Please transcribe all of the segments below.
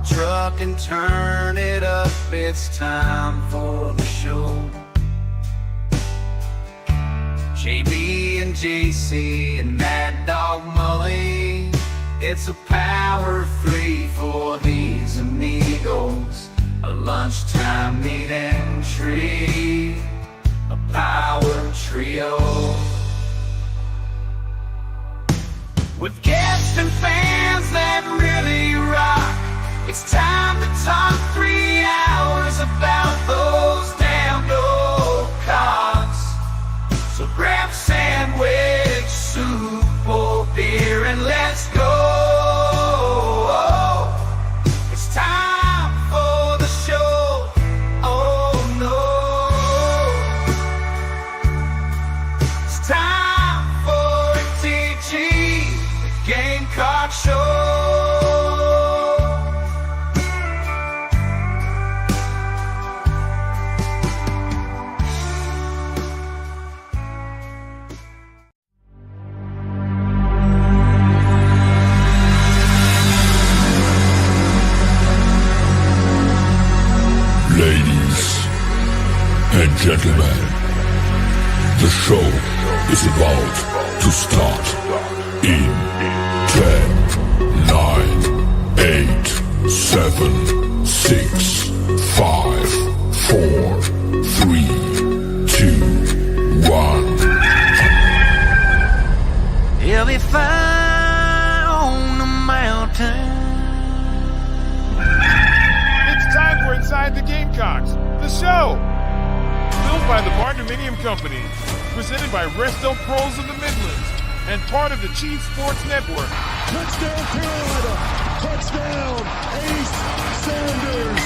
Truck and turn it up, it's time for the show. JB and JC and Mad Dog Mully, it's a power three for these amigos. A lunchtime meet and treat, a power trio. With guests and fans that really rock, it's time to talk 3 hours about those damn Gamecocks. So grab a sandwich, soup, or beer, and let's go. It's time for the show. Oh no, it's time for TG, the Gamecock Show. Gentlemen, the show is about to start in 10, 9, 8, 7, 6, 5, 4, 3, 2, 1. He'll be fine on the mountain. It's time for Inside the Gamecocks, the show. Built by the Barndominium Company, presented by Resto Pros of the Midlands, and part of the Chief Sports Network. Touchdown Carolina! Touchdown Ace Sanders!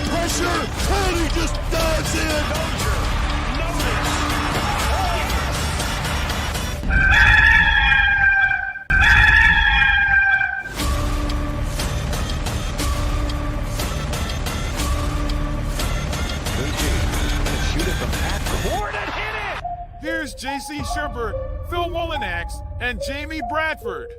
Pressure! And he just dives in! Here's JC Shurburtt, Phil Mullinax, and Jamie Bradford.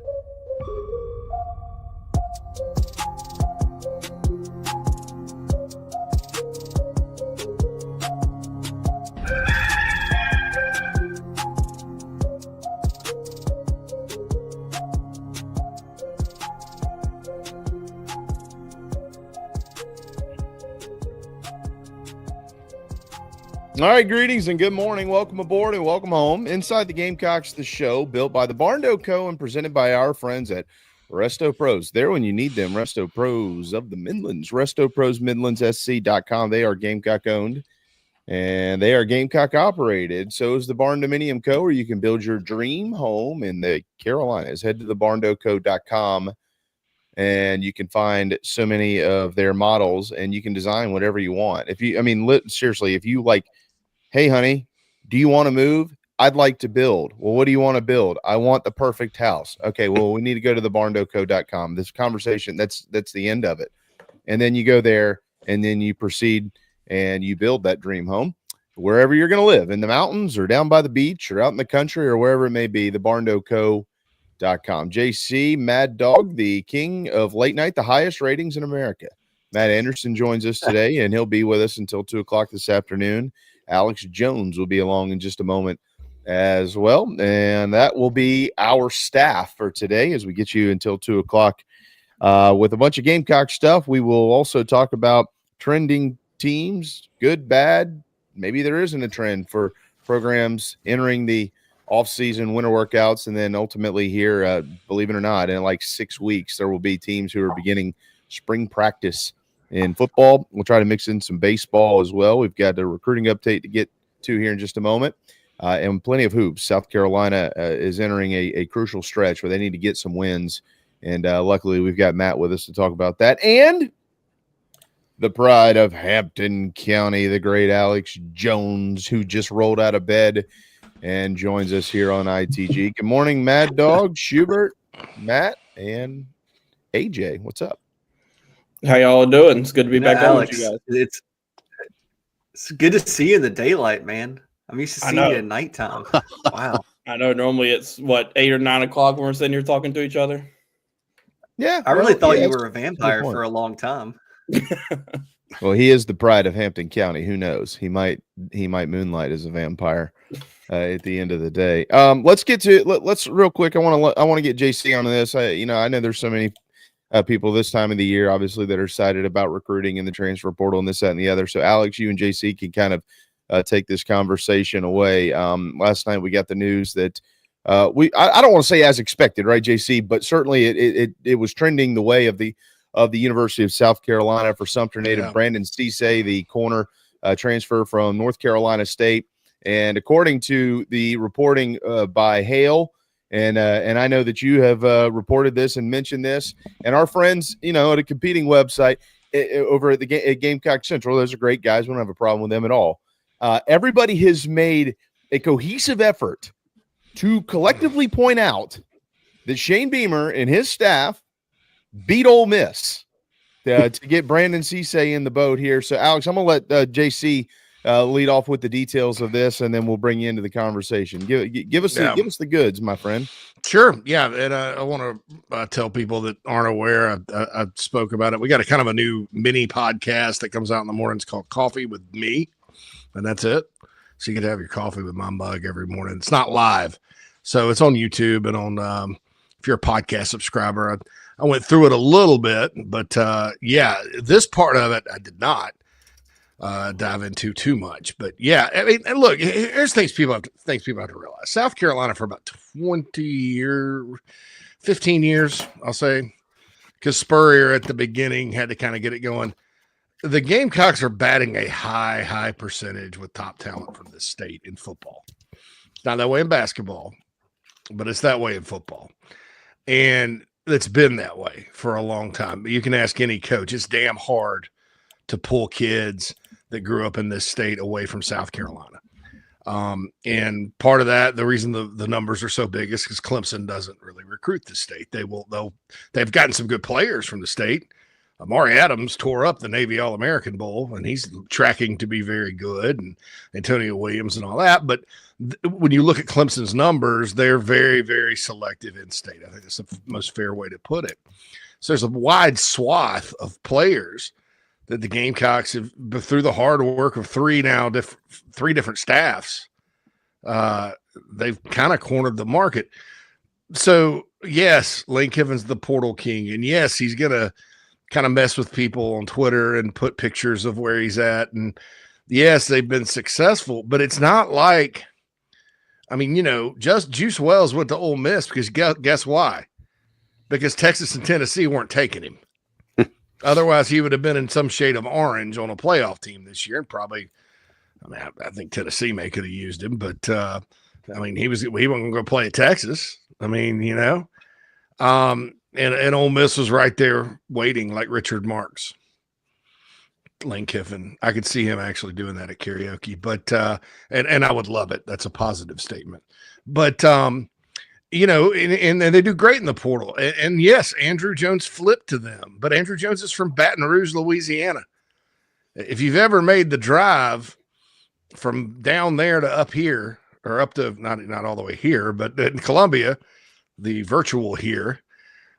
All right, greetings and good morning. Welcome aboard and welcome home. Inside the Gamecocks, the show built by the Barndo Co. and presented by our friends at Resto Pros, there when you need them. Resto Pros of the Midlands. Resto Pros MidlandsSC.com. They are Gamecock owned and they are Gamecock operated. So is the Barn Dominium Co., where you can build your dream home in the Carolinas. Head to the barndoco.com and you can find so many of their models and you can design whatever you want. Seriously, if you like, hey, honey, do you want to move? I'd like to build. Well, what do you want to build? I want the perfect house. Okay, well, we need to go to the barndoco.com. This conversation, that's the end of it. And then you go there and then you proceed and you build that dream home wherever you're going to live, in the mountains or down by the beach or out in the country or wherever it may be. The barndoco.com. JC, Mad Dog, the king of late night, the highest ratings in America. Matt Anderson joins us today, and he'll be with us until 2 o'clock this afternoon. Alex Jones will be along in just a moment as well, and that will be our staff for today as we get you until 2 o'clock with a bunch of Gamecock stuff. We will also talk about trending teams, good, bad. Maybe there isn't a trend for programs entering the off-season winter workouts, and then ultimately here, believe it or not, in like 6 weeks, there will be teams who are beginning spring practice in football. We'll try to mix in some baseball as well. We've got a recruiting update to get to here in just a moment. And plenty of hoops. South Carolina is entering a crucial stretch where they need to get some wins. And luckily, we've got Matt with us to talk about that. And the pride of Hampton County, the great Alex Jones, who just rolled out of bed and joins us here on ITG. Good morning, Mad Dog, Shurburtt, Matt, and AJ. What's up? How y'all doing? It's good to be back on with Alex, you guys. It's good to see you in the daylight, man. I'm used to seeing you at nighttime. Wow. I know normally it's 8 or 9 o'clock when we're sitting here talking to each other. Yeah, I really thought you were a vampire for a long time. Well, he is the pride of Hampton County. Who knows? He might moonlight as a vampire at the end of the day. Let's get to let's real quick. I want to get JC on this. I know there's so many people this time of the year, obviously, that are excited about recruiting and the transfer portal and this, that, and the other. So, Alex, you and JC can kind of take this conversation away. Last night we got the news that I don't want to say as expected, right, JC, but certainly it was trending the way of the University of South Carolina for Sumter native Brandon Ceesay, the corner transfer from North Carolina State. And according to the reporting by Hale, and I know that you have reported this and mentioned this, and our friends, at a competing website over at at Gamecock Central, those are great guys. We don't have a problem with them at all. Everybody has made a cohesive effort to collectively point out that Shane Beamer and his staff beat Ole Miss to get Brandon Ceesay in the boat here. So, Alex, I'm going to let JC lead off with the details of this, and then we'll bring you into the conversation. Give us the goods, my friend. Sure. Yeah. And I want to tell people that aren't aware, I spoke about it. We got a kind of a new mini podcast that comes out in the mornings called Coffee with Me, and that's it. So you get to have your coffee with my mug every morning. It's not live. So it's on YouTube and on, if you're a podcast subscriber, I went through it a little bit, but this part of it, I did not dive into too much, but yeah, I mean, and look, here's things people have to realize. South Carolina for about 15 years, I'll say, because Spurrier at the beginning had to kind of get it going. The Gamecocks are batting a high percentage with top talent from this state in football. It's not that way in basketball, but it's that way in football. And it's been that way for a long time. You can ask any coach. It's damn hard to pull kids that grew up in this state away from South Carolina. And part of that, the reason the numbers are so big is because Clemson doesn't really recruit the state. They've gotten some good players from the state. Amari Adams tore up the Navy All-American Bowl, and he's tracking to be very good, and Antonio Williams and all that. But when you look at Clemson's numbers, they're very, very selective in state. I think that's the most fair way to put it. So there's a wide swath of players that the Gamecocks have, through the hard work of three different staffs, they've kind of cornered the market. So, yes, Lane Kiffin's the portal king, and yes, he's going to kind of mess with people on Twitter and put pictures of where he's at. And yes, they've been successful, but it's not like, I mean, just Juice Wells went to Ole Miss because guess why? because Texas and Tennessee weren't taking him. Otherwise, he would have been in some shade of orange on a playoff team this year. And probably, I think Tennessee may could have used him, but he wasn't going to play at Texas. And Ole Miss was right there waiting, like Richard Marks, Lane Kiffin. I could see him actually doing that at karaoke, but and I would love it. That's a positive statement. But and they do great in the portal. And yes, Andrew Jones flipped to them, but Andrew Jones is from Baton Rouge, Louisiana. If you've ever made the drive from down there to up here, or up to not all the way here, but in Columbia, the virtual here,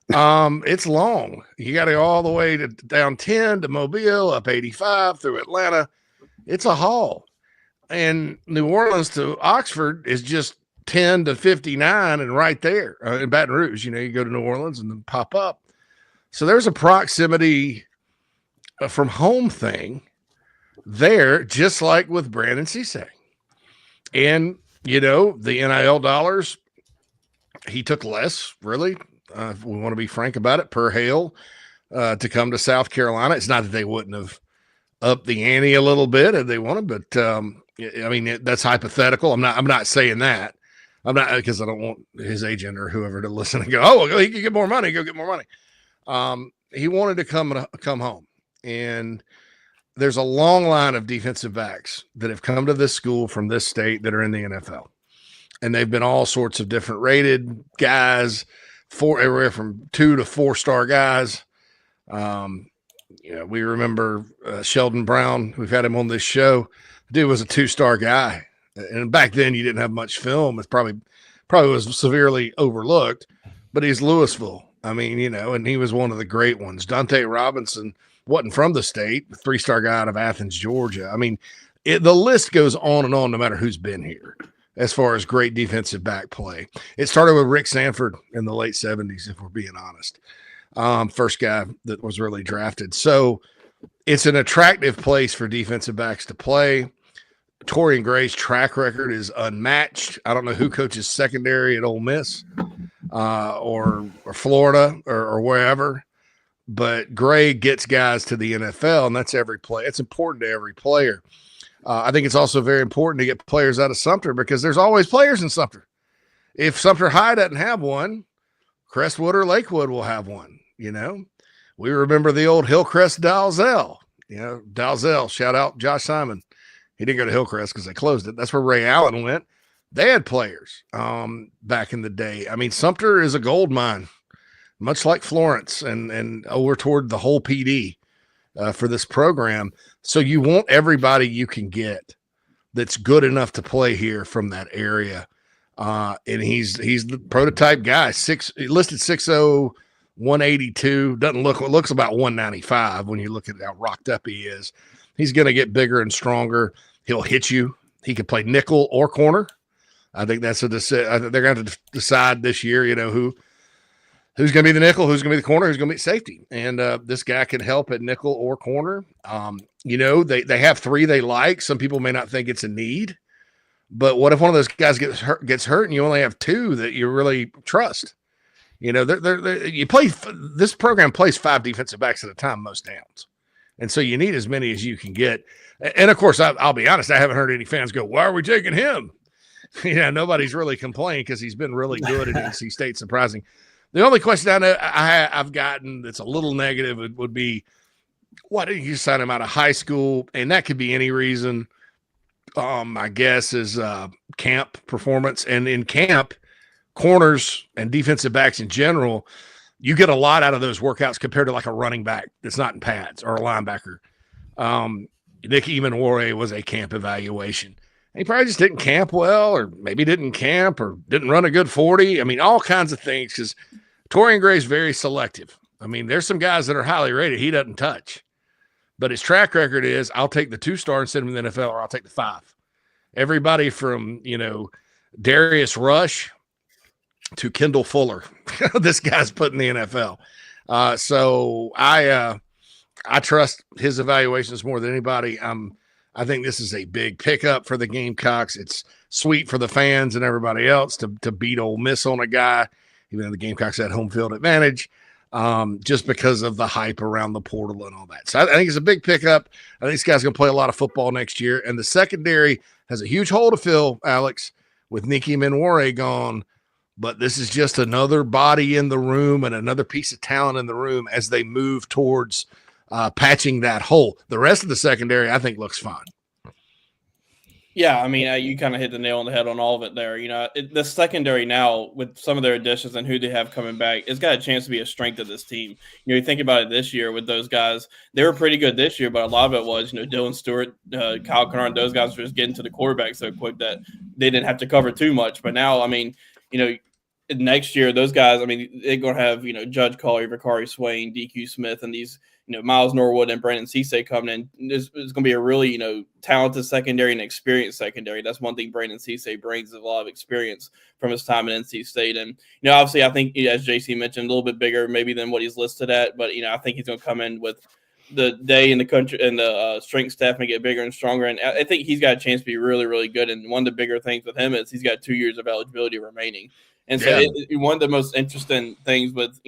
it's long. You got to go all the way to down 10 to Mobile, up 85 through Atlanta. It's a haul. And New Orleans to Oxford is just 10 to 59 and right there in Baton Rouge. You go to New Orleans and then pop up. So there's a proximity from home thing there, just like with Brandon Ceesay. And, the NIL dollars, he took less, really. If we want to be frank about it, per hail to come to South Carolina. It's not that they wouldn't have upped the ante a little bit if they wanted, but that's hypothetical. I'm not saying that. I'm not, because I don't want his agent or whoever to listen and go, oh, well, he can get more money. Go get more money. He wanted to come home, and there's a long line of defensive backs that have come to this school from this state that are in the NFL, and they've been all sorts of different rated guys, everywhere from 2 to 4-star guys. We remember Sheldon Brown. We've had him on this show. The dude was a 2-star guy. And back then you didn't have much film. It's probably was severely overlooked, but he's Louisville. And he was one of the great ones. Dante Robinson wasn't from the state, 3-star guy out of Athens, Georgia. The list goes on and on, no matter who's been here, as far as great defensive back play. It started with Rick Sanford in the late 70s, if we're being honest. First guy that was really drafted. So it's an attractive place for defensive backs to play. Torian Gray's track record is unmatched. I don't know who coaches secondary at Ole Miss or Florida or wherever, but Gray gets guys to the NFL, and that's every play. It's important to every player. I think it's also very important to get players out of Sumter, because there's always players in Sumter. If Sumter High doesn't have one, Crestwood or Lakewood will have one. We remember the old Hillcrest Dalzell. Dalzell, shout out Josh Simon. He didn't go to Hillcrest because they closed it. That's where Ray Allen went. They had players back in the day. Sumter is a gold mine, much like Florence and over toward the whole PD for this program. So you want everybody you can get that's good enough to play here from that area. And he's the prototype guy. Listed 6'0", 182. Looks about 195 when you look at how rocked up he is. He's going to get bigger and stronger. He'll hit you. He can play nickel or corner. I think that's they're going to decide this year, who's going to be the nickel, who's going to be the corner, who's going to be safety. And this guy can help at nickel or corner. They have 3 they like. Some people may not think it's a need, but what if one of those guys gets hurt and you only have 2 that you really trust? This program plays 5 defensive backs at a time, most downs. And so you need as many as you can get. And of course, I'll be honest, I haven't heard any fans go, why are we taking him? Nobody's really complaining because he's been really good at NC State, surprising. The only question I know I've gotten that's a little negative would be, why didn't you sign him out of high school? And that could be any reason. I guess is camp performance. And in camp, corners and defensive backs in general, you get a lot out of those workouts compared to like a running back that's not in pads or a linebacker. Nick Emanwore was a camp evaluation. He probably just didn't camp well, or maybe didn't camp or didn't run a good 40. All kinds of things, because Torian Gray's very selective. There's some guys that are highly rated he doesn't touch. But his track record is, I'll take the 2-star and send him to the NFL, or I'll take the 5. Everybody from, Darius Rush to Kendall Fuller. This guy's put in the NFL. So I trust his evaluations more than anybody. I think this is a big pickup for the Gamecocks. It's sweet for the fans and everybody else to beat Ole Miss on a guy. even though the Gamecocks had home field advantage, just because of the hype around the portal and all that. So I think it's a big pickup. I think this guy's going to play a lot of football next year. And the secondary has a huge hole to fill, Alex, with Nikki Menwore gone. But this is just another body in the room and another piece of talent in the room as they move towards patching that hole. The rest of the secondary, I think, looks fine. Yeah, I mean, you kind of hit the nail on the head on all of it there. The secondary now, with some of their additions and who they have coming back, it's got a chance to be a strength of this team. You think about it this year with those guys, they were pretty good this year, but a lot of it was, Dylan Stewart, Kyle Kennard, those guys were just getting to the quarterback so quick that they didn't have to cover too much. But now, I mean, next year, those guys, I mean, they're going to have, Judge Collier, Vakari Swain, DQ Smith, and these, Miles Norwood and Brandon Ceesay coming in. It's going to be a really, talented secondary and experienced secondary. That's one thing Brandon Ceesay brings, is a lot of experience from his time at NC State. And, obviously, I think, as JC mentioned, a little bit bigger maybe than what he's listed at. But, I think he's going to come in with the day in the country, and the strength staff may get bigger and stronger. And I think he's got a chance to be really, really good. And one of the bigger things with him is he's got 2 years of eligibility remaining. And so one of the most interesting things with,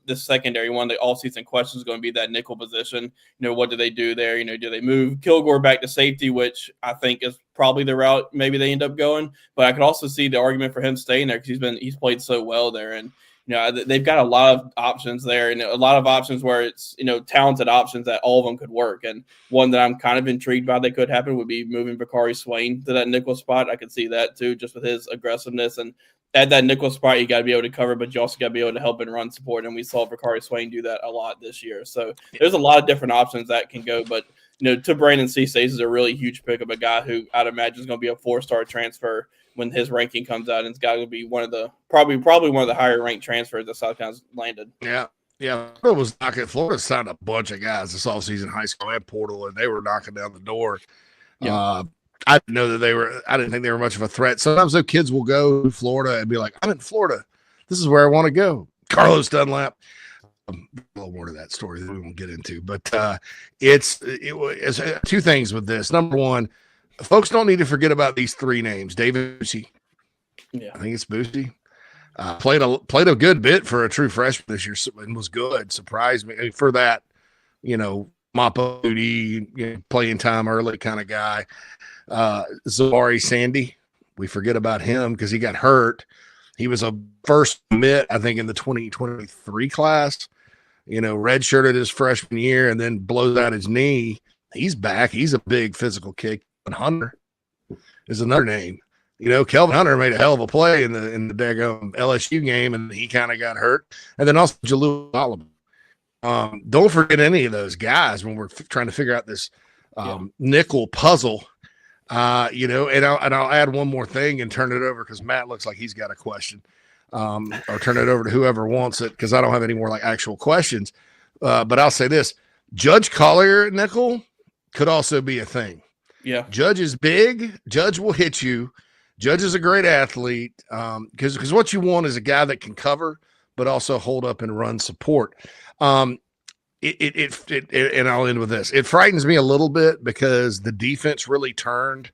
this secondary, one of the all-season questions is going to be that nickel position. What do they do there? Do they move Kilgore back to safety, which I think is probably the route maybe they end up going. But I could also see the argument for him staying there because he's played so well there. And, they've got a lot of options there, and a lot of options where it's, talented options that all of them could work. And one that I'm kind of intrigued by that could happen would be moving Vakari Swain to that nickel spot. I could see that too, just with his aggressiveness. And at that nickel spot, you got to be able to cover, but you also got to be able to help and run support. And we saw Vakari Swain do that a lot this year. So there's a lot of different options that can go. But, to Brandon Ceesay, this is a really huge pick of a guy who I'd imagine is going to be a 4-star transfer when his ranking comes out. And it's got to be one of the probably one of the higher ranked transfers that South Carolina's landed. Yeah. Yeah. Florida signed a bunch of guys this offseason, high school and portal, and they were knocking down the door. Yeah. I didn't know that I didn't think they were much of a threat. Sometimes those kids will go to Florida and be like, I'm in Florida. This is where I want to go. Carlos Dunlap. A little more to that story that we won't get into, but it's two things with this. Number one, folks don't need to forget about these three names. David Boosie. Yeah. I think it's Boosie. Played a good bit for a true freshman this year and was good. Surprised me for that, mop up duty, playing time early kind of guy. Zawari Sandy, we forget about him because he got hurt. He was a first commit, I think, in the 2023 class, redshirted his freshman year and then blows out his knee. He's back. He's a big physical kick. Hunter is another name. Kelvin Hunter made a hell of a play in the daggone LSU game, and he kind of got hurt. And then also Jalou Solomon. Don't forget any of those guys when we're trying to figure out this nickel puzzle. And I'll add one more thing and turn it over because Matt looks like he's got a question. Or turn it over to whoever wants it because I don't have any more actual questions. But I'll say this: Judge Collier at nickel could also be a thing. Yeah, Judge is big. Judge will hit you. Judge is a great athlete because what you want is a guy that can cover but also hold up and run support. And I'll end with this. It frightens me a little bit because the defense really turned,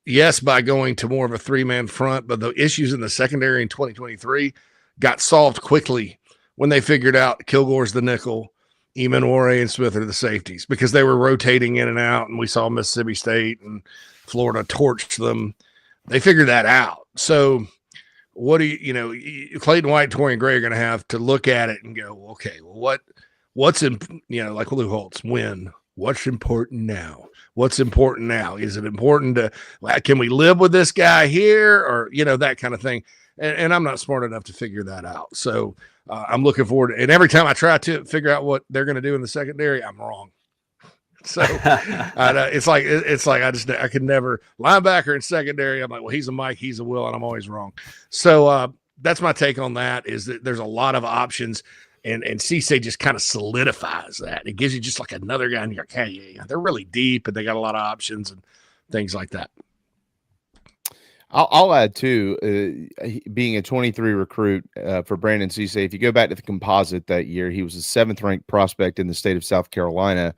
yes, by going to more of a three-man front, but the issues in the secondary in 2023 got solved quickly when they figured out Kilgore's the nickel, Emanware and Smith are the safeties because they were rotating in and out, and we saw Mississippi State and Florida torched them. They figured that out. So what do Clayton White, Torian Gray are going to have to look at it and go, okay, well, what's in, like Lou Holtz, what's important now? What's important now? Is it important can we live with this guy here or, that kind of thing? And I'm not smart enough to figure that out. So I'm looking forward and every time I try to figure out what they're going to do in the secondary, I'm wrong. So it's like I could never linebacker and secondary. I'm like, well, he's a Mike, he's a Will, and I'm always wrong. So that's my take on that is that there's a lot of options and Ceesay just kind of solidifies that. It gives you just like another guy and you're like, hey, they're really deep and they got a lot of options and things like that. I'll add too, being a 23 recruit for Brandon Ceesay. If you go back to the composite that year, he was the 7th ranked prospect in the state of South Carolina.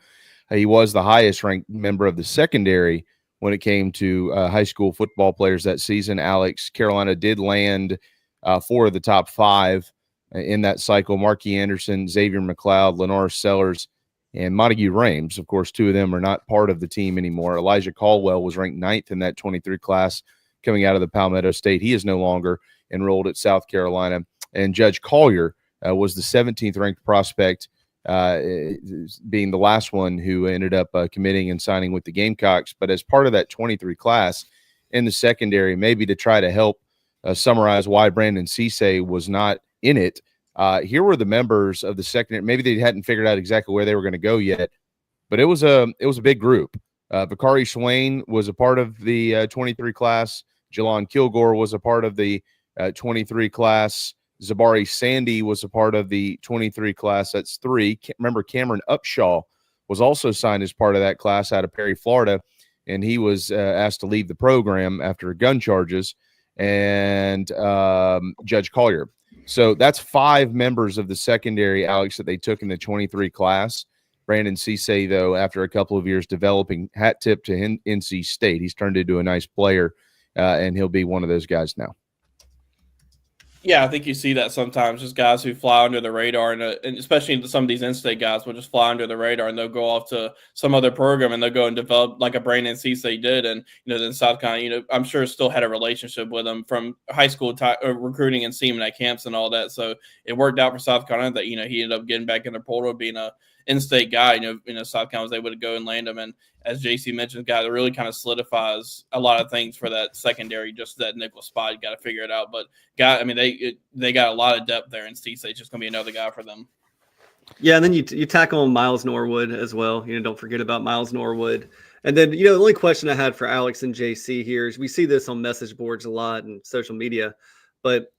He was the highest ranked member of the secondary when it came to high school football players that season. Alex, Carolina did land 4 of the top 5 in that cycle: Markey Anderson, Xavier McLeod, Lenore Sellers, and Montague Rames. Of course, 2 of them are not part of the team anymore. Elijah Caldwell was ranked 9th in that 23 class coming out of the Palmetto State. He is no longer enrolled at South Carolina. And Judge Collier was the 17th ranked prospect, being the last one who ended up committing and signing with the Gamecocks. But as part of that 23 class in the secondary, maybe to try to help summarize why Brandon Ceesay was not in it, here were the members of the secondary. Maybe they hadn't figured out exactly where they were going to go yet, but it was a big group. Bakari Swain was a part of the 23 class. Jelon Kilgore was a part of the 23 class. Zabari Sandy was a part of the 23 class. That's 3. Remember, Cameron Upshaw was also signed as part of that class out of Perry, Florida, and he was asked to leave the program after gun charges. And Judge Collier. So that's 5 members of the secondary, Alex, that they took in the 23 class. Brandon Ceesay, though, after a couple of years developing, hat tip to NC State. He's turned into a nice player, and he'll be one of those guys now. Yeah, I think you see that sometimes, just guys who fly under the radar, and especially some of these in-state guys will just fly under the radar, and they'll go off to some other program, and they'll go and develop like a Brandon Ceesay did. And, then South Carolina, I'm sure still had a relationship with him from high school recruiting and seeing him at camps and all that. So it worked out for South Carolina that, he ended up getting back in the portal, being a in-state guy. South Carolina was able to go and land him. And as JC mentioned, guy that really kind of solidifies a lot of things for that secondary, just that nickel spot. You got to figure it out. But they got a lot of depth there, and Ceesay's just going to be another guy for them. Yeah, and then you tackle Miles Norwood as well. Don't forget about Miles Norwood. And then, the only question I had for Alex and JC here is we see this on message boards a lot and social media, but,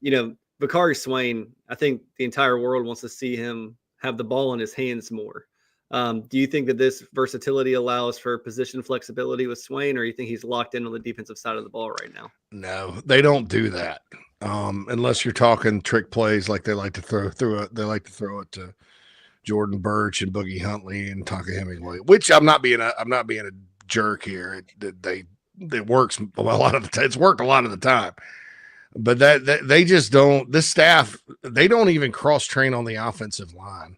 Bakari Swain, I think the entire world wants to see him have the ball in his hands more. Do you think that this versatility allows for position flexibility with Swain, or you think he's locked in on the defensive side of the ball right now? No, they don't do that. Unless you're talking trick plays like they like to throw it to Jordan Birch and Boogie Huntley and Tonka Hemingway, which I'm not being a jerk here. It works a lot of the time. It's worked a lot of the time. But that they just don't. This staff, they don't even cross train on the offensive line.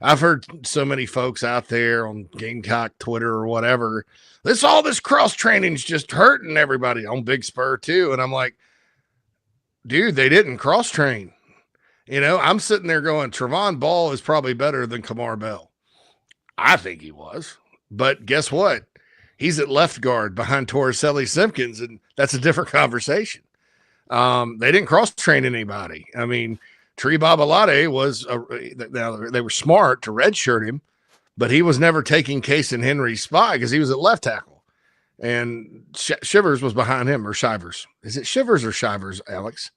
I've heard so many folks out there on Gamecock Twitter or whatever. All this cross training is just hurting everybody on Big Spur too. And I'm like, dude, they didn't cross train. I'm sitting there going, Trevon Ball is probably better than Kamar Bell. I think he was, but guess what? He's at left guard behind Torricelli Simpkins, and that's a different conversation. They didn't cross train anybody. I mean, Tree Babalade was they were smart to redshirt him, but he was never taking Case and Henry's spot because he was at left tackle, and Shivers was behind him, or Shivers. Is it Shivers or Shivers, Alex?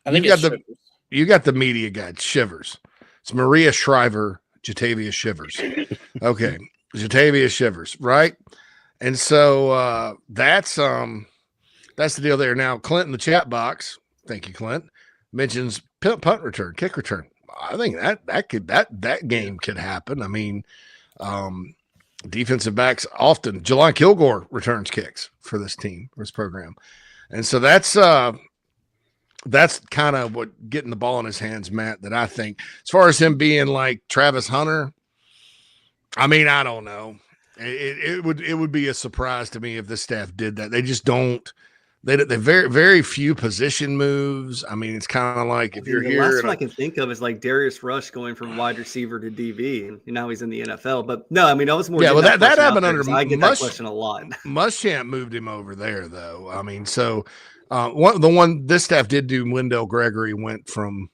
I think you got the media guy, Shivers. It's Maria Shriver, Jatavia Shivers. Okay, Jatavia Shivers, right? And so that's the deal there. Now, Clint in the chat box, thank you, Clint, mentions punt return, kick return. I think that game could happen. I mean, defensive backs often. Jelon Kilgore returns kicks for this team, for this program, and so that's kind of what getting the ball in his hands, Matt. That I think, as far as him being like Travis Hunter, I mean, I don't know. It would be a surprise to me if this staff did that. They just don't. They very, very few position moves. I mean, it's kind of like if you're here. The last one I can think of is like Darius Rush going from wide receiver to DB, and now he's in the NFL. But no, I mean, I was more. Yeah, well, that happened under. I get that question a lot. Muschamp moved him over there, though. I mean, so the one this staff did do. Wendell Gregory went from.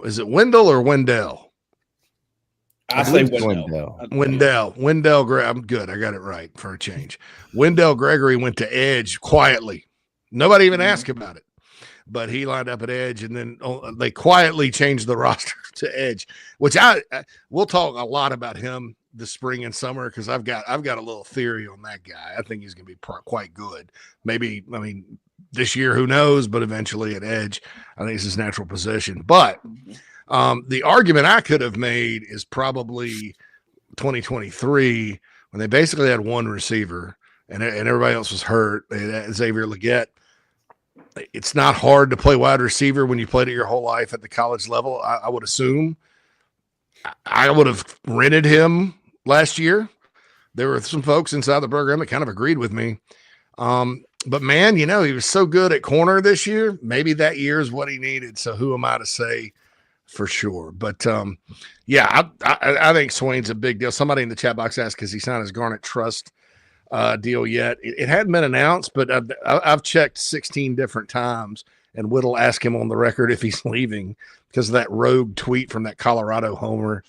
Is it Wendell or Wendell? I say Wendell. I'm good. I got it right for a change. Wendell Gregory went to edge quietly. Nobody even asked about it, but he lined up at edge, and then they quietly changed the roster to edge, which we'll talk a lot about him this spring and summer, because I've got a little theory on that guy. I think he's going to be quite good. Maybe, I mean, this year, who knows, but eventually at edge, I think it's his natural position. But the argument I could have made is probably 2023, when they basically had one receiver and everybody else was hurt. They had Xavier Leggett, It's not hard to play wide receiver when you played it your whole life at the college level. I would assume. I would have rented him last year. There were some folks inside the program that kind of agreed with me. But man, he was so good at corner this year. Maybe that year is what he needed. So who am I to say for sure? But I think Swain's a big deal. Somebody in the chat box asked, has he signed his Garnet Trust deal yet? It hadn't been announced, but I've checked 16 different times, and Whittle asked him on the record if he's leaving because of that rogue tweet from that Colorado homer.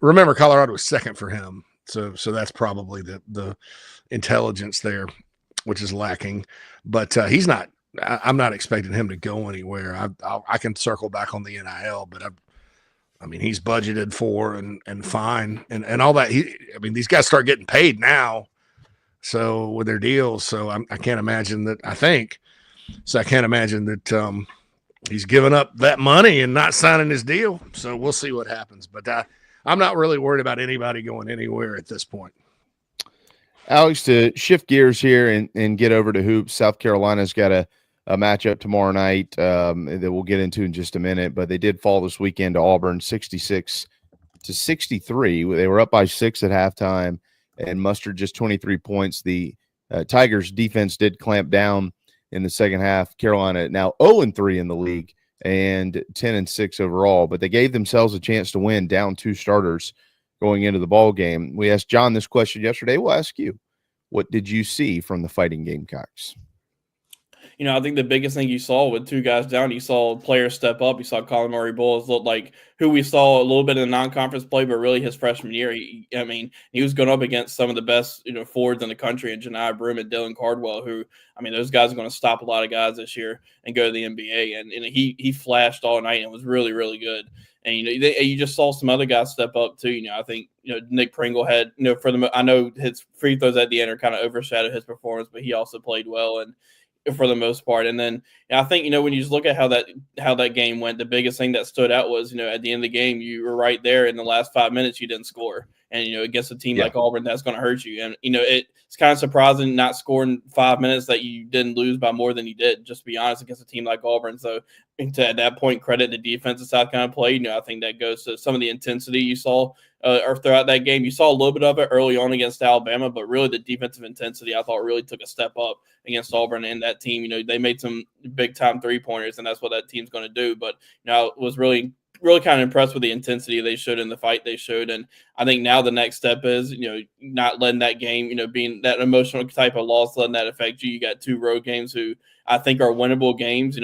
Remember, Colorado was second for him. So that's probably the intelligence there, which is lacking. But he's not. I'm not expecting him to go anywhere. I can circle back on the NIL, but he's budgeted for and fine and all that. These guys start getting paid now, so with their deals. So I can't imagine that. I can't imagine that he's giving up that money and not signing his deal. So we'll see what happens. But I'm not really worried about anybody going anywhere at this point. Alex, to shift gears here and get over to hoops, South Carolina's got a matchup tomorrow night that we'll get into in just a minute, but they did fall this weekend to Auburn 66-63. They were up by 6 at halftime and mustered just 23 points. The Tigers defense did clamp down in the second half. Carolina now 0-3 in the league and 10-6 overall, but they gave themselves a chance to win down 2 starters going into the ball game. We asked John this question yesterday. We'll ask you, what did you see from the Fighting Gamecocks? I think the biggest thing you saw with 2 guys down, you saw players step up. You saw Colin Murray Bowles look like who we saw a little bit in the non-conference play, but really his freshman year, he was going up against some of the best, forwards in the country, and Janai Broome and Dylan Cardwell, who, those guys are going to stop a lot of guys this year and go to the NBA. And he flashed all night and was really, really good. And, you just saw some other guys step up too. I think, Nick Pringle had, I know his free throws at the end are kind of overshadowed his performance, but he also played well and for the most part. And then I think, when you just look at how that game went, the biggest thing that stood out was, at the end of the game, you were right there in the last 5 minutes, you didn't score. And, against a team like Auburn, that's going to hurt you. And, it's kind of surprising not scoring 5 minutes that you didn't lose by more than you did, just to be honest, against a team like Auburn. So at that point, credit the defense that South Carolina played. I think that goes to some of the intensity you saw or throughout that game. You saw a little bit of it early on against Alabama, but really the defensive intensity, I thought, really took a step up against Auburn. And that team, they made some big-time three-pointers, and that's what that team's going to do. But, I was really kind of impressed with the intensity they showed in the fight they showed. And I think now the next step is, not letting that game, being that emotional type of loss, letting that affect you. You got 2 road games who I think are winnable games.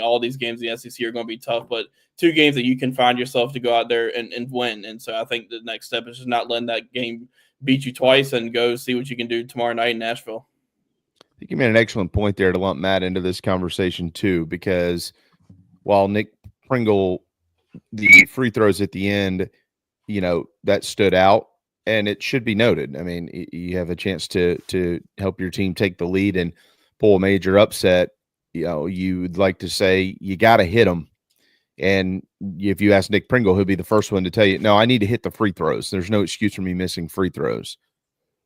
All these games in the SEC are going to be tough, but 2 games that you can find yourself to go out there and win. And so I think the next step is just not letting that game beat you twice and go see what you can do tomorrow night in Nashville. I think you made an excellent point there to lump Matt into this conversation too, because while Nick Pringle, the free throws at the end, that stood out, and it should be noted. You have a chance to help your team take the lead and pull a major upset. You'd like to say you got to hit them. And if you ask Nick Pringle, he'll be the first one to tell you, no, I need to hit the free throws. There's no excuse for me missing free throws.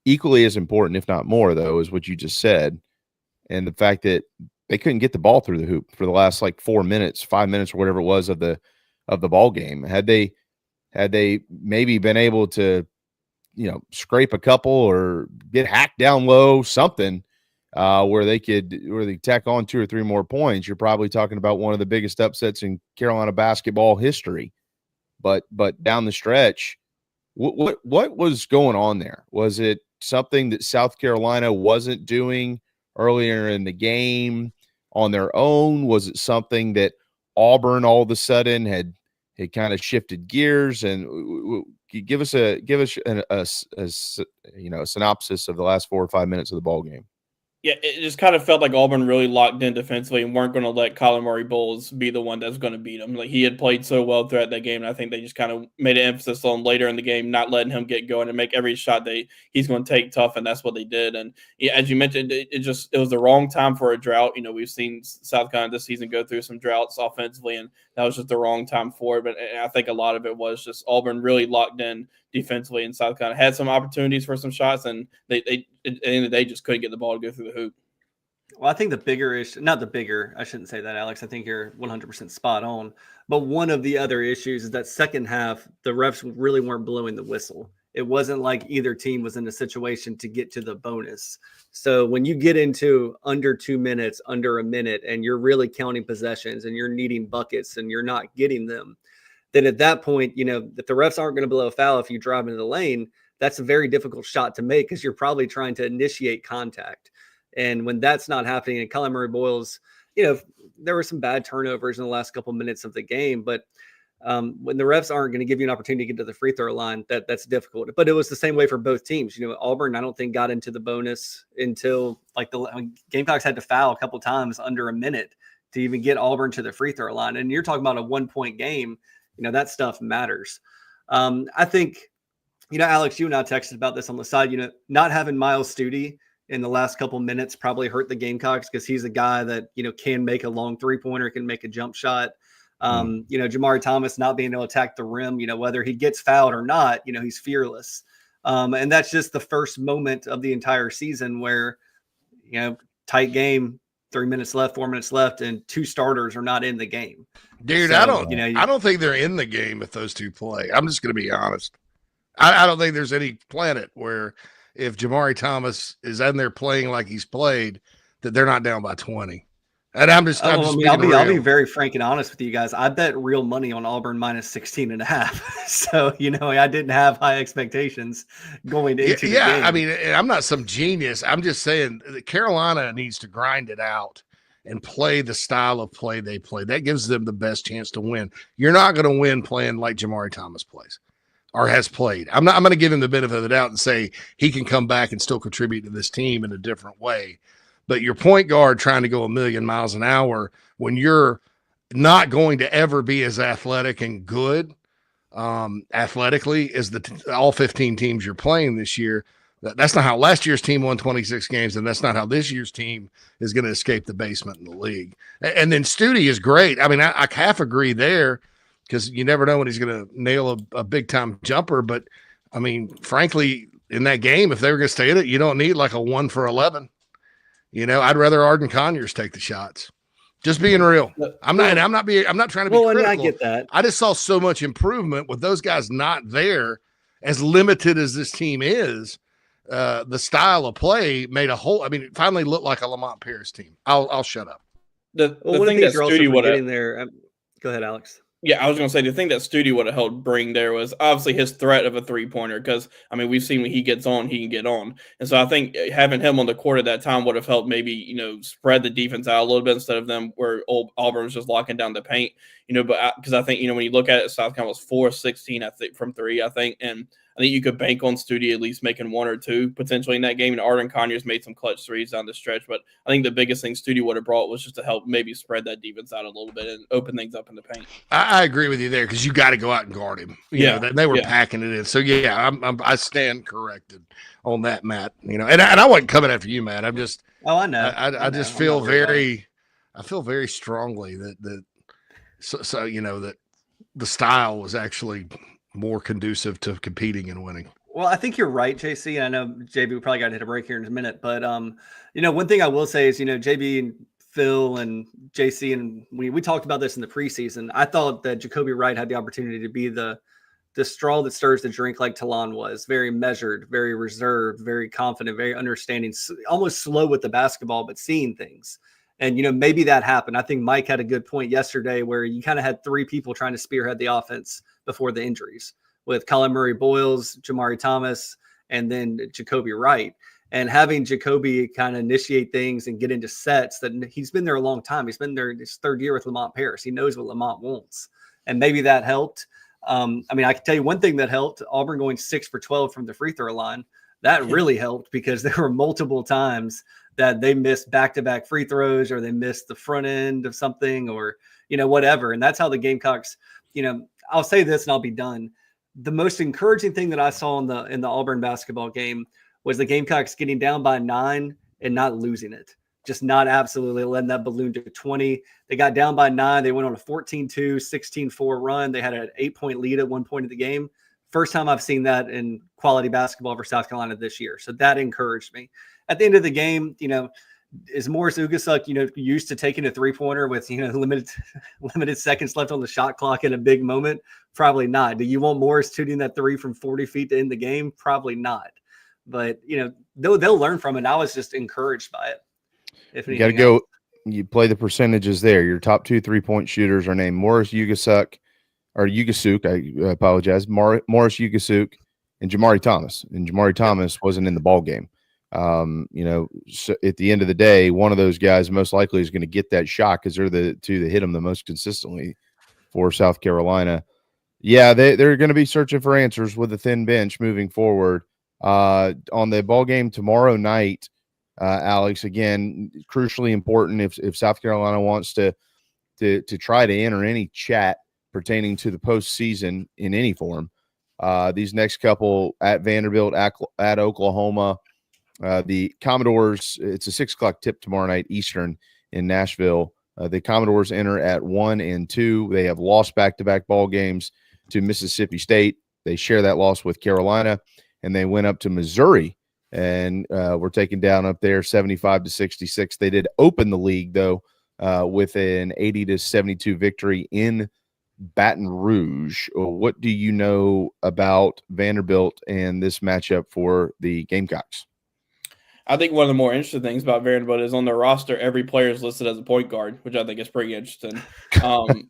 Equally as important, if not more, though, is what you just said. And the fact that they couldn't get the ball through the hoop for the last 4 minutes, 5 minutes, or whatever it was of the ball game. Had they maybe been able to, scrape a couple or get hacked down low, something where they tack on 2 or 3 more points, you're probably talking about one of the biggest upsets in Carolina basketball history. But down the stretch, what was going on there? Was it something that South Carolina wasn't doing earlier in the game on their own? Was it something that Auburn all of a sudden had kind of shifted gears? And give us a synopsis of the last 4 or 5 minutes of the ball game. Yeah, it just kind of felt like Auburn really locked in defensively and weren't going to let Colin Murray Bowles be the one that's going to beat him. He had played so well throughout that game, and I think they just kind of made an emphasis on later in the game not letting him get going and make every shot he's going to take tough, and that's what they did. And as you mentioned, it was the wrong time for a drought. We've seen South Carolina this season go through some droughts offensively, and that was just the wrong time for it. But I think a lot of it was just Auburn really locked in defensively, and South Carolina had some opportunities for some shots, and they at the end of the day just couldn't get the ball to go through the hoop. Well, I think the bigger issue, not the bigger, I shouldn't say that, Alex. I think you're 100% spot on. But one of the other issues is that second half, the refs really weren't blowing the whistle. It wasn't like either team was in a situation to get to the bonus. So when you get into under 2 minutes, under a minute, and you're really counting possessions and you're needing buckets and you're not getting them, then at that point, if the refs aren't going to blow a foul if you drive into the lane, that's a very difficult shot to make because you're probably trying to initiate contact. And when that's not happening, and Colin Murray-Boyles, there were some bad turnovers in the last couple of minutes of the game, but when the refs aren't going to give you an opportunity to get to the free throw line, that's difficult. But it was the same way for both teams. Auburn, I don't think got into the bonus until the Gamecocks had to foul a couple of times under a minute to even get Auburn to the free throw line. And you're talking about a 1-point game. That stuff matters. I think, Alex, you and I texted about this on the side. Not having Miles Studi in the last couple minutes probably hurt the Gamecocks because he's a guy that, can make a long three-pointer, can make a jump shot. Jamari Thomas not being able to attack the rim, whether he gets fouled or not, he's fearless. And that's just the first moment of the entire season where, tight game, 3 minutes left, 4 minutes left, and two starters are not in the game. Dude, So, I don't think they're in the game if those two play. I'm just going to be honest. I don't think there's any planet where if Jamari Thomas is in there playing like he's played, that they're not down by 20. And I'll be very frank and honest with you guys. I bet real money on Auburn minus 16.5. So, I didn't have high expectations going into the game. I mean, I'm not some genius. I'm just saying that Carolina needs to grind it out and play the style of play they play. That gives them the best chance to win. You're not going to win playing like Jamari Thomas plays or has played. I'm going to give him the benefit of the doubt and say he can come back and still contribute to this team in a different way. But your point guard trying to go a million miles an hour when you're not going to ever be as athletic and good athletically as all 15 teams you're playing this year. That's not how last year's team won 26 games, and that's not how this year's team is going to escape the basement in the league. And then Studi is great. I mean, I half agree there because you never know when he's going to nail a big-time jumper. But, I mean, frankly, in that game, if they were going to stay in it, you don't need like a 1 for 11. I'd rather Arden Conyers take the shots. Just being real. I'm not trying to be critical. I get that. I just saw so much improvement with those guys not there. As limited as this team is, the style of play made it finally looked like a Lamont Paris team. I'll shut up. The thing that Studi would have there. Go ahead, Alex. Yeah, I was going to say, the thing that Studi would have helped bring there was obviously his threat of a three-pointer because, we've seen when he gets on, he can get on. And so I think having him on the court at that time would have helped maybe, spread the defense out a little bit instead of them where Auburn was just locking down the paint, but because I think, when you look at it, South Carolina was 4-16, I think, from three, I think. And I think you could bank on Studi at least making 1 or 2 potentially in that game. And Arden Conyers made some clutch threes down the stretch. But I think the biggest thing Studi would have brought was just to help maybe spread that defense out a little bit and open things up in the paint. I agree with you there because you got to go out and guard him. They were packing it in. So, I stand corrected on that, Matt. And I wasn't coming after you, Matt. I'm just – I know. I just feel very – I feel very strongly that that the style was actually – more conducive to competing and winning. Well, I think you're right, JC. I know JB, we probably got to hit a break here in a minute, but one thing I will say is, JB and Phil and JC, and we talked about this in the preseason. I thought that Jacoby Wright had the opportunity to be the straw that stirs the drink, like Talon was. Very measured, very reserved, very confident, very understanding, almost slow with the basketball, but seeing things. And, maybe that happened. I think Mike had a good point yesterday where you kind of had 3 people trying to spearhead the offense before the injuries with Colin Murray-Boyles, Jamari Thomas, and then Jacoby Wright. And having Jacoby kind of initiate things and get into sets that he's been there a long time. He's been there his 3rd year with Lamont Paris. He knows what Lamont wants. And maybe that helped. I can tell you one thing that helped. Auburn going 6 for 12 from the free throw line. That really helped because there were multiple times that they missed back-to-back free throws or they missed the front end of something or, whatever. And that's how the Gamecocks, I'll say this and I'll be done. The most encouraging thing that I saw in the Auburn basketball game was the Gamecocks getting down by 9 and not losing it. Just not absolutely letting that balloon to 20. They got down by 9. They went on a 14-2, 16-4 run. They had an 8-point lead at one point of the game. First time I've seen that in quality basketball for South Carolina this year. So that encouraged me. At the end of the game, Is Morris Ugasuk, used to taking a 3-pointer with, limited seconds left on the shot clock in a big moment? Probably not. Do you want Morris shooting that 3 from 40 feet to end the game? Probably not. But, they'll learn from it. I was just encouraged by it. If You got to go. You play the percentages there. Your top 2 3-point shooters are named Morris Ugasuk, I apologize. Morris Ugasuk and Jamari Thomas. And Jamari Thomas wasn't in the ball game. So at the end of the day, one of those guys most likely is going to get that shot because they're the two that hit them the most consistently for South Carolina. Yeah, they're going to be searching for answers with a thin bench moving forward. On the ball game tomorrow night, Alex, again, crucially important if South Carolina wants to try to enter any chat pertaining to the postseason in any form. These next couple at Vanderbilt, at Oklahoma. The Commodores, it's a 6:00 tip tomorrow night Eastern in Nashville. The Commodores enter at 1 and 2. They have lost back-to-back ball games to Mississippi State. They share that loss with Carolina, and they went up to Missouri and were taken down up there 75-66. They did open the league, though, with an 80-72 victory in Baton Rouge. What do you know about Vanderbilt and this matchup for the Gamecocks? I think one of the more interesting things about Vanderbilt is on their roster, every player is listed as a point guard, which I think is pretty interesting. I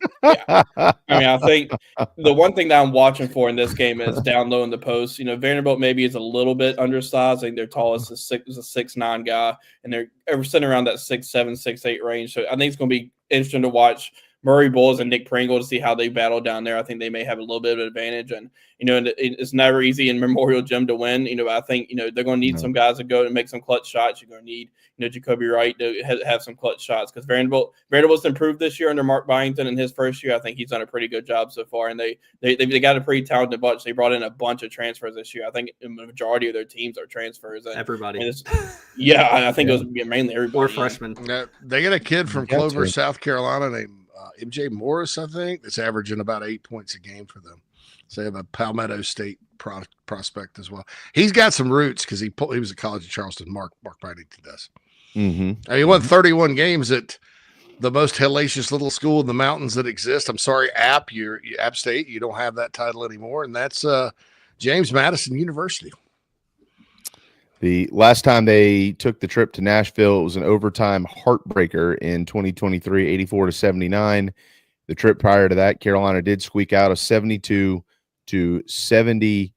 think the one thing that I'm watching for in this game is down low in the post. Vanderbilt maybe is a little bit undersized. I think their tallest is a 6'9" guy, and they're sitting around that 6'7", 6'8" range. So I think it's going to be interesting to watch Murray Bulls and Nick Pringle to see how they battle down there. I think they may have a little bit of an advantage. And, it's never easy in Memorial Gym to win. I think, they're going to need some guys to go and make some clutch shots. You're going to need, Jacoby Wright to have some clutch shots because Vanderbilt's improved this year under Mark Byington in his first year. I think he's done a pretty good job so far. And they got a pretty talented bunch. They brought in a bunch of transfers this year. I think the majority of their teams are transfers. And, everybody. I think it was mainly everybody. Or freshmen. They got a kid from Clover, South Carolina named MJ Morris, I think, that's averaging about 8 points a game for them. So they have a Palmetto State prospect as well. He's got some roots because he was at College of Charleston. Mark Byington does. Mm-hmm. He won 31 games at the most hellacious little school in the mountains that exist. I'm sorry, App State. You don't have that title anymore, and that's James Madison University. The last time they took the trip to Nashville, it was an overtime heartbreaker in 2023, 84-79. The trip prior to that, Carolina did squeak out a 72-70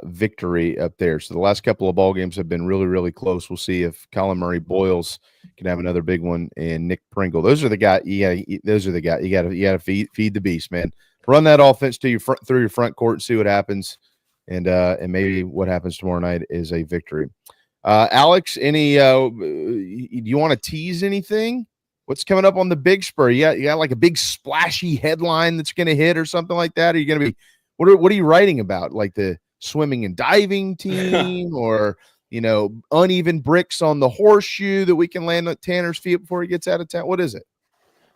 victory up there. So the last couple of ball games have been really, really close. We'll see if Colin Murray Boyles can have another big one, and Nick Pringle. Those are the guys. Those are the guys. You got to feed the beast, man. Run that offense through your front court and see what happens. And maybe what happens tomorrow night is a victory. Alex, do you want to tease anything? What's coming up on the Big Spur? You got like a big splashy headline that's going to hit or something like that? Are you going to be what are you writing about? Like the swimming and diving team or, uneven bricks on the horseshoe that we can land at Tanner's feet before he gets out of town? What is it?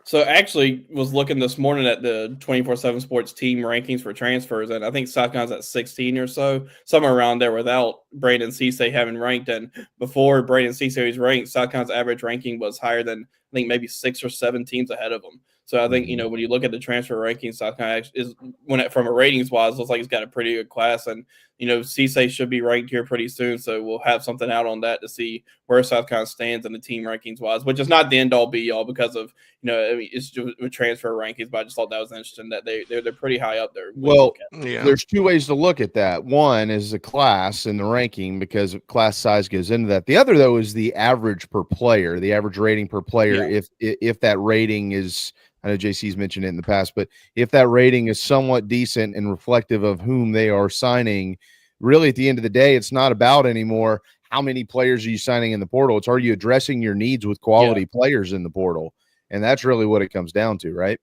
So actually was looking this morning at the 24/7 Sports team rankings for transfers, and I think South Carolina's at 16 or so, somewhere around there without Braden Ceesay having ranked. And before Braden Ceesay was ranked, South Carolina's average ranking was higher than I think maybe 6 or 7 teams ahead of them. So I think, when you look at the transfer rankings, South Carolina from a ratings wise, looks like it's got a pretty good class. And, Ceesay should be ranked here pretty soon. So we'll have something out on that to see where South Carolina stands in the team rankings wise, which is not the end all be all because of, it's just with transfer rankings, but I just thought that was interesting that they're pretty high up there. Well, there's two ways to look at that. One is the class and the ranking because class size goes into that. The other, though, is the average per player, the average rating per player. Yeah. If that rating is, I know JC's mentioned it in the past, but if that rating is somewhat decent and reflective of whom they are signing, really at the end of the day, it's not about anymore how many players are you signing in the portal. It's are you addressing your needs with quality players in the portal? And that's really what it comes down to, right?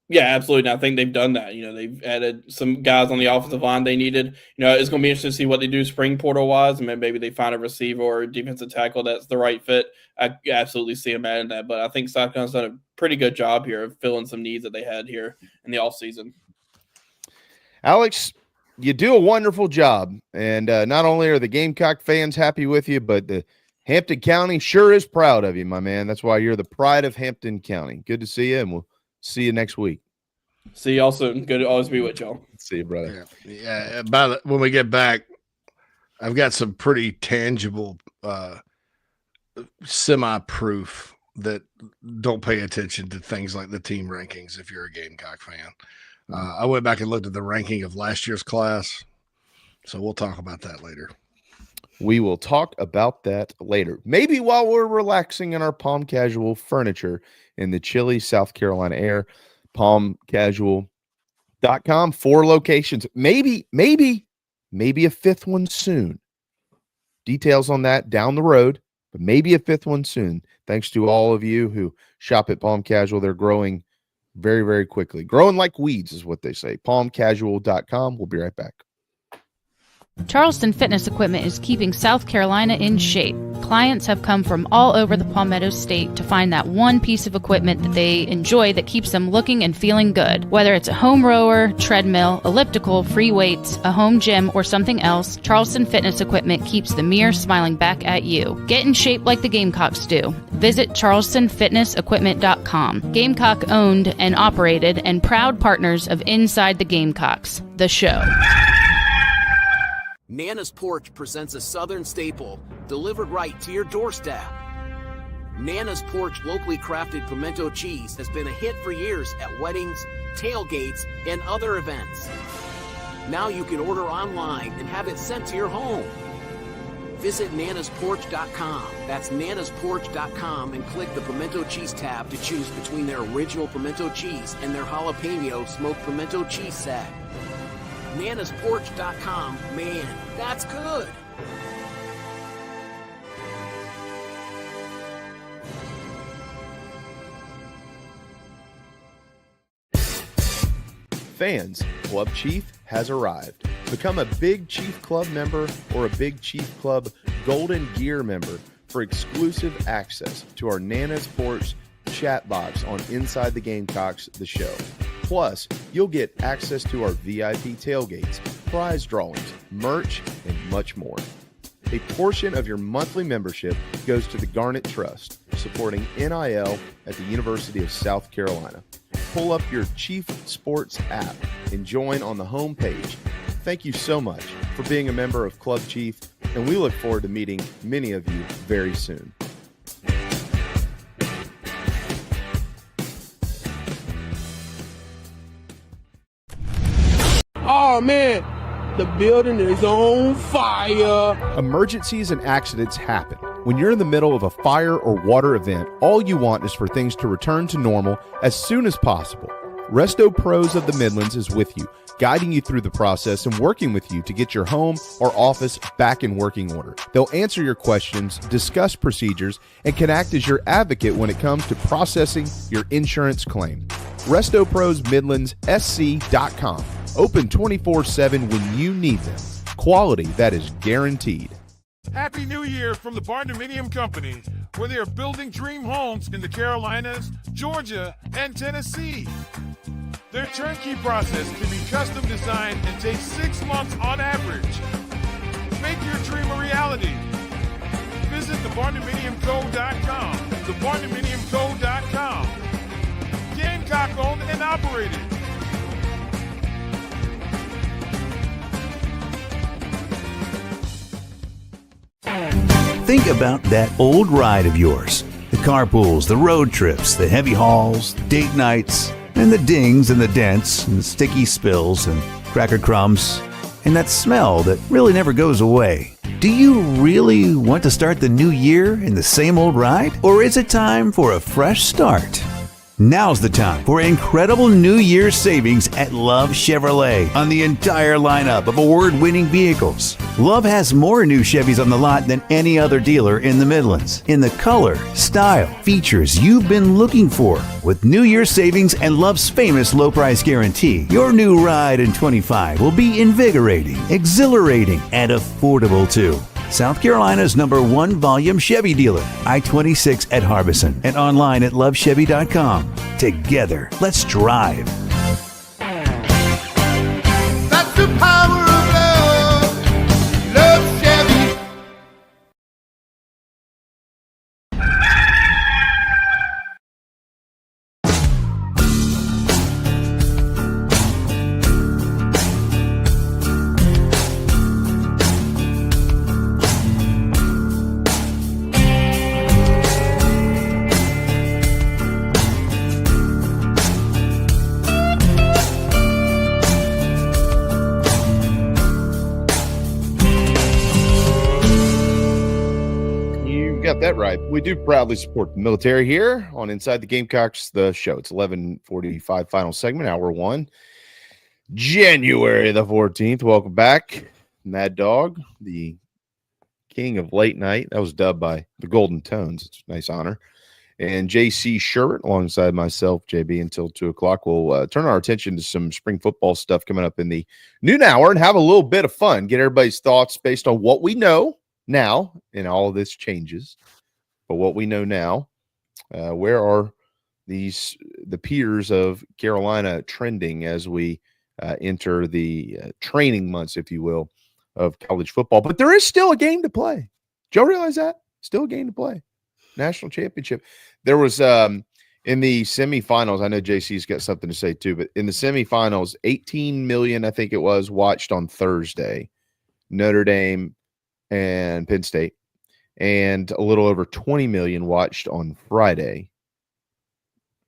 Yeah, absolutely. And I think they've done that. They've added some guys on the offensive line they needed. It's going to be interesting to see what they do spring portal wise. And maybe they find a receiver or a defensive tackle that's the right fit. I absolutely see them adding that. But I think South Carolina's done a pretty good job here of filling some needs that they had here in the offseason. Alex, you do a wonderful job. And not only are the Gamecock fans happy with you, but the Hampton County sure is proud of you, my man. That's why you're the pride of Hampton County. Good to see you, and we'll see you next week. See y'all soon. Good to always be with y'all. See you, brother. Yeah. When we get back, I've got some pretty tangible semi-proof that don't pay attention to things like the team rankings if you're a Gamecock fan. I went back and looked at the ranking of last year's class, so we'll talk about that later. We will talk about that later. Maybe while we're relaxing in our Palm Casual furniture in the chilly South Carolina air. PalmCasual.com, 4 locations. Maybe a fifth one soon. Details on that down the road, but maybe a fifth one soon. Thanks to all of you who shop at Palm Casual. They're growing very, very quickly. Growing like weeds is what they say. PalmCasual.com. We'll be right back. Charleston Fitness Equipment is keeping South Carolina in shape. Clients have come from all over the Palmetto State to find that one piece of equipment that they enjoy that keeps them looking and feeling good. Whether it's a home rower, treadmill, elliptical, free weights, a home gym, or something else, Charleston Fitness Equipment keeps the mirror smiling back at you. Get in shape like the Gamecocks do. Visit charlestonfitnessequipment.com. Gamecock owned and operated and proud partners of Inside the Gamecocks, the show. Nana's Porch presents a Southern staple delivered right to your doorstep. Nana's Porch locally crafted pimento cheese has been a hit for years at weddings, tailgates, and other events. Now you can order online and have it sent to your home. Visit nanasporch.com. That's nanasporch.com and click the pimento cheese tab to choose between their original pimento cheese and their jalapeno smoked pimento cheese set. nanasporch.com, man, that's good. Fans, Club Chief has arrived. Become a Big Chief Club member or a Big Chief Club Golden Gear member for exclusive access to our Nana's Porch chat box on Inside the Gamecocks, the show. Plus, you'll get access to our VIP tailgates, prize drawings, merch, and much more. A portion of your monthly membership goes to the Garnet Trust, supporting NIL at the University of South Carolina. Pull up your Chief Sports app and join on the home page. Thank you so much for being a member of Club Chief, and we look forward to meeting many of you very soon. Oh man, the building is on fire. Emergencies and accidents happen. When you're in the middle of a fire or water event, all you want is for things to return to normal as soon as possible. Resto Pros of the Midlands is with you, guiding you through the process and working with you to get your home or office back in working order. They'll answer your questions, discuss procedures, and can act as your advocate when it comes to processing your insurance claim. Resto Pros Midlands SC.com. Open 24/7 when you need them. Quality that is guaranteed. Happy New Year from the Barndominium Company, where they are building dream homes in the Carolinas, Georgia, and Tennessee. Their turnkey process can be custom designed and takes 6 months on average. Make your dream a reality. Visit thebarndominiumco.com. Thebarndominiumco.com. Gamecock owned and operated. Think about that old ride of yours. The carpools, the road trips, the heavy hauls, the date nights, and the dings and the dents and the sticky spills and cracker crumbs, and that smell that really never goes away. Do you really want to start the new year in the same old ride? Or is it time for a fresh start? Now's the time for incredible New Year's savings at Love Chevrolet on the entire lineup of award-winning vehicles. Love has more new Chevys on the lot than any other dealer in the Midlands, in the color, style, features you've been looking for. With New Year's savings and Love's famous low price guarantee, your new ride in 25 will be invigorating, exhilarating, and affordable too. South Carolina's #1 volume Chevy dealer, I-26 at Harbison, and online at lovechevy.com. Together, let's drive. That's the power of love. Love Chevy. got that right. We do proudly support the military here on Inside the Gamecocks, the show. It's 11:45 final segment, hour 1, January the 14th. Welcome back, Mad Dog, the king of late night. That was dubbed by the Golden Tones. It's a nice honor. And JC Shurburtt alongside myself, JB, until 2 o'clock. We'll turn our attention to some spring football stuff coming up in the noon hour and have a little bit of fun. Get everybody's thoughts based on what we know now, and all of this changes. But what we know now, where are the peers of Carolina trending as we enter the training months, if you will, of college football? But there is still a game to play. Joe, realize that? Still a game to play. National championship. There was in the semifinals, I know JC's got something to say too, but in the semifinals, 18 million, I think it was, watched on Thursday, Notre Dame and Penn State, and a little over 20 million watched on Friday,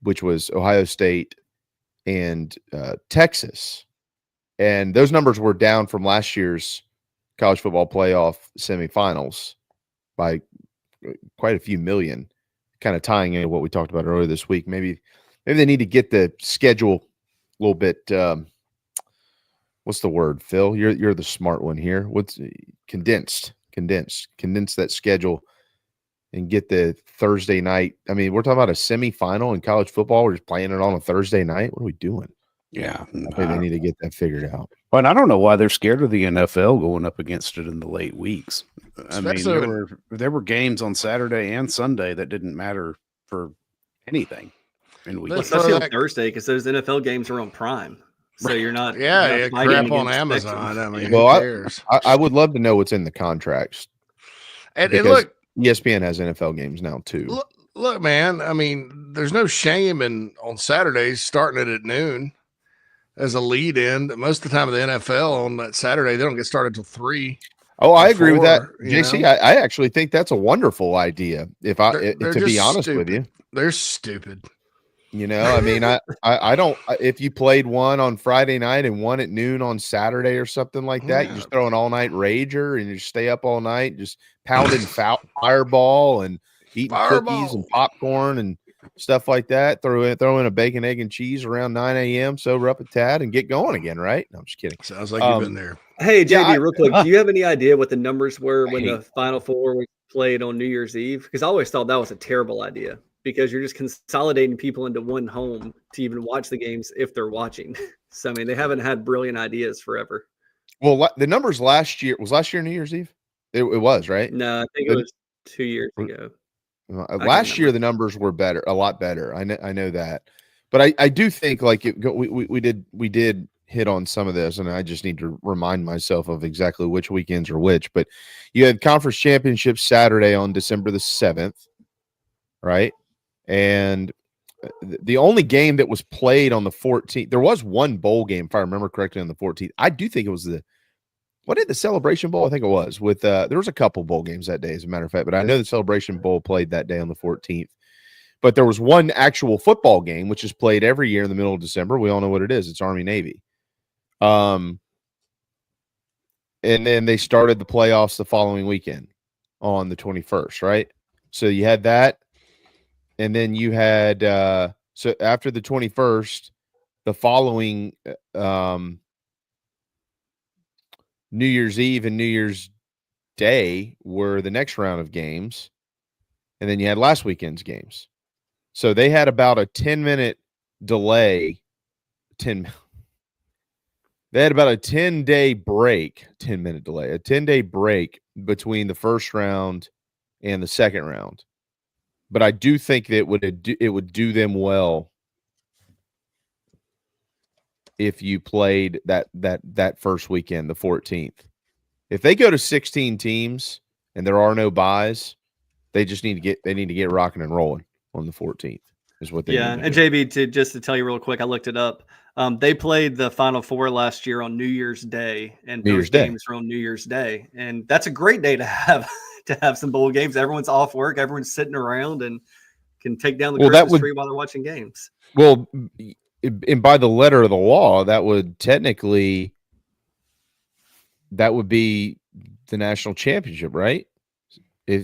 which was Ohio State and Texas. And those numbers were down from last year's college football playoff semifinals by quite a few million, kind of tying into what we talked about earlier this week. Maybe they need to get the schedule a little bit. What's the word, Phil? You're the smart one here. What's condense that schedule and get the Thursday night. I mean, we're talking about a semifinal in college football. We're just playing it on a Thursday night. What are we doing? Yeah, they need to get that figured out. But I don't know why they're scared of the NFL going up against it in the late weeks. I mean, there were games on Saturday and Sunday that didn't matter for anything. Especially on Thursday, because those NFL games are on Prime. So you're not crap on Amazon. I mean, well, who cares? I would love to know what's in the contracts. And look, ESPN has NFL games now too. Look, man. I mean, there's no shame in on Saturdays starting it at noon as a lead in. Most of the time of the NFL on that Saturday, they don't get started until 3. Oh, I agree with that, JC. I actually think that's a wonderful idea. To be honest with you, they're stupid. You know, I mean, I don't. If you played one on Friday night and one at noon on Saturday or something like that, you just throw an all-night rager and you stay up all night, just pounding fireball and eating cookies and popcorn and stuff like that. Throw in a bacon, egg, and cheese around 9 a.m. Sober up a tad and get going again, right? No, I'm just kidding. Sounds like you've been there. Hey, JB, real quick, do you have any idea what the numbers were when the Final Four was played on New Year's Eve? Because I always thought that was a terrible idea, because you're just consolidating people into one home to even watch the games if they're watching. So, I mean, they haven't had brilliant ideas forever. Well, the numbers last year New Year's Eve? It was, right? No, I think it was 2 years ago. Last year, the numbers were better, a lot better. I know that. But I do think we did hit on some of this, and I just need to remind myself of exactly which weekends are which. But you had conference championships Saturday on December the 7th, right? And the only game that was played on the 14th, there was one bowl game, if I remember correctly, on the 14th. I do think it was the Celebration Bowl? I think it was with there was a couple bowl games that day, as a matter of fact, but I know the Celebration Bowl played that day on the 14th. But there was one actual football game, which is played every year in the middle of December. We all know what it is. It's Army-Navy. And then they started the playoffs the following weekend on the 21st, right? So you had that. And then you had so after the 21st, the following New Year's Eve and New Year's Day were the next round of games. And then you had last weekend's games. So they had about a 10-minute delay. They had about a 10-day break, 10-minute delay, a 10-day break between the first round and the second round. But I do think that it would do them well if you played that first weekend, the 14th. If they go to 16 teams and there are no buys, they need to get rocking and rolling on the 14th. Is what they need to and do. JB, just to tell you real quick, I looked it up. They played the Final Four last year on New Year's Day, and those games were on New Year's Day, and that's a great day to have some bowl games. Everyone's off work, everyone's sitting around, and can take down the Christmas tree while they're watching games. Well, and by the letter of the law, that would be the national championship, right?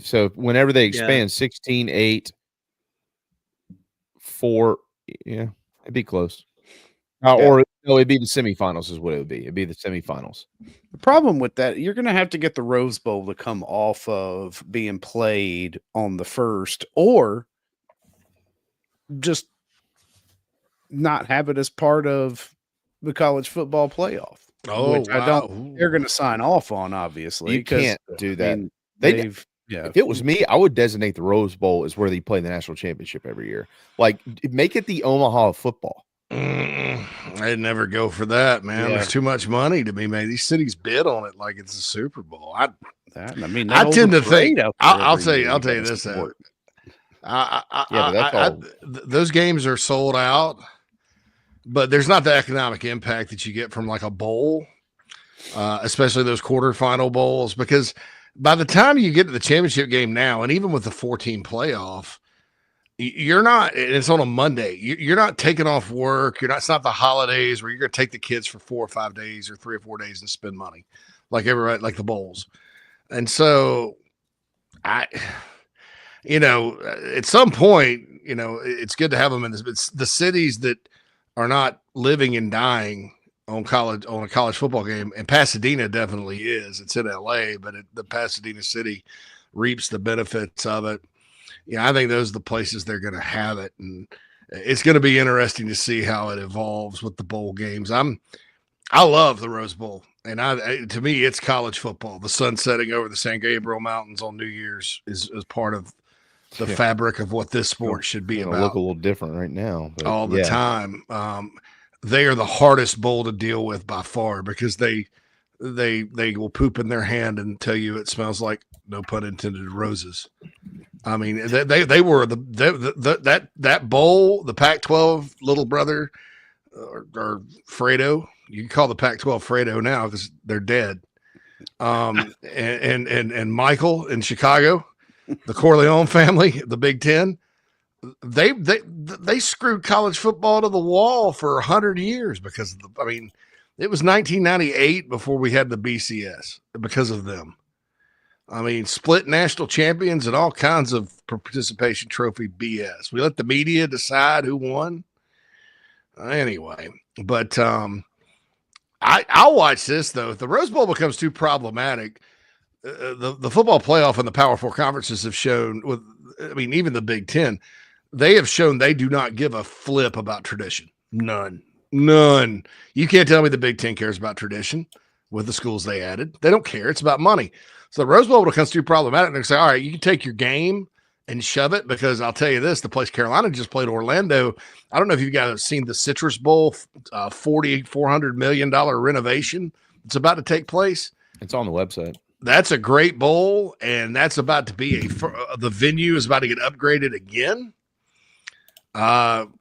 So whenever they expand 16, 8, 4, yeah, it'd be close. Or no, it'd be the semifinals is what it would be. It'd be the semifinals. The problem with that, you're going to have to get the Rose Bowl to come off of being played on the first, or just not have it as part of the college football playoff. Which I don't. They're going to sign off on, obviously. You can't do that. If it was me, I would designate the Rose Bowl as where they play the national championship every year. Like, make it the Omaha of football. I'd never go for that, man. There's too much money to be made. These cities bid on it like it's a Super Bowl. I tend to think. I'll tell you this. Those games are sold out, but there's not the economic impact that you get from like a bowl, especially those quarterfinal bowls. Because by the time you get to the championship game now, and even with the 14 playoff, you're not, and it's on a Monday. You're not taking off work. It's not the holidays where you're going to take the kids for 4 or 5 days or 3 or 4 days and spend money like everybody, like the bowls. And so at some point, it's good to have them in this, but the cities that are not living and dying on a college football game, and Pasadena definitely is. It's in LA, but the Pasadena city reaps the benefits of it. Yeah, I think those are the places they're going to have it, and it's going to be interesting to see how it evolves with the bowl games. I love the Rose Bowl, and to me, it's college football. The sun setting over the San Gabriel Mountains on New Year's is part of the fabric of what this sport should be about. Look a little different right now, but all the time. They are the hardest bowl to deal with by far because they will poop in their hand and tell you it smells like, no pun intended, roses. I mean, they were that bowl, the Pac-12 little brother or Fredo. You can call the Pac-12 Fredo now because they're dead. And Michael in Chicago, the Corleone family, the Big Ten, they screwed college football to the wall for 100 years because of it was 1998 before we had the BCS because of them. I mean, split national champions and all kinds of participation trophy BS. We let the media decide who won. Anyway, but I'll watch this, though. If the Rose Bowl becomes too problematic, the football playoff and the Power Four conferences have shown, even the Big Ten, they have shown they do not give a flip about tradition. None. You can't tell me the Big Ten cares about tradition with the schools they added. They don't care. It's about money. So the Rose Bowl becomes too problematic. They say, all right, you can take your game and shove it, because I'll tell you this, the place Carolina just played, Orlando. I don't know if you guys have seen the Citrus Bowl, $400 million renovation. It's about to take place. It's on the website. That's a great bowl, and that's about to be the venue is about to get upgraded again. Hell,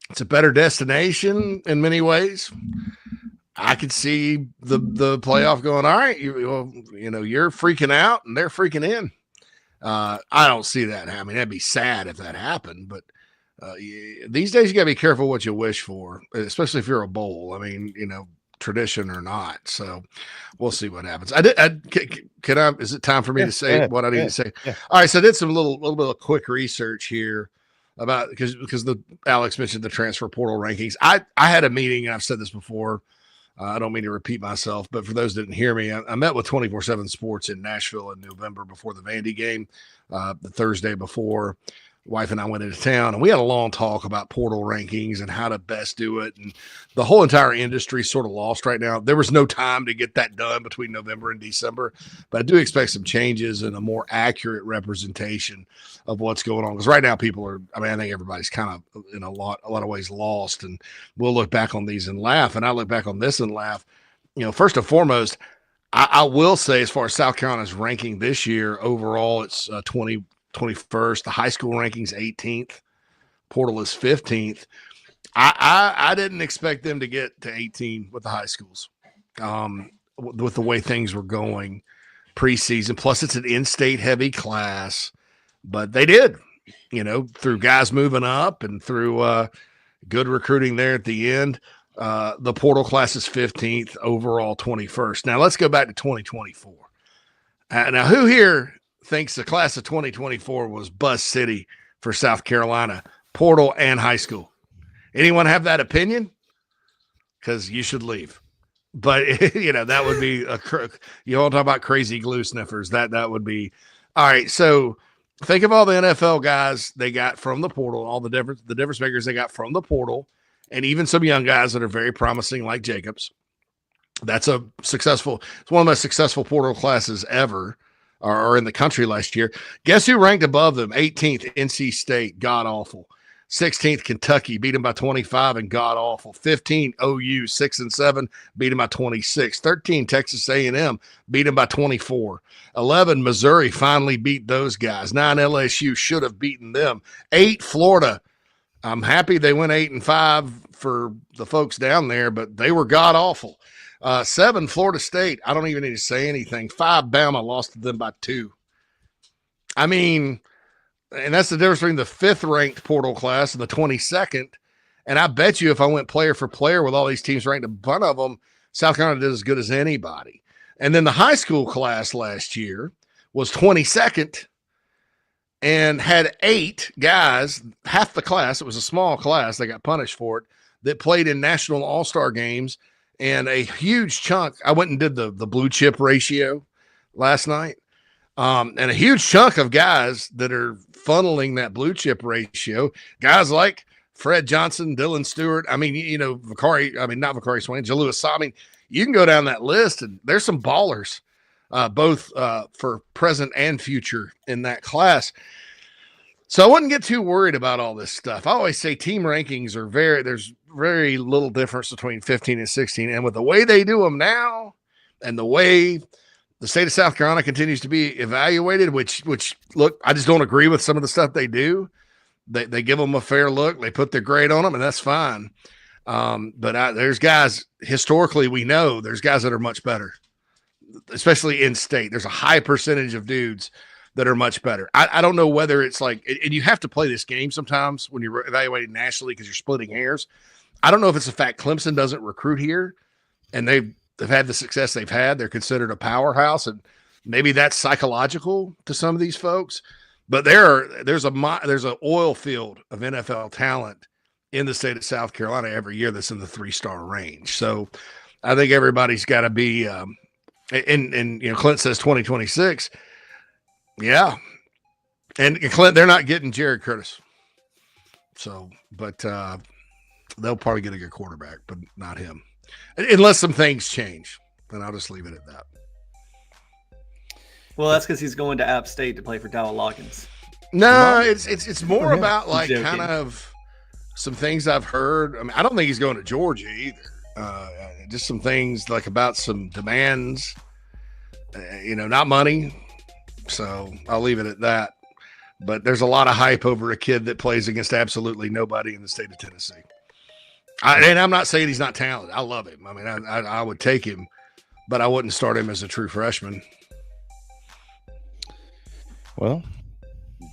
it's a better destination in many ways. I could see the playoff going, all right, you're freaking out and they're freaking in. I don't see that happening. That'd be sad if that happened, but these days you gotta be careful what you wish for, especially if you're a bowl. Tradition or not. So we'll see what happens. Is it time for me to say what I need to say? Yeah. All right. So I did some little bit of quick research here about, because Alex mentioned the transfer portal rankings. I had a meeting, and I've said this before. I don't mean to repeat myself, but for those that didn't hear me, I met with 24/7 Sports in Nashville in November before the Vandy game, the Thursday before. Wife and I went into town, and we had a long talk about portal rankings and how to best do it. And the whole entire industry is sort of lost right now. There was no time to get that done between November and December, but I do expect some changes and a more accurate representation of what's going on. Because right now people are, I think everybody's kind of in a lot of ways lost, and we'll look back on these and laugh. And I look back on this and laugh. First and foremost, I will say, as far as South Carolina's ranking this year, overall, it's 21st. The high school ranking's 18th. Portal is 15th. I didn't expect them to get to 18 with the high schools, with the way things were going preseason. Plus, it's an in-state heavy class, but they did, through guys moving up and through good recruiting there at the end. The portal class is 15th, overall 21st. Now let's go back to 2024. Now, who here thinks the class of 2024 was Buzz City for South Carolina, portal and high school? Anyone have that opinion? Because you should leave. But, that would be you all talk about crazy glue sniffers. That would be all right. So think of all the NFL guys they got from the portal, all the difference makers they got from the portal, and even some young guys that are very promising like Jacobs. It's one of the most successful portal classes ever or in the country last year. Guess who ranked above them? 18th, NC State, god awful. 16th, Kentucky, beat them by 25 and god awful. 15, OU, 6 and 7, beat them by 26. 13, Texas A&M, beat them by 24. 11, Missouri finally beat those guys. 9, LSU should have beaten them. 8, Florida. I'm happy they went 8-5 for the folks down there, but they were god awful. 7, Florida State. I don't even need to say anything. 5, Bama lost to them by 2. I mean, and that's the difference between the 5th ranked portal class and the 22nd. And I bet you if I went player for player with all these teams ranked in front of them, South Carolina did as good as anybody. And then the high school class last year was 22nd and had 8 guys, half the class. It was a small class. They got punished for it, that played in national all-star games. And a huge chunk, I went and did the blue chip ratio last night. And a huge chunk of guys that are funneling that blue chip ratio, guys like Fred Johnson, Dylan Stewart. I mean, not Vakari Swain, Jalewis. I mean, you can go down that list and there's some ballers, both for present and future in that class. So I wouldn't get too worried about all this stuff. I always say team rankings there's very little difference between 15 and 16. And with the way they do them now and the way the state of South Carolina continues to be evaluated, which look, I just don't agree with some of the stuff they do. They give them a fair look. They put their grade on them, and that's fine. But there's guys, historically, we know there's guys that are much better, especially in state. There's a high percentage of dudes that are much better. I don't know whether it's like, and you have to play this game sometimes when you're evaluating nationally because you're splitting hairs. I don't know if it's the fact Clemson doesn't recruit here and they've had the success they've had. They're considered a powerhouse, and maybe that's psychological to some of these folks. But there's an oil field of NFL talent in the state of South Carolina every year that's in the 3-star range. So I think everybody's got to be, and Clint says 2026. Yeah. And Clint, they're not getting Jared Curtis. So, but they'll probably get a good quarterback, but not him. Unless some things change, then I'll just leave it at that. Well, that's because he's going to App State to play for Dowell Loggins. No, it's more about like kind of some things I've heard. I mean, I don't think he's going to Georgia either. Just some things like about some demands, not money. So I'll leave it at that. But there's a lot of hype over a kid that plays against absolutely nobody in the state of Tennessee. And I'm not saying he's not talented. I love him. I mean, I would take him, but I wouldn't start him as a true freshman. Well,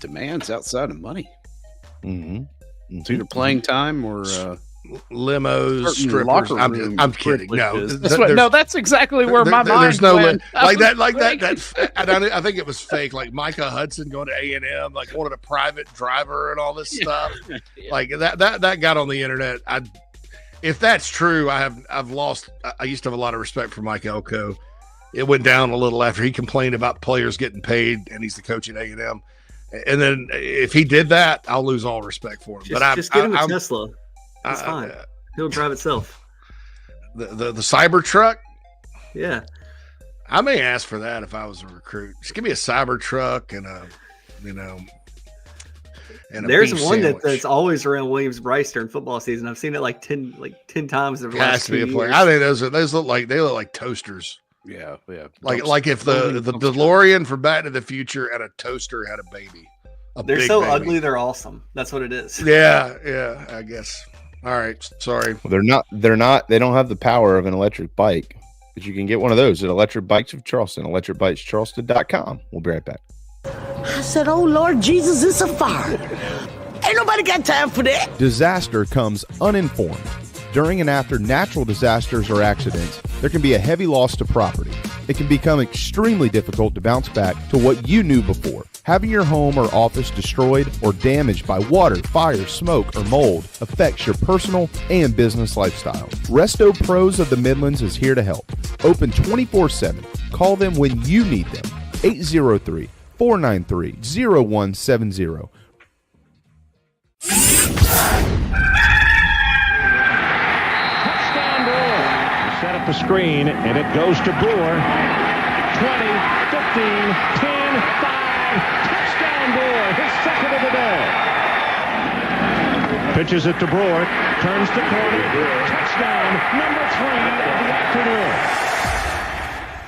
demands outside of money. Mm-hmm. It's either playing time or limos, strippers. I'm kidding. No, that's exactly where my mind there's no went. That. I think it was fake. Like Micah Hudson going to A&M, like wanted a private driver and all this stuff. Yeah. Like that got on the internet. If that's true, I've lost. I used to have a lot of respect for Mike Elko. It went down a little after he complained about players getting paid, and he's the coach at A&M. And then if he did that, I'll lose all respect for him. Just get him a Tesla. It's fine. He'll drive itself. The Cybertruck? Yeah. I may ask for that if I was a recruit. Just give me a Cybertruck and there's one that's always around Williams-Brice during football season. I've seen it like 10 times in the last 2 years. I think those look like toasters. Yeah. Like if the DeLorean from Back to the Future and a toaster had a baby. They're so ugly, they're awesome. That's what it is. Yeah, I guess. All right, sorry. Well, they don't have the power of an electric bike, but you can get one of those at Electric Bikes of Charleston, electricbikescharleston.com. We'll be right back. I said, oh, Lord Jesus, it's a fire. Ain't nobody got time for that. Disaster comes uninformed. During and after natural disasters or accidents, there can be a heavy loss to property. it can become extremely difficult to bounce back to what you knew before. Having your home or office destroyed or damaged by water, fire, smoke, or mold affects your personal and business lifestyle. Resto Pros of the Midlands is here to help. Open 24/7. Call them when you need them. 803-493-0170. Touchdown Brewer. Set up a screen, and it goes to Brewer. 20, 15, 10, 5. Touchdown Brewer, his second of the day. Pitches it to Brewer, turns the corner. Touchdown, number 3 of the afternoon.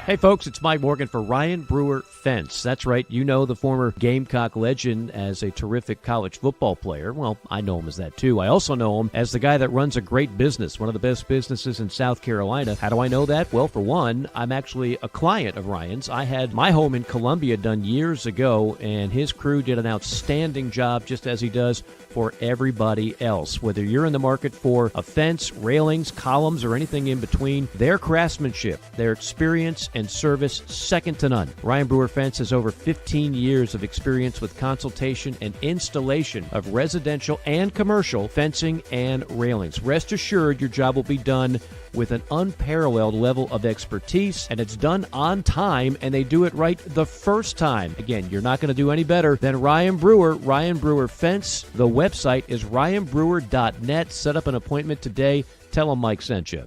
Hey folks, it's Mike Morgan for Ryan Brewer Fence. That's right, you know the former Gamecock legend as a terrific college football player. Well, I know him as that too. I also know him as the guy that runs a great business, one of the best businesses in South Carolina. How do I know that? Well, for one, I'm actually a client of Ryan's. I had my home in Columbia done years ago, and his crew did an outstanding job, just as he does for everybody else. Whether you're in the market for a fence, railings, columns, or anything in between, their craftsmanship, their experience, and service second to none. Ryan Brewer Fence has over 15 years of experience with consultation and installation of residential and commercial fencing and railings. Rest assured your job will be done with an unparalleled level of expertise, and it's done on time, and they do it right the first time. Again, you're not going to do any better than Ryan Brewer Fence. The website is ryanbrewer.net. Set up an appointment today. Tell them Mike sent you.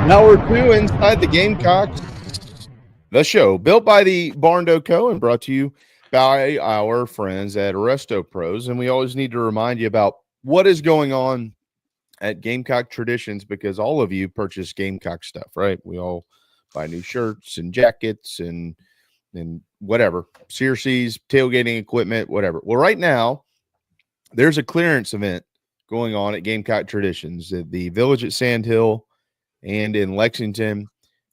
Hour 2 inside the Gamecocks, the show built by the Barn Co. and brought to you by our friends at Resto Pros. And we always need to remind you about what is going on at Gamecock Traditions, because all of you purchase Gamecock stuff, right? We all buy new shirts and jackets and whatever, Ceesay's, tailgating equipment, whatever. Well, right now, there's a clearance event going on at Gamecock Traditions at the Village at Sand Hill and in Lexington,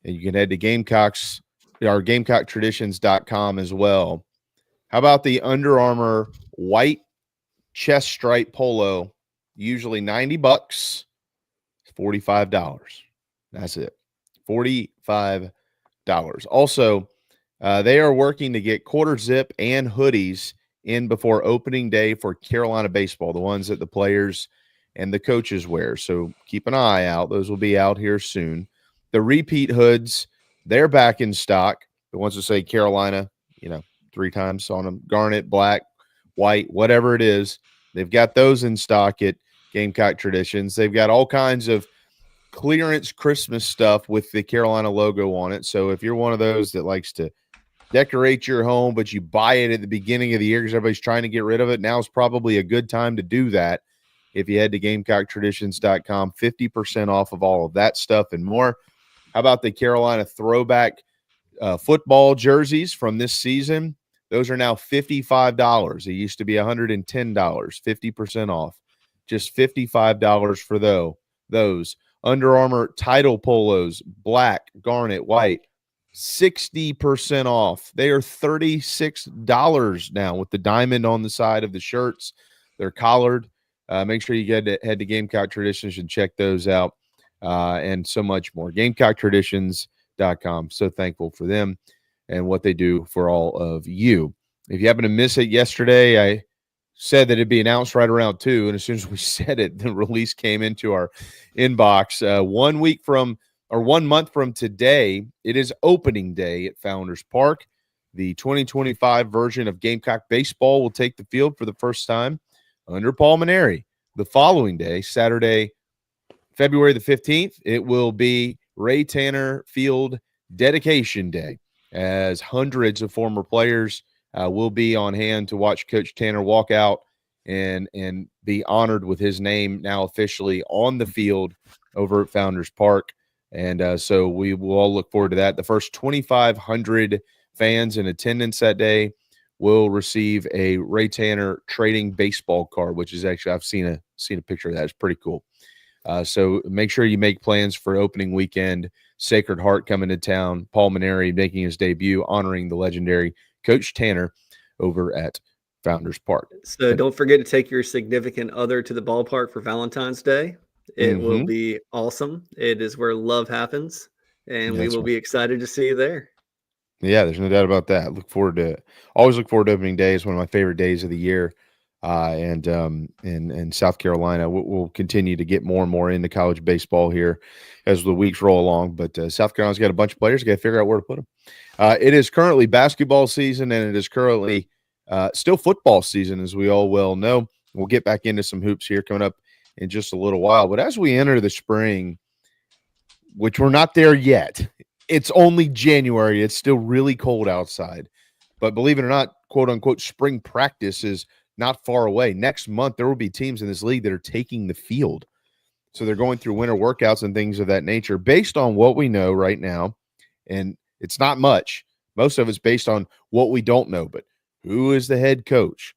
and you can head to Gamecocks, or GamecockTraditions.com as well. How about the Under Armour white chest stripe polo? Usually $90, $45. That's it, $45. Also, they are working to get quarter zip and hoodies in before opening day for Carolina baseball, the ones that the players and the coaches wear. So keep an eye out. Those will be out here soon. The repeat hoods, they're back in stock. The ones that say Carolina, 3 times on them, garnet, black, white, whatever it is. They've got those in stock at Gamecock Traditions. They've got all kinds of clearance Christmas stuff with the Carolina logo on it. So if you're one of those that likes to decorate your home, but you buy it at the beginning of the year because everybody's trying to get rid of it, now's probably a good time to do that. If you head to GamecockTraditions.com, 50% off of all of that stuff and more. How about the Carolina throwback football jerseys from this season? Those are now $55. It used to be $110, 50% off. Just $55 for those. Under Armour title polos, black, garnet, white, 60% off. They are $36 now with the diamond on the side of the shirts. They're collared. Make sure you head to Gamecock Traditions and check those out, and so much more. GamecockTraditions.com. So thankful for them and what they do for all of you. If you happen to miss it yesterday, I said that it'd be announced right around 2, and as soon as we said it, the release came into our inbox. 1 month from today, it is opening day at Founders Park. The 2025 version of Gamecock baseball will take the field for the first time under Paul Mainieri. The following day, Saturday, February the 15th, it will be Ray Tanner Field Dedication Day, as hundreds of former players will be on hand to watch Coach Tanner walk out and be honored with his name now officially on the field over at Founders Park. And so we will all look forward to that. The first 2,500 fans in attendance that day will receive a Ray Tanner trading baseball card, which is actually, I've seen a picture of that. It's pretty cool. So make sure you make plans for opening weekend. Sacred Heart coming to town. Paul Mainieri making his debut, honoring the legendary Coach Tanner over at Founders Park. So don't forget to take your significant other to the ballpark for Valentine's Day. It will be awesome. It is where love happens, and we will be excited to see you there. Yeah, there's no doubt about that. Always look forward to opening day. It's one of my favorite days of the year. And South Carolina will continue to get more and more into college baseball here as the weeks roll along. But South Carolina's got a bunch of players. Got to figure out where to put them. It is currently basketball season, and it is currently still football season, as we all well know. We'll get back into some hoops here coming up in just a little while. But as we enter the spring, which we're not there yet, it's only January. It's still really cold outside. But believe it or not, quote unquote, spring practice is not far away. Next month, there will be teams in this league that are taking the field. So they're going through winter workouts and things of that nature based on what we know right now. And it's not much. Most of it's based on what we don't know. But who is the head coach?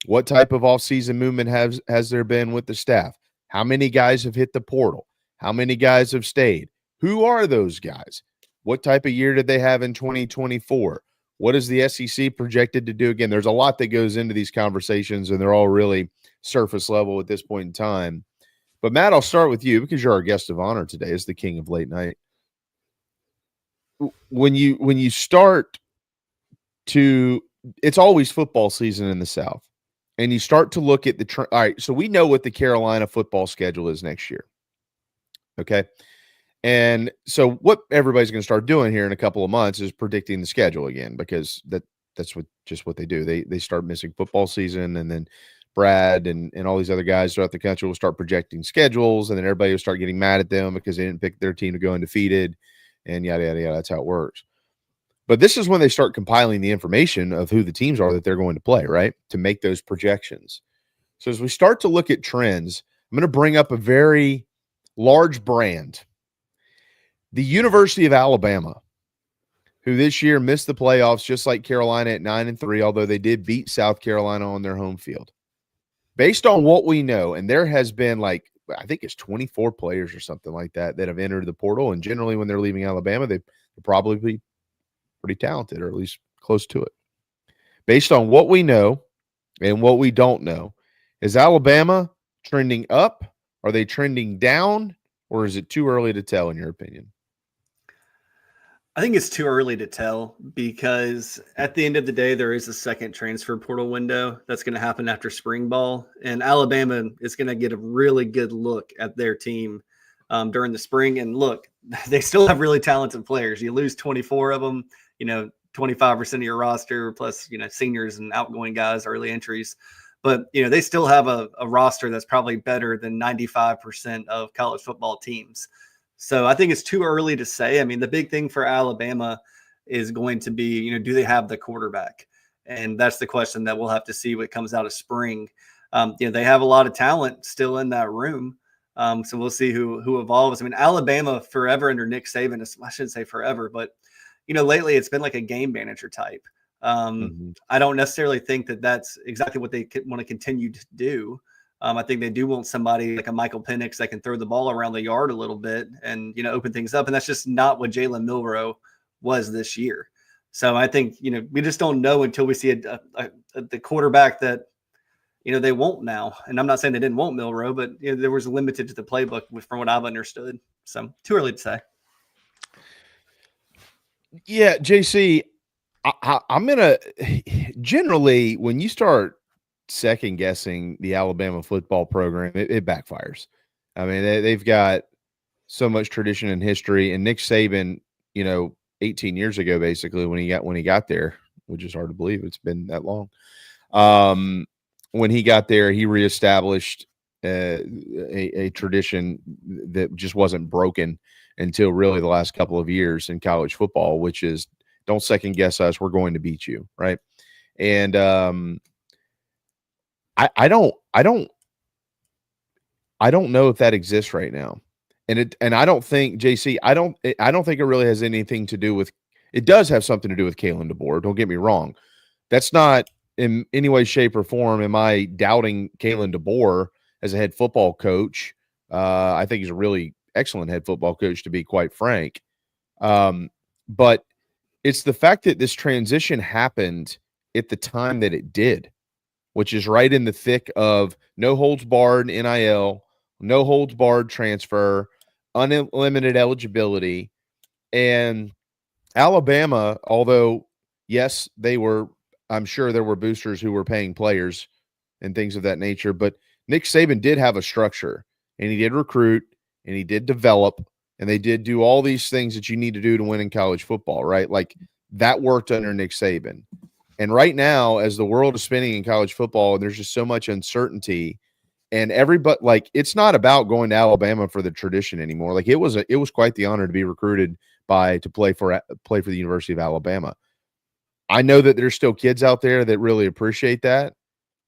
What type of offseason movement has there been with the staff? How many guys have hit the portal? How many guys have stayed? Who are those guys? What type of year did they have in 2024? What is the SEC projected to do? Again, there's a lot that goes into these conversations, and they're all really surface level at this point in time. But, Matt, I'll start with you because you're our guest of honor today as the king of late night. When you start to – it's always football season in the South, and you start to look at the all right, so we know what the Carolina football schedule is next year, okay? And so what everybody's going to start doing here in a couple of months is predicting the schedule again, because that's what they do. They start missing football season, and then Brad and all these other guys throughout the country will start projecting schedules, and then everybody will start getting mad at them because they didn't pick their team to go undefeated, and yada, yada, yada. That's how it works. But this is when they start compiling the information of who the teams are that they're going to play, right, to make those projections. So as we start to look at trends, I'm going to bring up a very large brand. The University of Alabama, who this year missed the playoffs just like Carolina at 9-3, although they did beat South Carolina on their home field. Based on what we know, and there has been I think it's 24 players or something like that have entered the portal, and generally when they're leaving Alabama, they'll probably be pretty talented, or at least close to it. Based on what we know and what we don't know, is Alabama trending up? Are they trending down? Or is it too early to tell, in your opinion? I think it's too early to tell, because at the end of the day, there is a second transfer portal window that's going to happen after spring ball. And Alabama is going to get a really good look at their team during the spring. And look, they still have really talented players. You lose 24 of them, 25% of your roster, plus, seniors and outgoing guys, early entries. But, they still have a roster that's probably better than 95% of college football teams. So I think it's too early to say. I mean, the big thing for Alabama is going to be, do they have the quarterback? And that's the question that we'll have to see what comes out of spring. They have a lot of talent still in that room. So we'll see who evolves. I mean, Alabama forever under Nick Saban, I shouldn't say forever, but, lately it's been like a game manager type. I don't necessarily think that that's exactly what they want to continue to do. I think they do want somebody like a Michael Penix that can throw the ball around the yard a little bit and, open things up. And that's just not what Jalen Milroe was this year. So I think, we just don't know until we see the quarterback that, they won't now. And I'm not saying they didn't want Milroe, but there was limited to the playbook from what I've understood. So too early to say. Yeah, JC, I'm going to generally, when you start second guessing the Alabama football program, it backfires. I mean, they've got so much tradition and history, and Nick Saban, 18 years ago, basically when he got there, which is hard to believe it's been that long. When he got there, he reestablished a tradition that just wasn't broken until really the last couple of years in college football, which is don't second guess us. We're going to beat you. Right. And, I don't know if that exists right now. And I don't think, JC, I don't think it really has anything to do with, it does have something to do with Kalen DeBoer. Don't get me wrong. That's not in any way, shape, or form am I doubting Kalen DeBoer as a head football coach. I think he's a really excellent head football coach, to be quite frank. But it's the fact that this transition happened at the time that it did, which is right in the thick of no holds barred NIL, no holds barred transfer, unlimited eligibility. And Alabama, although, yes, I'm sure there were boosters who were paying players and things of that nature, but Nick Saban did have a structure, and he did recruit, and he did develop, and they did do all these things that you need to do to win in college football, right? Like that worked under Nick Saban. And right now, as the world is spinning in college football, and there's just so much uncertainty, and everybody, like, it's not about going to Alabama for the tradition anymore. Like it was quite the honor to be recruited to play for the University of Alabama. I know that there's still kids out there that really appreciate that,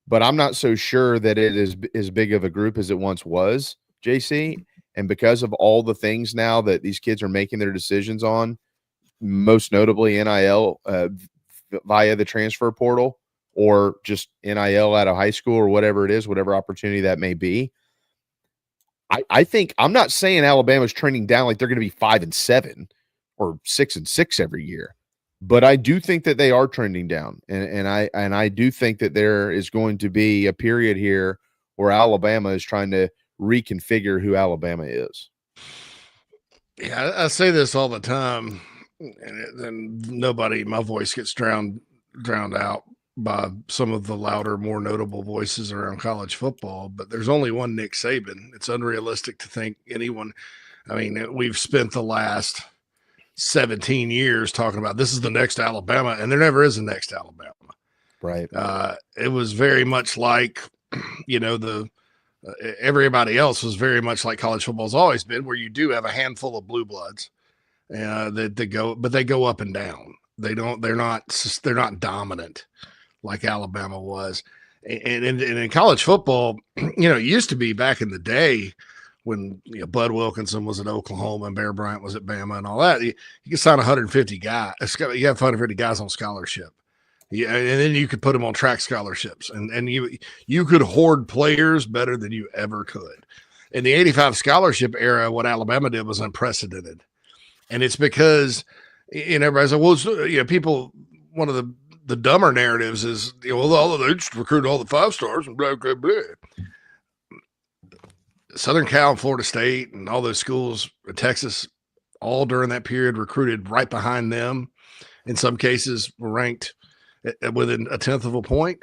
but I'm not so sure that it is as big of a group as it once was, JC. And because of all the things now that these kids are making their decisions on, most notably NIL, via the transfer portal or just NIL out of high school or whatever it is, whatever opportunity that may be. I think I'm not saying Alabama's trending down like they're going to be 5-7 or 6-6 every year, but I do think that they are trending down. And I do think that there is going to be a period here where Alabama is trying to reconfigure who Alabama is. Yeah, I say this all the time, and then my voice gets drowned out by some of the louder, more notable voices around college football. But there's only one Nick Saban. It's unrealistic to think anyone. I mean, we've spent the last 17 years talking about this is the next Alabama, and there never is a next Alabama. Right. It was very much like, everybody else was very much like college football's always been, where you do have a handful of blue bloods that they go up and down. They're not dominant like Alabama was. And in college football, it used to be back in the day when Bud Wilkinson was at Oklahoma and Bear Bryant was at Bama and all that. You could sign 150 guys. You have 150 guys on scholarship. Yeah, and then you could put them on track scholarships, and you could hoard players better than you ever could. In the '85 scholarship era, what Alabama did was unprecedented, and it's because everybody's like, well, people. One of the dumber narratives is, they just recruited all the 5-stars and blah blah blah. Southern Cal and Florida State and all those schools, Texas, all during that period recruited right behind them. In some cases, were ranked within a tenth of a point,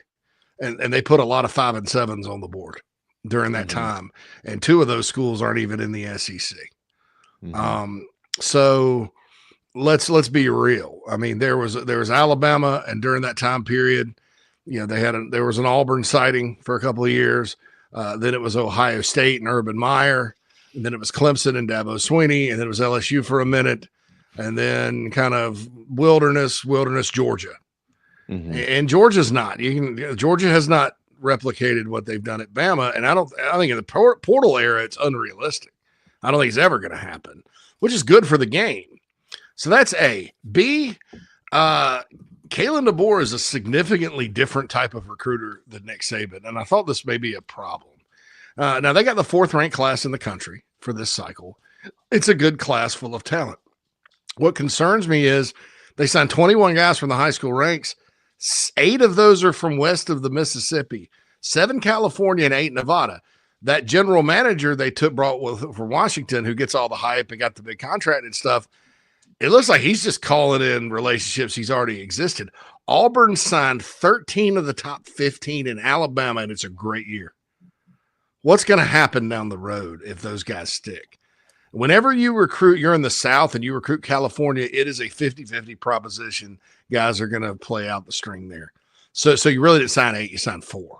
and they put a lot of 5 and 7s on the board during that time. And 2 of those schools aren't even in the SEC. So let's be real. I mean, there was Alabama, and during that time period, there was an Auburn sighting for a couple of years. Then it was Ohio State and Urban Meyer, and then it was Clemson and Dabo Swinney, and then it was LSU for a minute, and then kind of wilderness Georgia. And Georgia's not. Georgia has not replicated what they've done at Bama, and I think in the portal era it's unrealistic. I don't think it's ever going to happen, which is good for the game. So that's A. B. Kalen DeBoer is a significantly different type of recruiter than Nick Saban, and I thought this may be a problem. Now they got the 4th ranked class in the country for this cycle. It's a good class full of talent. What concerns me is they signed 21 guys from the high school ranks. 8 of those are from west of the Mississippi, 7 California, and 8 Nevada. That general manager they brought from Washington, who gets all the hype and got the big contract and stuff, it looks like he's just calling in relationships he's already existed. Auburn signed 13 of the top 15 in Alabama, and it's a great year. What's going to happen down the road if those guys stick? Whenever you recruit, you're in the South and you recruit California, it is a 50-50 proposition. Guys are going to play out the string there. So you really didn't sign 8, you signed 4,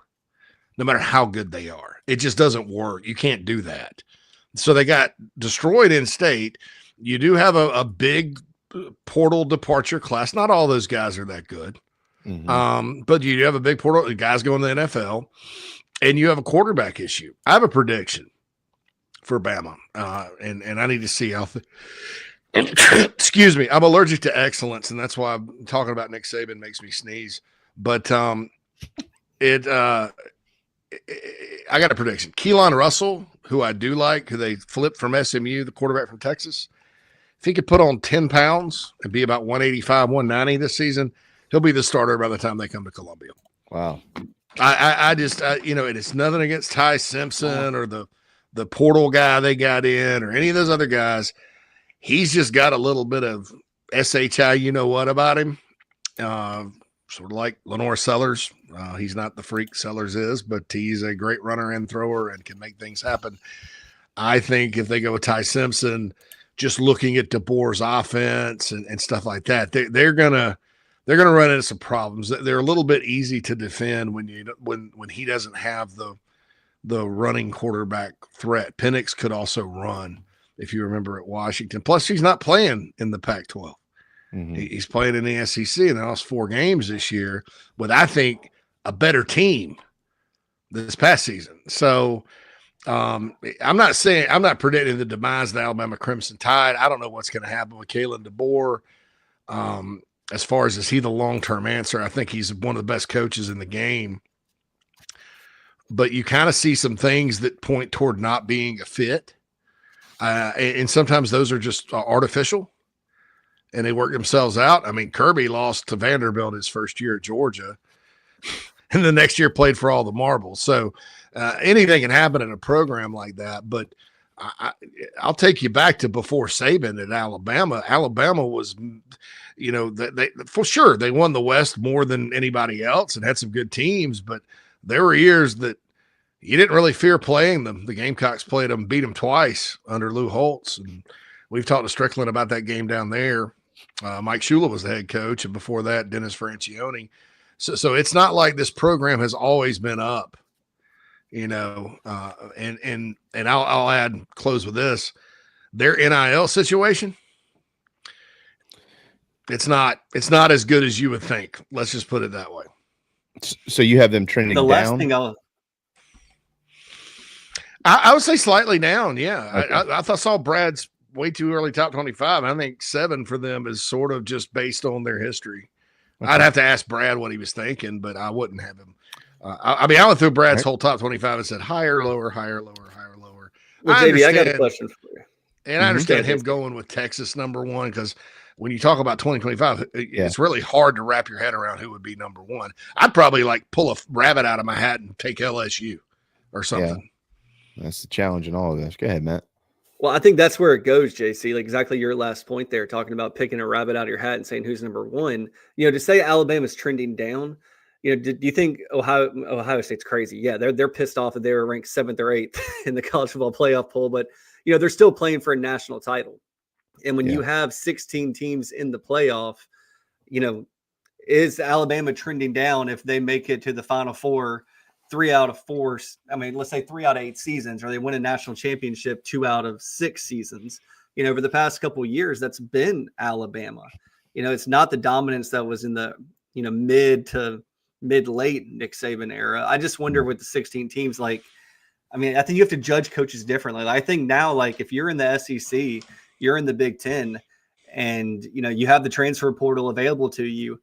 no matter how good they are. It just doesn't work. You can't do that. So they got destroyed in state. You do have a big portal departure class. Not all those guys are that good. But you do have a big portal. Guys going to the NFL. And you have a quarterback issue. I have a prediction for Bama, and I need to see how. Excuse me, I'm allergic to excellence, and that's why I'm talking about Nick Saban makes me sneeze. But I got a prediction. Keelan Russell, who I do like, who they flipped from SMU, the quarterback from Texas, if he could put on 10 pounds and be about 185, 190 this season, he'll be the starter by the time they come to Columbia. Wow. I just and it's nothing against Ty Simpson or the portal guy they got in or any of those other guys. He's just got a little bit of SHI, you know what, about him. Sort of like Lenore Sellers. He's not the freak Sellers is, but he's a great runner and thrower and can make things happen. I think if they go with Ty Simpson, just looking at DeBoer's offense and stuff like that, they're gonna run into some problems. They're a little bit easy to defend when he doesn't have the running quarterback threat. Penix could also run, if you remember, at Washington. Plus, he's not playing in the Pac-12. He's playing in the SEC, and they lost 4 games this year with, I think, a better team this past season. So I'm not predicting the demise of the Alabama Crimson Tide. I don't know what's going to happen with Kalen DeBoer. As far as is he the long-term answer, I think he's one of the best coaches in the game. But you kind of see some things that point toward not being a fit. And sometimes those are just artificial, and they work themselves out. I mean, Kirby lost to Vanderbilt his first year at Georgia, and the next year played for all the marbles. So anything can happen in a program like that. But I'll take you back to before Saban at Alabama. Alabama was – they for sure they won the West more than anybody else and had some good teams, but there were years that you didn't really fear playing them. The Gamecocks played them, beat them twice under Lou Holtz, and we've talked to Strickland about that game down there. Mike Shula was the head coach, and before that, Dennis Francione. So it's not like this program has always been up, and I'll close with this: their NIL situation. It's not as good as you would think. Let's just put it that way. So you have them trending down? Last thing I would say slightly down. Yeah. Okay. I saw Brad's way too early top 25. I think 7 for them is sort of just based on their history. Okay. I'd have to ask Brad what he was thinking, but I wouldn't have him. I went through Brad's whole top 25 and said higher, lower, higher, lower, higher, lower. Well, JB, I got a question for you. And I understand him going with Texas number 1 because when you talk about 2025, it's really hard to wrap your head around who would be number 1. I'd probably pull a rabbit out of my hat and take LSU or something. Yeah. That's the challenge in all of this. Go ahead, Matt. Well, I think that's where it goes, JC. Like exactly your last point there, talking about picking a rabbit out of your hat and saying who's number 1. To say Alabama's trending down, do you think Ohio State's crazy? Yeah, they're pissed off that they were ranked 7th or 8th in the college football playoff poll, but they're still playing for a national title. And when you have 16 teams in the playoff, is Alabama trending down if they make it to the Final Four 3 out of 4? I mean, let's say 3 out of 8 seasons, or they win a national championship 2 out of 6 seasons. Over the past couple of years, that's been Alabama. It's not the dominance that was in the mid to mid-late Nick Saban era. I just wonder with the 16 teams, I think you have to judge coaches differently. I think now, if you're in the SEC, you're in the Big Ten, and you have the transfer portal available to you.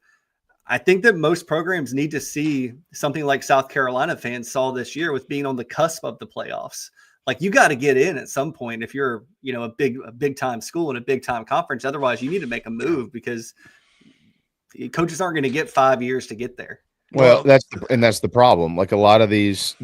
I think that most programs need to see something like South Carolina fans saw this year with being on the cusp of the playoffs. Like, you got to get in at some point if you're, a big time school and a big time conference. Otherwise, you need to make a move because coaches aren't going to get 5 years to get there. Well, that's the problem. Like, a lot of these,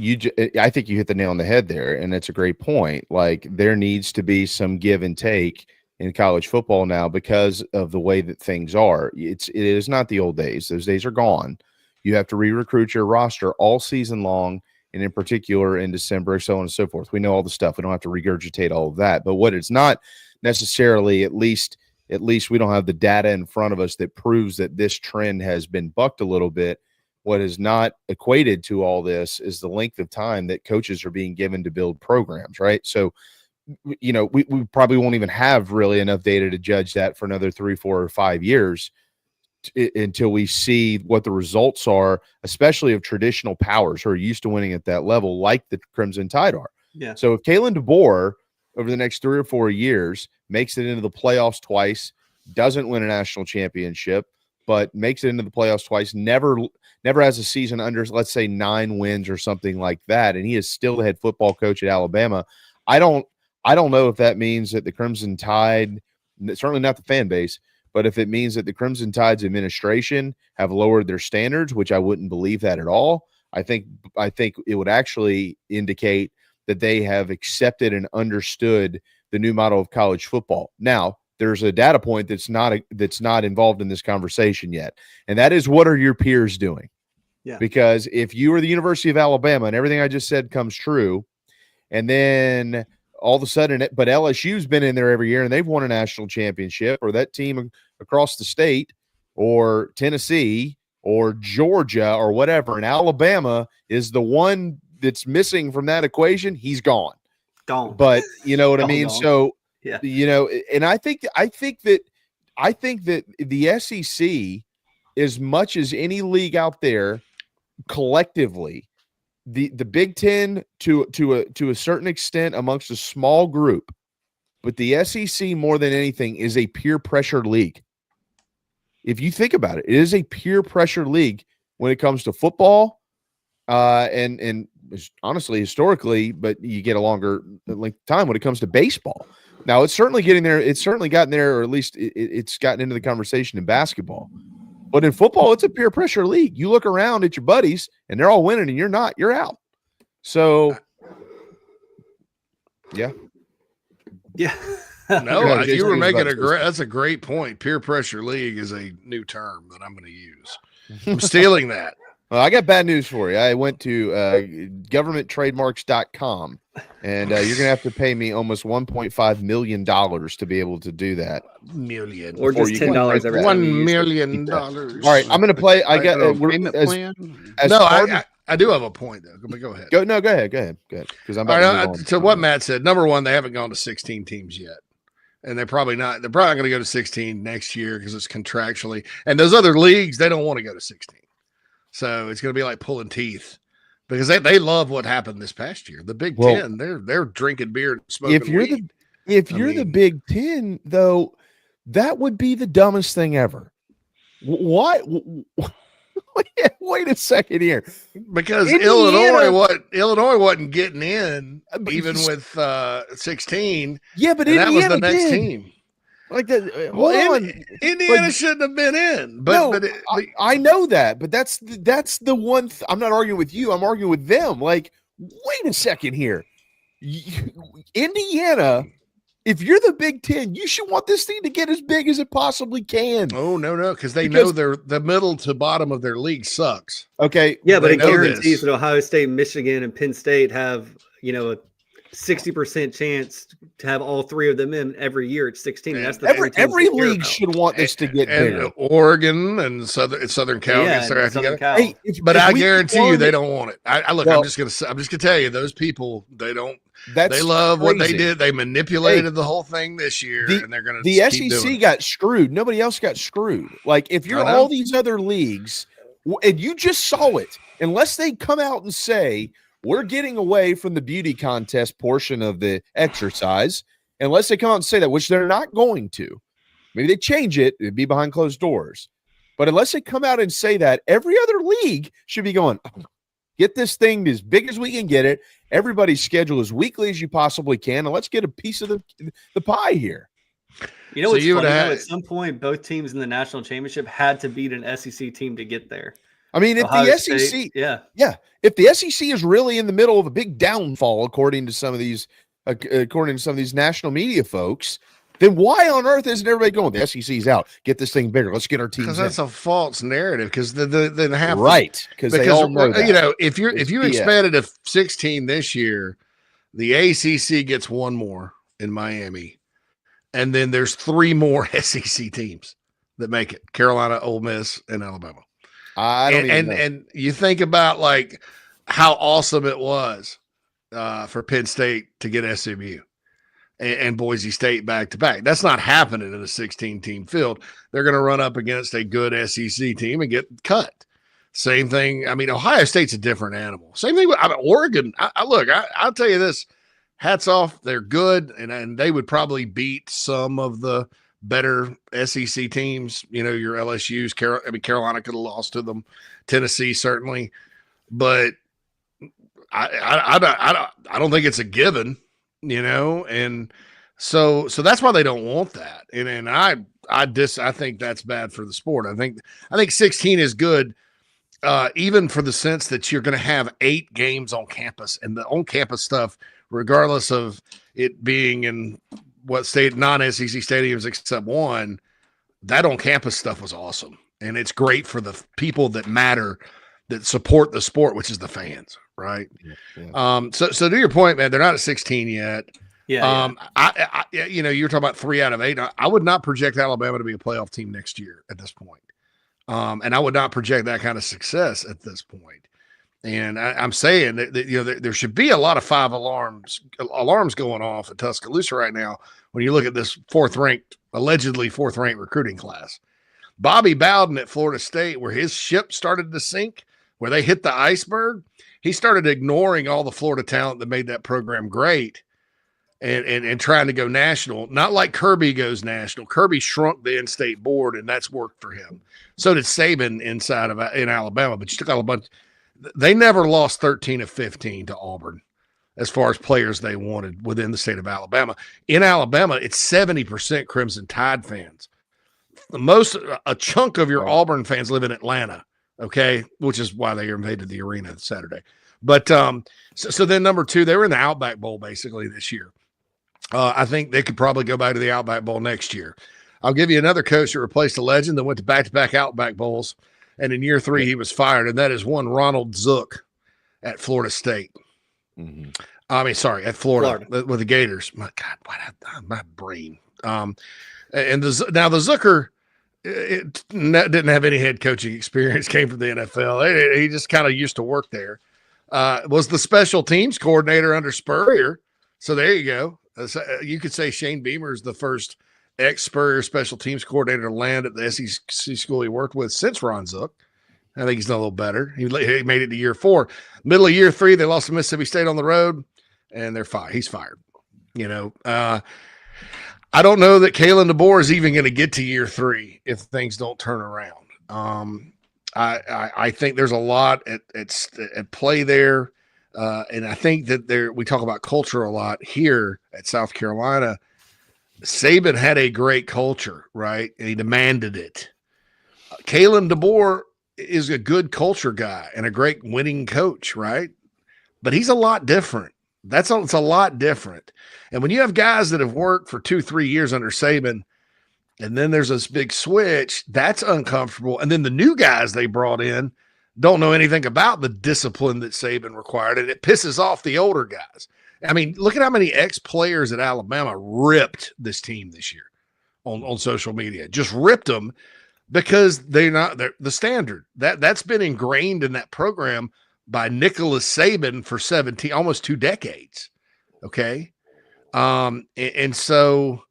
I think you hit the nail on the head there, and it's a great point. Like, there needs to be some give and take in college football now because of the way that things are. It is not the old days. Those days are gone. You have to re-recruit your roster all season long, and in particular in December, so on and so forth. We know all the stuff. We don't have to regurgitate all of that. But what it's not necessarily, at least we don't have the data in front of us that proves that this trend has been bucked a little bit. What is not equated to all this is the length of time that coaches are being given to build programs, right? So, we probably won't even have really enough data to judge that for another 3, 4, or 5 years until we see what the results are, especially of traditional powers who are used to winning at that level, like the Crimson Tide are. Yeah. So if Kalen DeBoer over the next 3 or 4 years makes it into the playoffs twice, doesn't win a national championship, but makes it into the playoffs twice, never has a season under, let's say, 9 wins or something like that, and he is still the head football coach at Alabama, I don't know if that means that the Crimson Tide, certainly not the fan base, but if it means that the Crimson Tide's administration have lowered their standards, which I wouldn't believe that at all. I think it would actually indicate that they have accepted and understood the new model of college football. Now, there's a data point that's not involved in this conversation yet, and that is, what are your peers doing? Yeah. Because if you are the University of Alabama and everything I just said comes true, and then all of a sudden, but LSU's been in there every year and they've won a national championship, or that team across the state, or Tennessee, or Georgia, or whatever, and Alabama is the one that's missing from that equation, he's gone. But you know what I mean? Gone. So, yeah, and I think that the SEC, as much as any league out there collectively, the Big Ten to a certain extent amongst a small group, but the SEC more than anything is a peer pressure league. If you think about it, it is a peer pressure league when it comes to football, and honestly historically, but you get a longer length of time when it comes to baseball. Now it's certainly getting there. It's certainly gotten there, or at least it's gotten into the conversation in basketball. But in football, it's a peer pressure league. You look around at your buddies, and they're all winning, and you're not. You're out. So, yeah. No, you were making that's a great point. Peer pressure league is a new term that I'm going to use. I'm stealing that. Well, I got bad news for you. I went to governmenttrademarks.com, and you're going to have to pay me almost $1.5 million to be able to do that. Or just $10 every time. $1 million. All right, I'm going to play. I got a payment plan. I do have a point though. But go ahead. Go ahead. Because I'm to what Matt said. Number one, they haven't gone to 16 teams yet. And they're probably not going to go to 16 next year because it's contractually. And those other leagues, they don't want to go to 16. So it's going to be like pulling teeth because they love what happened this past year. The Big Ten, they're drinking beer and smoking weed. If you're the Big Ten, though, that would be the dumbest thing ever. Why? Wait a second here. Because Illinois wasn't getting in even with 16. Yeah, but that was the next team. Like that. Indiana shouldn't have been in. But I know that. But that's the one. I'm not arguing with you. I'm arguing with them. Like, wait a second here. Indiana, if you're the Big Ten, you should want this thing to get as big as it possibly can. Oh, no, because they know the middle to bottom of their league sucks. Okay. Yeah, but it guarantees that Ohio State, Michigan, and Penn State have, a 60% chance to have all three of them in every year at 16. That's the every league should want this to get bigger. Oregon and Southern Cal gets their act together. Hey, but I guarantee you they don't want it. I'm just gonna tell you, those people, they don't. They love what they did. They manipulated the whole thing this year, and they're going to. The SEC got screwed. Nobody else got screwed. Like, if you're all these other leagues, and you just saw it, unless they come out and say we're getting away from the beauty contest portion of the exercise, unless they come out and say that, which they're not going to. Maybe they change it. It'd be behind closed doors. But unless they come out and say that, every other league should be going, get this thing as big as we can get it. Everybody's schedule as weekly as you possibly can, and let's get a piece of the pie here. You know what's funny, though? At some point, both teams in the national championship had to beat an SEC team to get there. I mean, if Ohio the State, SEC, yeah, if the SEC is really in the middle of a big downfall, according to some of these national media folks, then why on earth isn't everybody going? The SEC's out. Get this thing bigger. Let's get our teams. Because that's a false narrative. Because then half because they all know that. You know, if you expanded to 16 this year, the ACC gets one more in Miami, and then there's 3 more SEC teams that make it: Carolina, Ole Miss, and Alabama. I don't even know. And you think about like how awesome it was for Penn State to get SMU. And Boise State back to back. That's not happening in a 16-team field. They're going to run up against a good SEC team and get cut. Same thing. I mean, Ohio State's a different animal. Same thing with Oregon. I'll tell you this. Hats off. They're good, and they would probably beat some of the better SEC teams. You know, your LSU's. Carolina could have lost to them. Tennessee certainly, but I don't think it's a given. You know, and so that's why they don't want that. And I think that's bad for the sport. I think 16 is good, even for the sense that you're going to have 8 games on campus, and the on campus stuff, regardless of it being in what state non-SEC stadiums except one, that on campus stuff was awesome, and it's great for the people that matter, that support the sport, which is the fans. Right. Yeah. So to your point, man, they're not at 16 yet. Yeah. I you know, you're talking about 3 out of 8. I would not project Alabama to be a playoff team next year at this point. And I would not project that kind of success at this point. And I'm saying that you know, there should be a lot of 5 alarms going off at Tuscaloosa right now when you look at this allegedly fourth ranked recruiting class. Bobby Bowden at Florida State, where his ship started to sink, where they hit the iceberg, he started ignoring all the Florida talent that made that program great and trying to go national. Not like Kirby goes national. Kirby shrunk the in-state board, and that's worked for him. So did Saban in Alabama, but you took out a bunch. They never lost 13 of 15 to Auburn as far as players they wanted within the state of Alabama. In Alabama, it's 70% Crimson Tide fans. A chunk of your Auburn fans live in Atlanta. Okay, which is why they invaded the arena Saturday. But so then number 2, they were in the Outback Bowl basically this year. I think they could probably go back to the Outback Bowl next year. I'll give you another coach that replaced a legend that went to back-to-back Outback Bowls, and in year 3 he was fired, and that is one Ronald Zook at Florida State. Mm-hmm. I mean, sorry, at Florida. With the Gators. My God, my brain. And the Zooker. It didn't have any head coaching experience, came from the NFL. He just kind of used to work there. Was the special teams coordinator under Spurrier. So there you go. You could say Shane Beamer is the first ex-Spurrier special teams coordinator to land at the SEC school he worked with since Ron Zook. I think he's done a little better. He made it to year 4. Middle of year 3, they lost to Mississippi State on the road, and they're fired. He's fired. You know, I don't know that Kalen DeBoer is even going to get to year 3 if things don't turn around. I think there's a lot at play there. And I think that we talk about culture a lot here at South Carolina. Saban had a great culture, right? And he demanded it. Kalen DeBoer is a good culture guy and a great winning coach, right? But he's a lot different. It's a lot different. And when you have guys that have worked for 2-3 years under Saban, and then there's this big switch, that's uncomfortable. And then the new guys they brought in don't know anything about the discipline that Saban required, and it pisses off the older guys. I mean, look at how many ex-players at Alabama ripped this team this year on social media. Just ripped them because they're the standard. That's been ingrained in that program by Nicholas Saban for almost 2 decades. Okay. And so,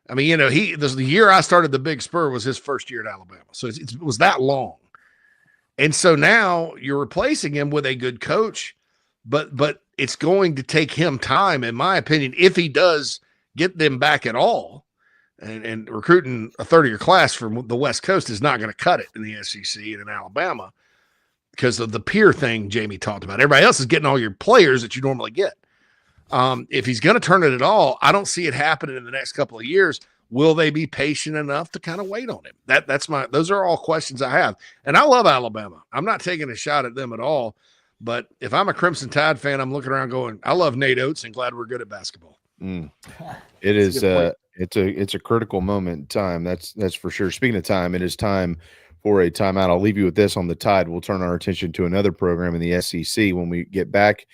I mean, you know, the year I started the Big Spur was his first year at Alabama. So it was that long. And so now you're replacing him with a good coach, but it's going to take him time, in my opinion, if he does get them back at all, And recruiting a 30-year class from the West Coast is not going to cut it in the SEC and in Alabama because of the peer thing Jamie talked about. Everybody else is getting all your players that you normally get. If he's going to turn it at all, I don't see it happening in the next couple of years. Will they be patient enough to kind of wait on him? Those are all questions I have. And I love Alabama. I'm not taking a shot at them at all. But if I'm a Crimson Tide fan, I'm looking around going, I love Nate Oates and glad we're good at basketball. It is it's a critical moment in time. That's for sure. Speaking of time, it is time for a timeout. I'll leave you with this on the Tide. We'll turn our attention to another program in the SEC when we get back.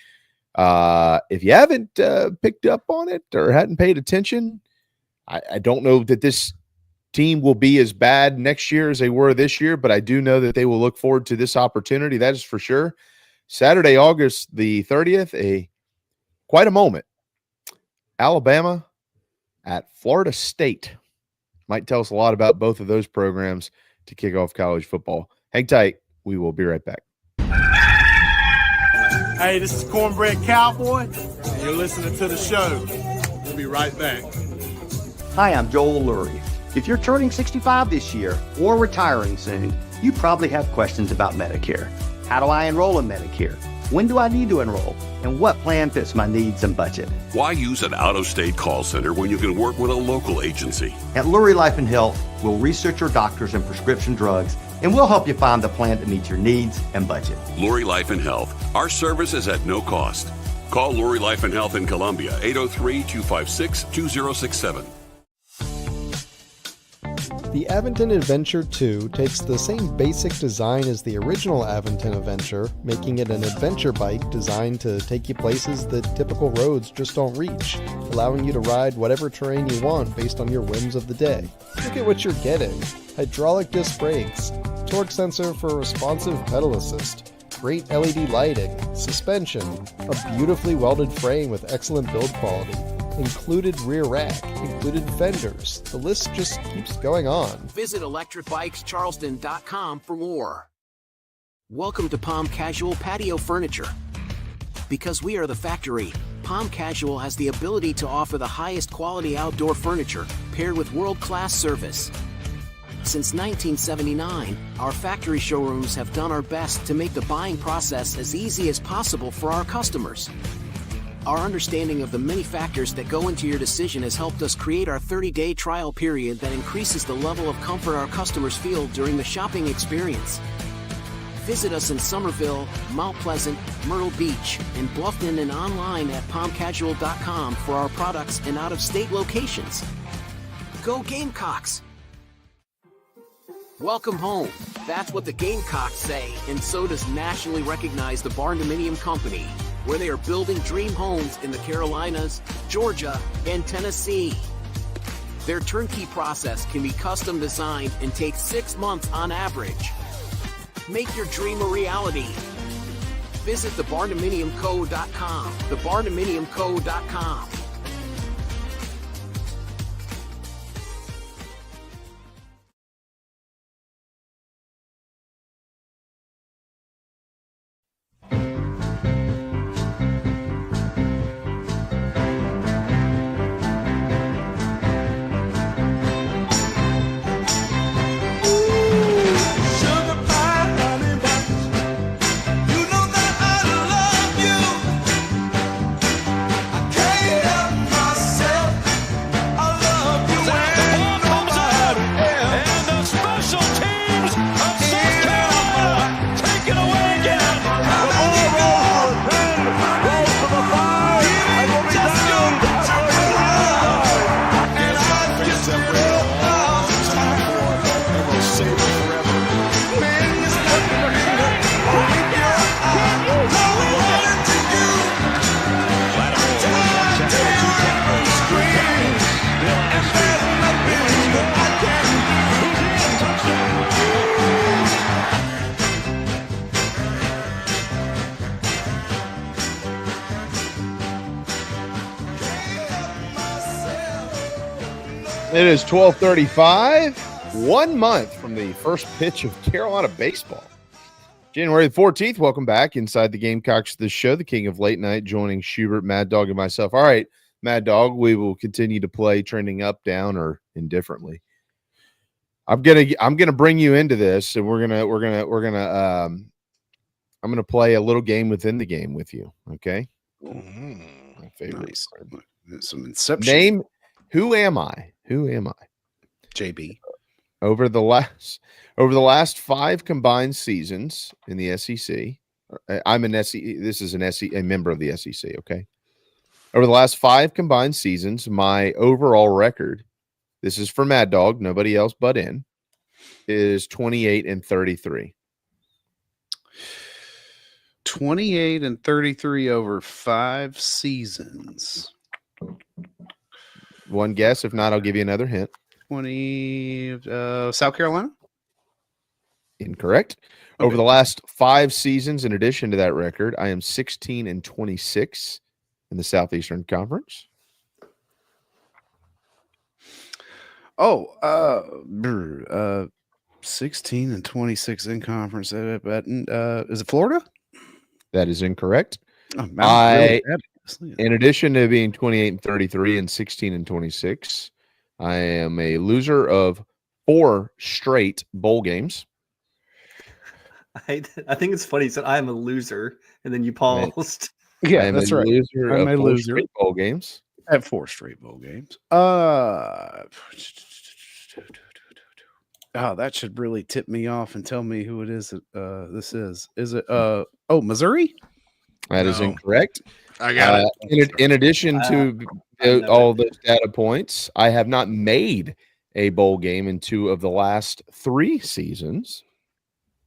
If you haven't picked up on it or hadn't paid attention, I don't know that this team will be as bad next year as they were this year, but I do know that they will look forward to this opportunity. That is for sure. Saturday, August the 30th, quite a moment. Alabama at Florida State. Might tell us a lot about both of those programs to kick off college football. Hang tight. We will be right back. Hey, this is Cornbread Cowboy, and you're listening to the show. We'll be right back. Hi, I'm Joel Lurie. If you're turning 65 this year or retiring soon, you probably have questions about Medicare. How do I enroll in Medicare? When do I need to enroll? And what plan fits my needs and budget? Why use an out-of-state call center when you can work with a local agency? At Lurie Life and Health, we'll research your doctors and prescription drugs, and we'll help you find the plan that meets your needs and budget. Lurie Life and Health. Our service is at no cost. Call Lurie Life and Health in Columbia, 803-256-2067. The Aventon Adventure 2 takes the same basic design as the original Aventon Adventure, making it an adventure bike designed to take you places that typical roads just don't reach, allowing you to ride whatever terrain you want based on your whims of the day. Look at what you're getting. Hydraulic disc brakes, torque sensor for responsive pedal assist, great LED lighting, suspension, a beautifully welded frame with excellent build quality, included rear rack, included fenders. The list just keeps going on. Visit electricbikescharleston.com for more. Welcome to Palm Casual Patio Furniture. Because we are the factory, Palm Casual has the ability to offer the highest quality outdoor furniture paired with world-class service. Since 1979, our factory showrooms have done our best to make the buying process as easy as possible for our customers. Our understanding of the many factors that go into your decision has helped us create our 30-day trial period that increases the level of comfort our customers feel during the shopping experience. Visit us in Somerville, Mount Pleasant, Myrtle Beach, and Bluffton, and online at palmcasual.com for our products in out-of-state locations. Go Gamecocks! Welcome home. That's what the Gamecocks say, and so does nationally recognized the Barndominium Company, where they are building dream homes in the Carolinas, Georgia, and Tennessee. Their turnkey process can be custom designed and takes 6 months on average. Make your dream a reality. Visit thebarndominiumco.com, thebarndominiumco.com. It is 12:35, 1 month from the first pitch of Carolina baseball. January the 14th, welcome back inside the Gamecocks, the show, the king of late night, joining Shurburtt, Mad Dog, and myself. All right, Mad Dog, we will continue to play trending up, down, or indifferently. I'm gonna bring you into this, and I'm gonna play a little game within the game with you. Okay. My favorite. Nice. Some Inception. Name. Who am I? JB. Over the last 5 combined seasons in the SEC, I'm an SEC. This is a member of the SEC. Okay. Over the last 5 combined seasons, my overall record, this is for Mad Dog, nobody else but in, is 28-33. 28-33 over 5 seasons. One guess. If not, I'll give you another hint. 20 South Carolina? Incorrect. Okay. Over the last 5 seasons, in addition to that record, I am 16-26 in the Southeastern Conference. 16-26 in conference. Is it Florida? That is incorrect. Oh, man, in addition to being 28-33 and 16-26, I am a loser of 4 straight bowl games. I think it's funny. You said I am a loser, and then you paused. Yeah, that's right. I'm a loser of 4 straight bowl games. At 4 straight bowl games. That should really tip me off and tell me who it is that this is. Is it Missouri? That is incorrect. I got it. In addition to all those data points, I have not made a bowl game in 2 of the last 3 seasons.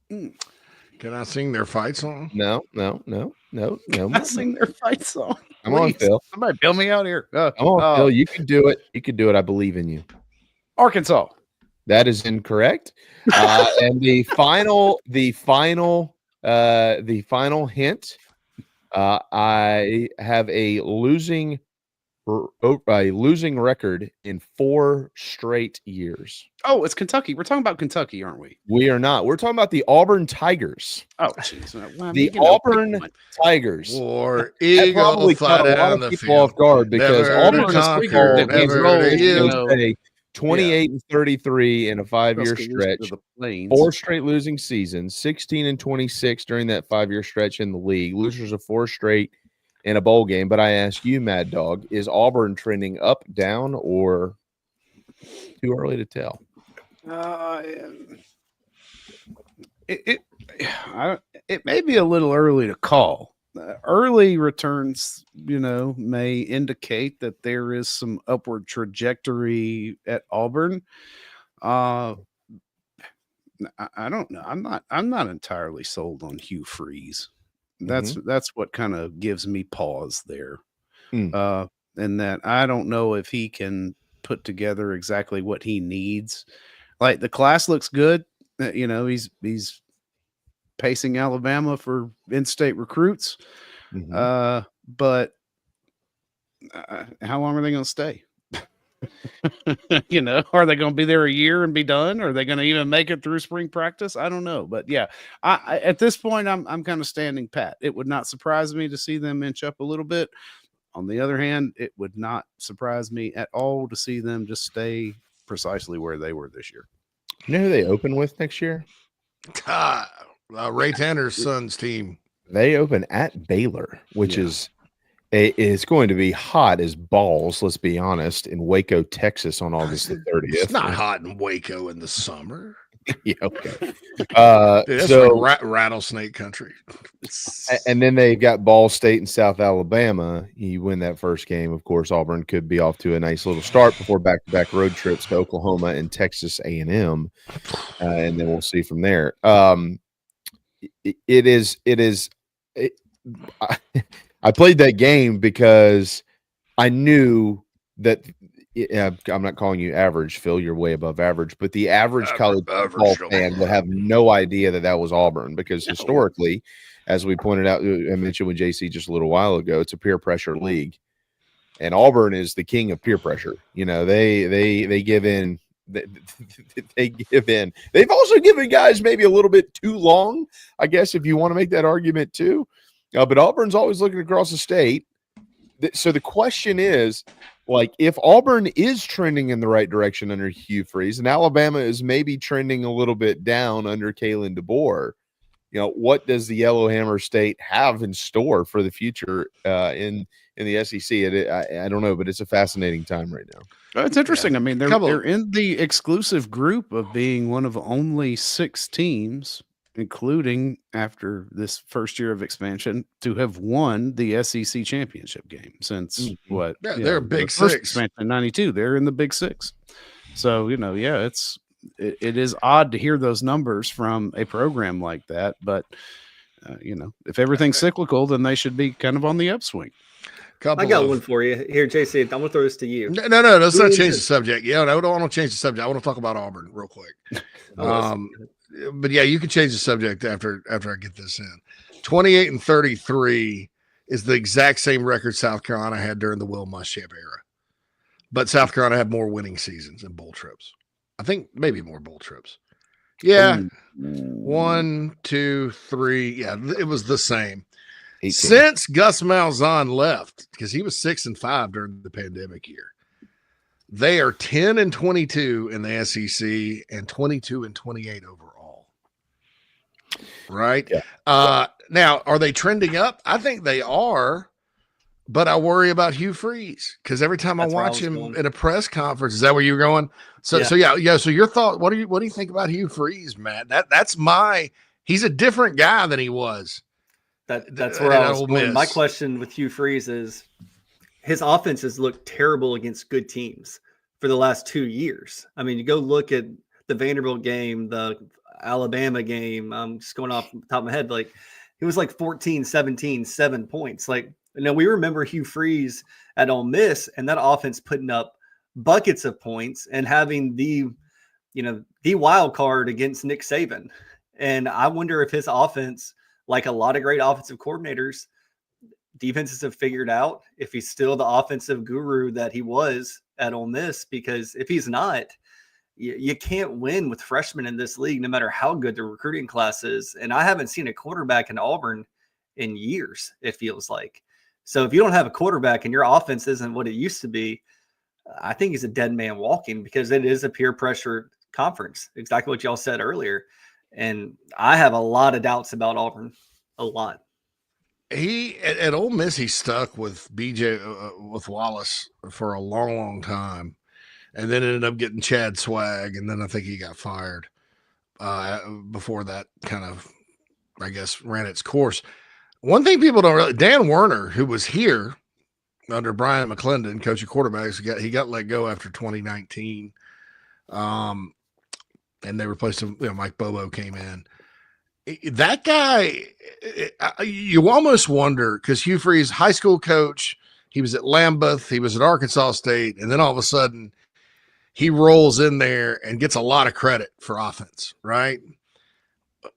Can I sing their fight song? No. I sing their fight song. Come on, Phil. Somebody bail me out here. Come on, Phil. You can do it. You can do it. I believe in you. Arkansas. That is incorrect. And the final hint. I have a losing record in 4 straight years. Oh, it's Kentucky. We're talking about Kentucky, aren't we? We are not. We're talking about the Auburn Tigers. Oh, jeez. The Auburn Tigers. Or Eagle fly down the field. Off guard because Auburn is 28-33 in a 5-year stretch. 4 straight losing seasons, 16-26 during that 5-year stretch in the league. Losers of 4 straight in a bowl game. But I ask you, Mad Dog, is Auburn trending up, down, or too early to tell? It may be a little early to call. Early returns, may indicate that there is some upward trajectory at Auburn. I don't know. I'm not entirely sold on Hugh Freeze. That's what kind of gives me pause there. And that I don't know if he can put together exactly what he needs. Like the class looks good. He's pacing Alabama for in-state recruits. But how long are they going to stay? Are they going to be there a year and be done? Are they going to even make it through spring practice? I don't know. But yeah, I at this point, I'm kind of standing pat. It would not surprise me to see them inch up a little bit. On the other hand, it would not surprise me at all to see them just stay precisely where they were this year. You know who they open with next year? Ray Tanner's son's team. They open at Baylor, which is going to be hot as balls, let's be honest, in Waco, Texas on August the 30th. It's not hot in Waco in the summer. Yeah, okay. Dude, that's like rattlesnake country. And then they've got Ball State and South Alabama. You win that first game, of course, Auburn could be off to a nice little start before back-to-back road trips to Oklahoma and Texas A&M, and then we'll see from there. I played that game because I knew that I'm not calling you average, Phil. You're way above average, but the average college football fan would have no idea that was Auburn because historically, as we pointed out, I mentioned with JC just a little while ago, it's a peer pressure league, and Auburn is the king of peer pressure. They give in. They give in. They've also given guys maybe a little bit too long, I guess, if you want to make that argument too. But Auburn's always looking across the state, So the question is, like, if Auburn is trending in the right direction under Hugh Freeze and Alabama is maybe trending a little bit down under Kalen DeBoer, what does the Yellowhammer State have in store for the future in the SEC? I don't know, but it's a fascinating time right now. It's interesting. I mean, they're in the exclusive group of being one of only 6 teams, including after this first year of expansion, to have won the SEC championship game since what? Yeah, they're a Big first Six. expansion in '92. They're in the Big Six. So it is odd to hear those numbers from a program like that, but if everything's cyclical, then they should be kind of on the upswing. I got one for you here, JC. I'm gonna throw this to you. No, let's not change the subject. Yeah, no, I don't want to change the subject. I want to talk about Auburn real quick. But yeah, you can change the subject after I get this in. 28-33 is the exact same record South Carolina had during the Will Muschamp era, but South Carolina had more winning seasons and bowl trips. I think maybe more bowl trips. Yeah, 1, 2, 3. Yeah, it was the same. 18. Since Gus Malzahn left, because he was 6-5 during the pandemic year, they are 10-22 in the SEC and 22-28 overall. Right? Yeah. Now, are they trending up? I think they are, but I worry about Hugh Freeze because every time I watch him in a press conference, is that where you're going? So So your thought? What do you think about Hugh Freeze, Matt? He's a different guy than he was. That's where I was going. My question with Hugh Freeze is his offense has looked terrible against good teams for the last 2 years. I mean, you go look at the Vanderbilt game, the Alabama game. I'm just going off the top of my head. Like, it was like 14-17, 7 points. Like, we remember Hugh Freeze at Ole Miss and that offense putting up buckets of points and having the wild card against Nick Saban. And I wonder if his offense, like a lot of great offensive coordinators, defenses have figured out if he's still the offensive guru that he was at Ole Miss, because if he's not, you can't win with freshmen in this league, no matter how good the recruiting class is. And I haven't seen a quarterback in Auburn in years, it feels like. So if you don't have a quarterback and your offense isn't what it used to be, I think he's a dead man walking, because it is a peer pressure conference. Exactly what y'all said earlier. And I have a lot of doubts about Auburn, a lot. He at Ole Miss, he stuck with BJ with Wallace for a long, long time, and then ended up getting Chad Swag, and then I think he got fired before that kind of, I guess, ran its course. One thing people don't really, Dan Werner, who was here under Brian McClendon, coach of quarterbacks, he got let go after 2019. And they replaced him. Mike Bobo came in. That guy, you almost wonder, because Hugh Freeze, high school coach, he was at Lambeth, he was at Arkansas State, and then all of a sudden he rolls in there and gets a lot of credit for offense, right?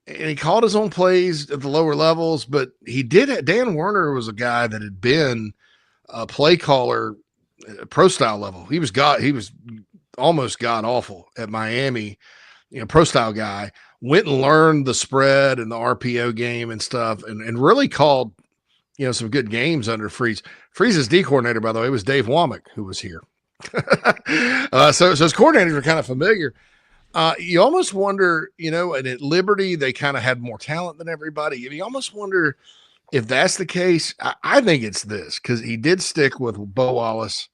And he called his own plays at the lower levels, but he did. Dan Werner was a guy that had been a play caller at pro style level. He was almost god awful at Miami. Pro style guy, went and learned the spread and the RPO game and stuff, and really called, some good games under Freeze. Freeze's D coordinator, by the way, was Dave Womack, who was here. So his coordinators are kind of familiar. You almost wonder, and at Liberty, they kind of had more talent than everybody. You almost wonder if that's the case. I think it's this, because he did stick with Bo Wallace,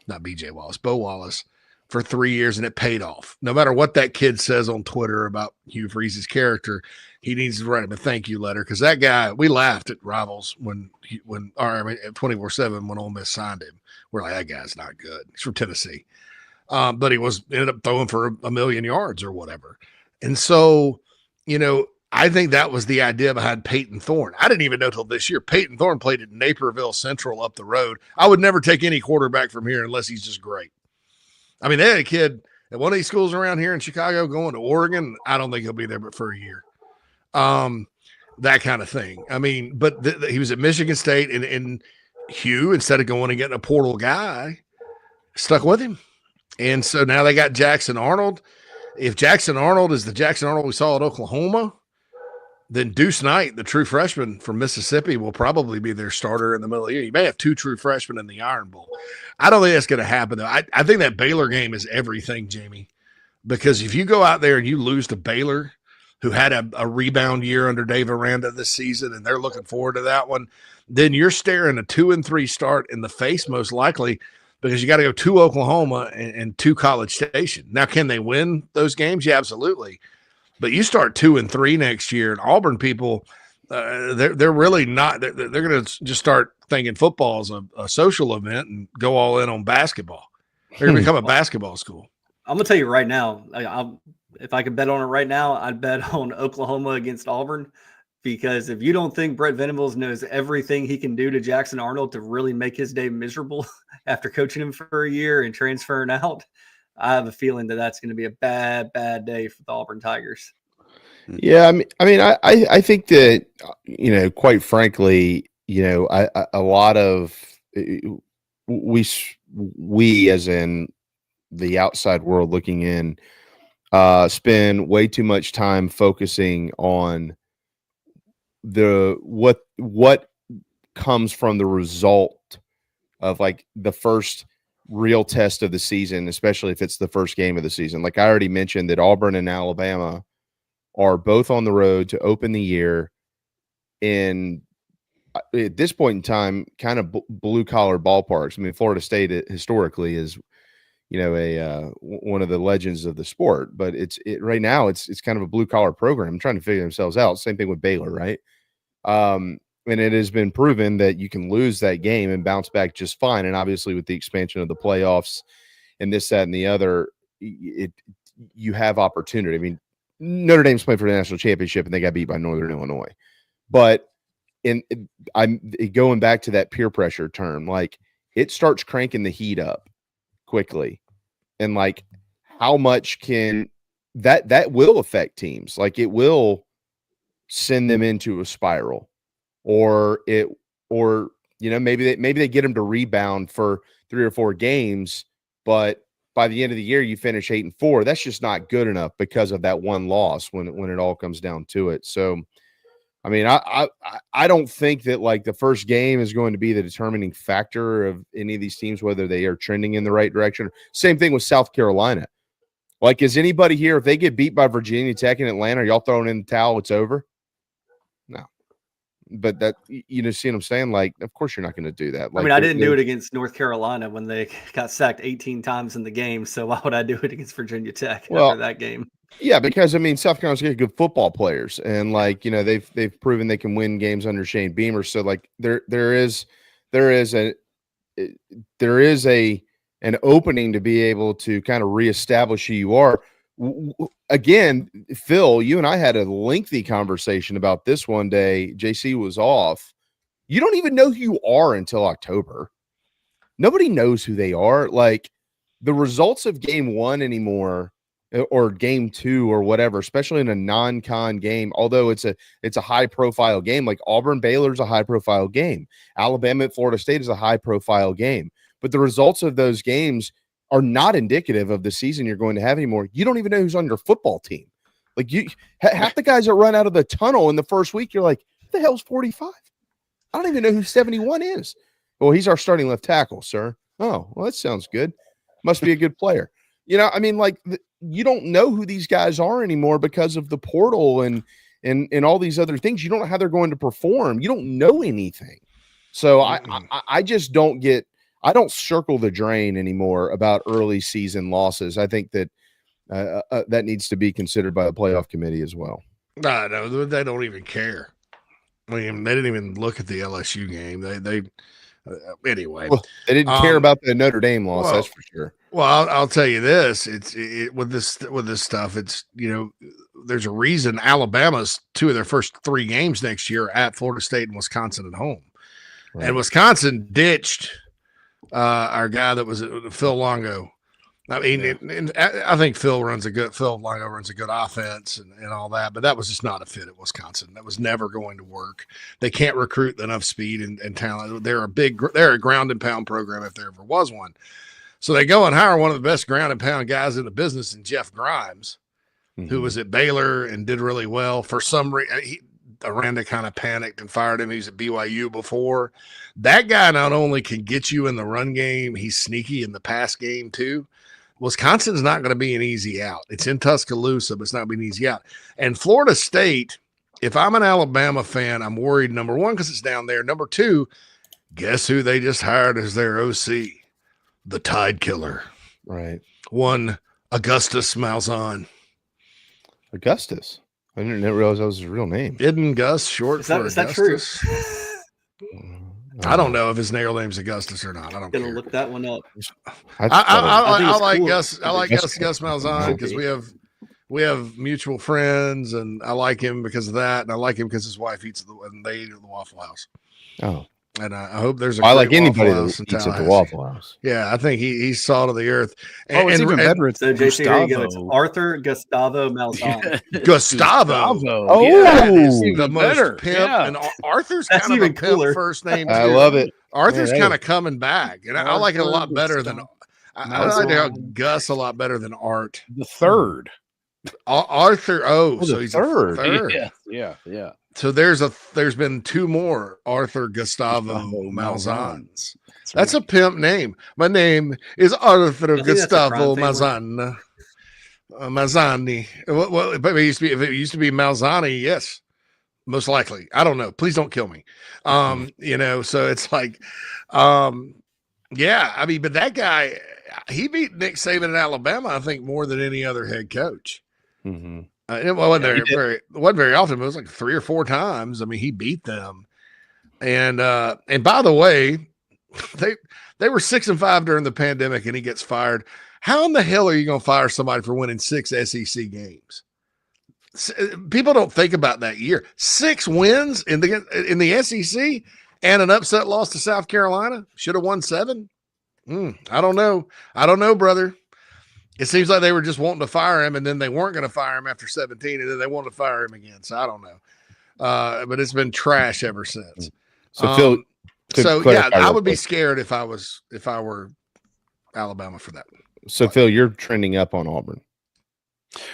not BJ Wallace, Bo Wallace, for 3 years, and it paid off. No matter what that kid says on Twitter about Hugh Freeze's character, he needs to write him a thank you letter, because that guy, we laughed at Rivals at 24/7 when Ole Miss signed him. We're like, that guy's not good. He's from Tennessee. But he ended up throwing for 1 million yards or whatever. And so, I think that was the idea behind Peyton Thorne. I didn't even know till this year. Peyton Thorne played at Naperville Central up the road. I would never take any quarterback from here unless he's just great. I mean, they had a kid at one of these schools around here in Chicago going to Oregon. I don't think he'll be there but for a year. That kind of thing. I mean, but he was at Michigan State, and Hugh, instead of going and getting a portal guy, stuck with him. And so now they got Jackson Arnold. If Jackson Arnold is the Jackson Arnold we saw at Oklahoma, then Deuce Knight, the true freshman from Mississippi, will probably be their starter in the middle of the year. You may have 2 true freshmen in the Iron Bowl. I don't think that's going to happen, though. I think that Baylor game is everything, Jamie, because if you go out there and you lose to Baylor, who had a rebound year under Dave Aranda this season, and they're looking forward to that one, then you're staring a 2-3 start in the face, most likely, because you got to go to Oklahoma and to College Station. Now, can they win those games? Yeah, absolutely. But you start 2-3 next year, and Auburn people, they're really not. They're going to just start thinking football is a social event and go all in on basketball. They're going to become a basketball school. I'm going to tell you right now, if I could bet on it right now, I'd bet on Oklahoma against Auburn, because if you don't think Brett Venables knows everything he can do to Jackson Arnold to really make his day miserable after coaching him for a year and transferring out, I have a feeling that that's going to be a bad day for the Auburn Tigers. Yeah, I think that, quite frankly, a lot of we as in the outside world looking in, spend way too much time focusing on what comes from the result of like the first real test of the season, especially if it's the first game of the season. Like I already mentioned that Auburn and Alabama are both on the road to open the year in, at this point in time, kind of blue collar ballparks. I mean, Florida State historically is, one of the legends of the sport, but right now it's kind of a blue collar program trying to figure themselves out. Same thing with Baylor, right? And it has been proven that you can lose that game and bounce back just fine. And obviously with the expansion of the playoffs and this, that, and the other, you have opportunity. I mean, Notre Dame's playing for the national championship and they got beat by Northern Illinois. But I'm going back to that peer pressure term, like it starts cranking the heat up quickly. And like how much can that will affect teams. Like it will send them into a spiral, or maybe they get them to rebound for 3 or 4 games, but by the end of the year you finish 8-4. That's just not good enough because of that one loss when it all comes down to it. So I mean, I don't think that like the first game is going to be the determining factor of any of these teams, whether they are trending in the right direction. Same thing with South Carolina. Like, is anybody here, if they get beat by Virginia Tech and Atlanta, are y'all throwing in the towel? It's over? No. But that, see what I'm saying? Like, of course you're not going to do that. Like, I didn't do it against North Carolina when they got sacked 18 times in the game. So why would I do it against Virginia Tech after that game? Yeah, because South Carolina's got good football players, and like they've proven they can win games under Shane Beamer. So like there is an opening to be able to kind of reestablish who you are. Again, Phil, you and I had a lengthy conversation about this one day. JC was off. You don't even know who you are until October. Nobody knows who they are. Like the results of game 1 anymore, or game 2 or whatever, especially in a non-con game, although it's a high-profile game. Like Auburn-Baylor's a high-profile game. Alabama at Florida State is a high-profile game. But the results of those games are not indicative of the season you're going to have anymore. You don't even know who's on your football team. Like half the guys that run out of the tunnel in the first week, you're like, who the hell's 45? I don't even know who 71 is. Well, he's our starting left tackle, sir. Oh, well, that sounds good. Must be a good player. You don't know who these guys are anymore because of the portal and all these other things. You don't know how they're going to perform. You don't know anything. So I just don't I don't circle the drain anymore about early season losses. I think that that needs to be considered by the playoff committee as well. No, they don't even care. I mean, they didn't even look at the LSU game. They anyway. Well, they didn't care about the Notre Dame loss. That's for sure. Well, I'll tell you this: with this stuff. It's there's a reason Alabama's 2 of their first 3 games next year at Florida State and Wisconsin at home, right. And Wisconsin ditched our guy that was Phil Longo. I mean, I think Phil Longo runs a good offense and all that, but that was just not a fit at Wisconsin. That was never going to work. They can't recruit enough speed and talent. They're a ground and pound program if there ever was one. So they go and hire one of the best ground and pound guys in the business in Jeff Grimes, who was at Baylor and did really well. For some reason, Aranda kind of panicked and fired him. He was at BYU before. That guy not only can get you in the run game, he's sneaky in the pass game too. Wisconsin's not going to be an easy out. It's in Tuscaloosa, but it's not being easy out. And Florida State, if I'm an Alabama fan, I'm worried, number one, because it's down there. Number two, guess who they just hired as their OC? The Tide Killer. Right. One Augustus Malzahn. Augustus? I didn't realize that was his real name. Isn't Gus short for Is that true? Augustus? I don't know if his real name's Augustus or not. I don't Gonna care. look that one up. I like cool. Gus. I like Gus Malzahn because we have mutual friends, and I like him because of that, and I like him because his wife eats and they eat at the Waffle House. Oh, and I hope there's a. I like anybody that that eats at the Waffle House. Yeah, I think he's salt of the earth. It's even better. It's So JC, here you go. It's Gustavo. Arthur Gustavo Malzahn. Gustavo. Oh, yeah, is even the most better. pimp, Yeah. and Arthur's That's kind of a even pimp cooler. first name. Too. I love it. Arthur's Man, kind of coming back, and I like it a lot better than. I like Gus a lot better than Art. The third. Arthur. Oh, so the he's third. a third. Yeah. So there's been two more Arthur Gustavo Malzahns. That's a pimp name. My name is Arthur think that's a Gustavo crime Malzahn. Malzani. Well, but it used to be, if it used to be Malzani, yes, most likely. I don't know. Please don't kill me. So it's like, yeah. I mean, but that guy, he beat Nick Saban in Alabama, I think, more than any other head coach. Mm-hmm. It wasn't very often. But it was like 3 or 4 times. I mean, he beat them. And by the way, they were 6-5 during the pandemic, and he gets fired. How in the hell are you going to fire somebody for winning 6 SEC games? People don't think about that year. 6 wins in the SEC and an upset loss to South Carolina. Should have won 7. I don't know, brother. It seems like they were just wanting to fire him, and then they weren't going to fire him after 17, and then they wanted to fire him again. So I don't know. But it's been trash ever since. So Phil, I would be scared if I were Alabama for that. So Phil, you're trending up on Auburn.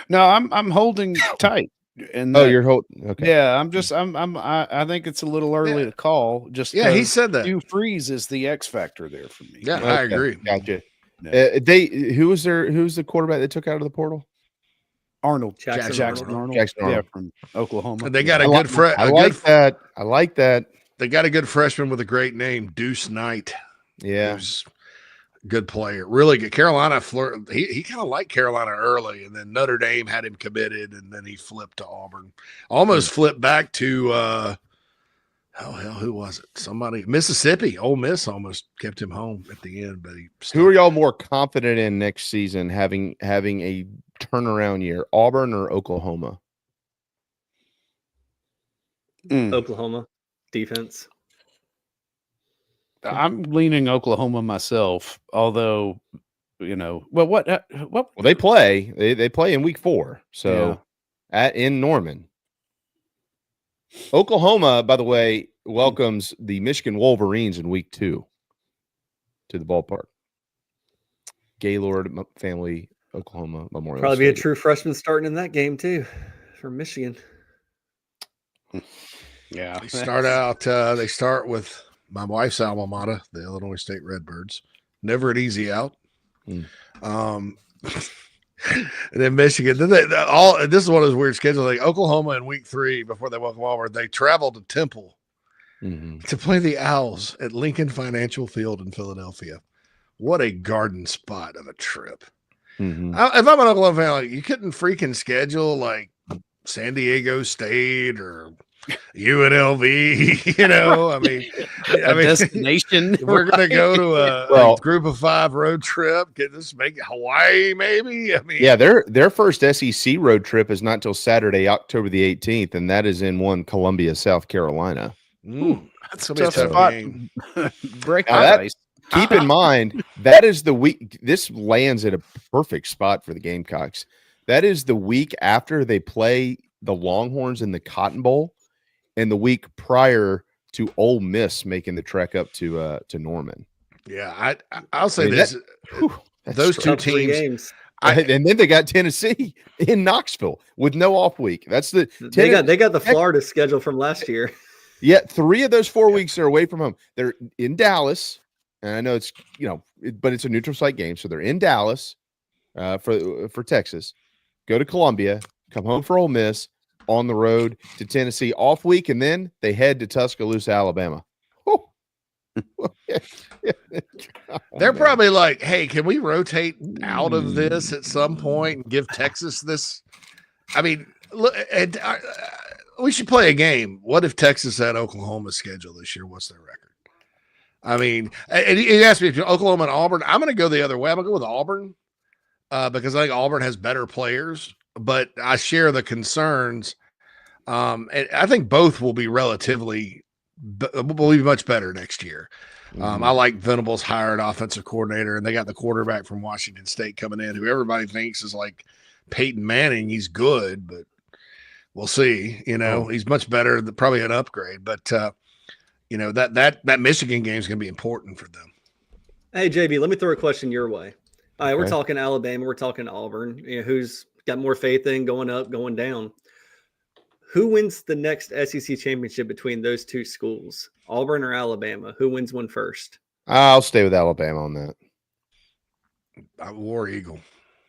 No, I'm holding tight. And you're holding. Okay. Yeah, I think it's a little early to call. Just he said that. Hugh Freeze is the X factor there for me. Yeah, I agree. Gotcha. Yeah. Who's the quarterback they took out of the portal? Arnold. Jackson Arnold. Jackson Arnold. Yeah, from Oklahoma. And they got I like that. They got a good freshman with a great name, Deuce Knight. Yeah. Who's a good player. Really good. Carolina, he kind of liked Carolina early, and then Notre Dame had him committed, and then he flipped to Auburn. Almost flipped back to who was it? Somebody, Mississippi. Ole Miss almost kept him home at the end, but who are y'all more confident in next season having a turnaround year, Auburn or Oklahoma? Oklahoma defense. I'm leaning Oklahoma myself, although well they play in week 4, so in Norman. Oklahoma, by the way, welcomes the Michigan Wolverines in week 2 to the ballpark. Gaylord family, Oklahoma Memorial. Probably Stadium. be a true freshman starting in that game too for Michigan. Yeah, they start with my wife's alma mater, the Illinois State Redbirds. Never an easy out. And then Michigan. Then this is one of those weird schedules. Like Oklahoma in week 3 before they welcome Auburn, they traveled to Temple to play the Owls at Lincoln Financial Field in Philadelphia. What a garden spot of a trip. If I'm an Oklahoma fan, like, you couldn't freaking schedule like San Diego State or UNLV, I mean, destination. If we're gonna go to a group of 5 road trip, can this make it Hawaii? Maybe. I mean, yeah, their first SEC road trip is not till Saturday, October the 18th, and that is in Columbia, South Carolina. That's gonna be a tough game. Break ice. Keep in mind that is the week. This lands at a perfect spot for the Gamecocks. That is the week after they play the Longhorns in the Cotton Bowl, and the week prior to Ole Miss making the trek up to Norman. Yeah, I'll say this: those two teams. And then they got Tennessee in Knoxville with no off week. That's the they got the Florida schedule from last year. Yeah, 3 of those 4 weeks are away from home. They're in Dallas, and I know it's but it's a neutral site game, so they're in Dallas for Texas. Go to Columbia, come home for Ole Miss, on the road to Tennessee off week, and then they head to Tuscaloosa, Alabama. They're probably like, hey, can we rotate out of this at some point and give Texas this? I mean, look, we should play a game. What if Texas had Oklahoma's schedule this year? What's their record? I mean, and he asked me if Oklahoma and Auburn. I'm going to go the other way. I'm going to go with Auburn because I think Auburn has better players, but I share the concerns. And I think both will be will be much better next year. I like Venable's hired offensive coordinator, and they got the quarterback from Washington State coming in, who everybody thinks is like Peyton Manning. He's good, but we'll see. He's much better, probably an upgrade. But that Michigan game is going to be important for them. Hey, JB, let me throw a question your way. All right, we're talking Alabama, we're talking Auburn. Who's got more faith in going up, going down? Who wins the next SEC championship between those two schools, Auburn or Alabama? Who wins one first? I'll stay with Alabama on that. War Eagle.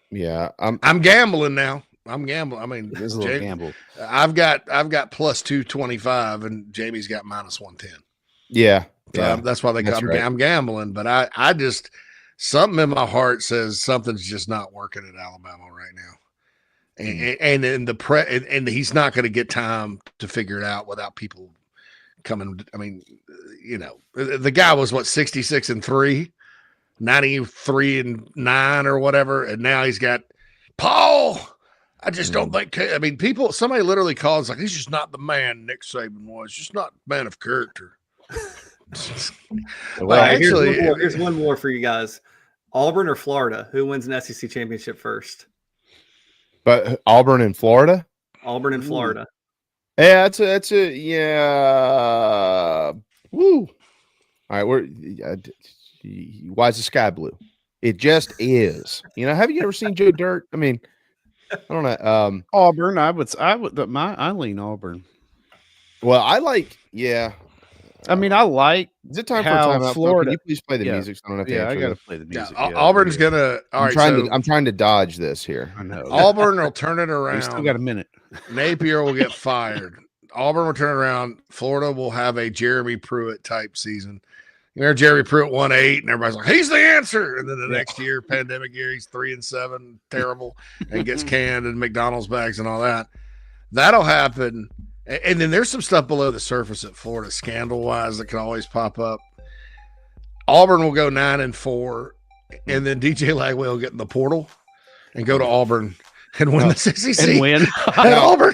Yeah, I'm gambling now. I'm gambling. I mean, this is a little gamble. I've got plus 225, and Jamie's got minus 110. Yeah, that's why I'm gambling. But I just something in my heart says something's just not working at Alabama right now. And and he's not going to get time to figure it out without people coming. I mean, the guy was 66-3, 93-9 or whatever, and now he's got Paul. I just don't think. I mean, somebody literally calls like he's just not the man Nick Saban was. Just not a man of character. Well, actually, here's one more for you guys: Auburn or Florida? Who wins an SEC championship first? But Auburn and Florida? Auburn and Florida. Yeah, that's a yeah. Woo. All right, why is the sky blue? It just is. Have you ever seen Joe Dirt? I mean, I don't know. Auburn, I lean Auburn. Well, I like, yeah. I mean, I like. Is it time for a timeout? Florida? Can you please play the music? So I don't have to answer I got to this? play the music. Yeah, Auburn's gonna. I'm trying to dodge this here. I know. Auburn will turn it around. We still got a minute. Napier will get fired. Auburn will turn it around. Florida will have a Jeremy Pruitt type season. Jeremy Pruitt won 8, and everybody's like, he's the answer. And then the next year, pandemic year, he's 3-7, terrible, and gets canned in McDonald's bags and all that. That'll happen. And then there's some stuff below the surface at Florida, scandal-wise, that can always pop up. Auburn will go 9-4, and then DJ Lagway will get in the portal and go to Auburn and win the SEC. And win. At Auburn.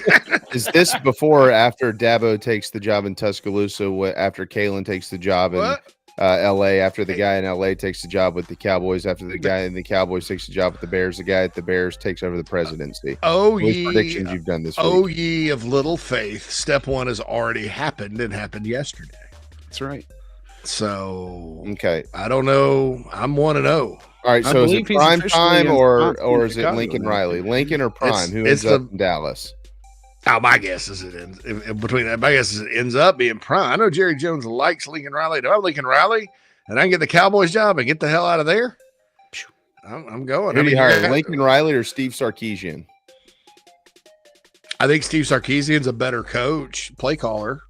Is this before or after Dabo takes the job in Tuscaloosa, after Kalen takes the job in L.A., after the guy in L.A. takes the job with the Cowboys, after the guy in the Cowboys takes the job with the Bears, the guy at the Bears takes over the presidency? Predictions you've done this week. Ye of little faith. Step 1 has already happened and happened yesterday. That's right. So, okay. I don't know. I'm 1-0. All right, so is it prime time or is it Lincoln Riley? Lincoln or prime? Who ends up in Dallas? Oh, my guess is it ends my guess is it ends up being prime. I know Jerry Jones likes Lincoln Riley. Do I have Lincoln Riley and I can get the Cowboys job and get the hell out of there? I'm going. Who do you hire, Lincoln Riley or Steve Sarkisian? I think Steve Sarkisian's a better coach, play caller.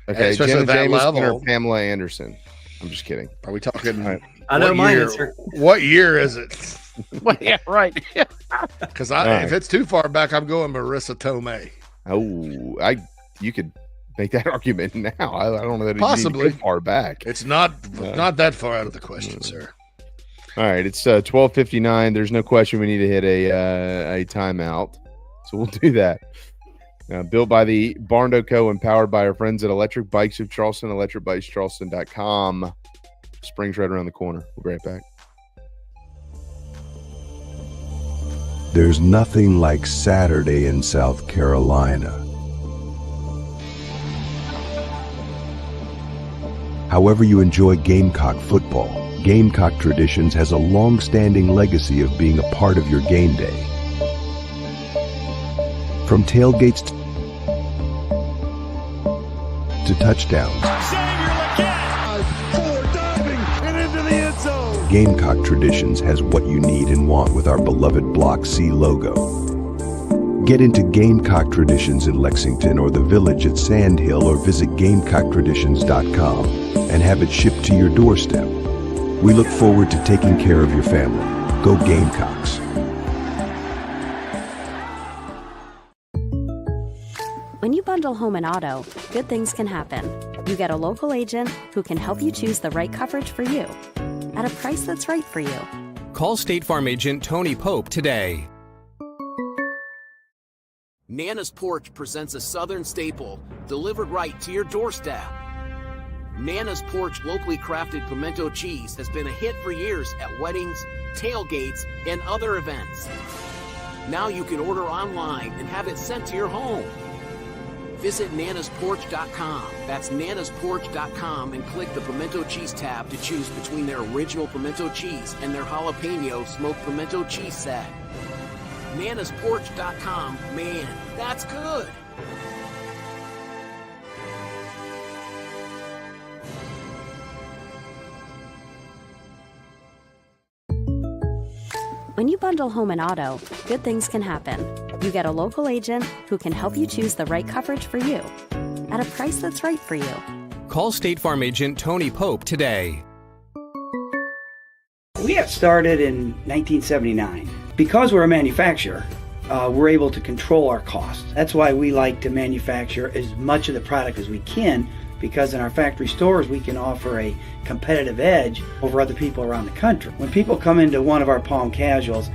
Okay, especially Jenna at that Jameson level. or Pamela Anderson? I'm just kidding. Are we talking? Right. I know my answer. What year is it? Well, yeah, right. Because if it's too far back, I'm going Marissa Tomei. Oh, you could make that argument now. I don't know that Possibly it's far back. It's not that far out of the question, sir. All right, it's 12:59. There's no question we need to hit a timeout, so we'll do that. Built by the Barndo Co. and powered by our friends at Electric Bikes of Charleston, electricbikescharleston.com. Spring's right around the corner. We'll be right back. There's nothing like Saturday in South Carolina. However you enjoy Gamecock football, Gamecock Traditions has a long-standing legacy of being a part of your game day. From tailgates to touchdowns, Gamecock Traditions has what you need and want with our beloved Block C logo. Get into Gamecock Traditions in Lexington or the Village at Sand Hill, or visit GamecockTraditions.com and have it shipped to your doorstep. We look forward to taking care of your family. Go Gamecocks. When you bundle home and auto, good things can happen. You get a local agent who can help you choose the right coverage for you at a price that's right for you. Call State Farm agent Tony Pope today. Nana's Porch presents a Southern staple delivered right to your doorstep. Nana's Porch locally crafted pimento cheese has been a hit for years at weddings, tailgates, and other events. Now you can order online and have it sent to your home. Visit nanasporch.com. That's nanasporch.com and click the pimento cheese tab to choose between their original pimento cheese and their jalapeno smoked pimento cheese set. nanasporch.com, man, that's good. When you bundle home and auto, good things can happen. You get a local agent who can help you choose the right coverage for you at a price that's right for you. Call State Farm agent Tony Pope today. We got started in 1979. Because we're a manufacturer, we're able to control our costs. That's why we like to manufacture as much of the product as we can, because in our factory stores we can offer a competitive edge over other people around the country. When people come into one of our Palm Casuals,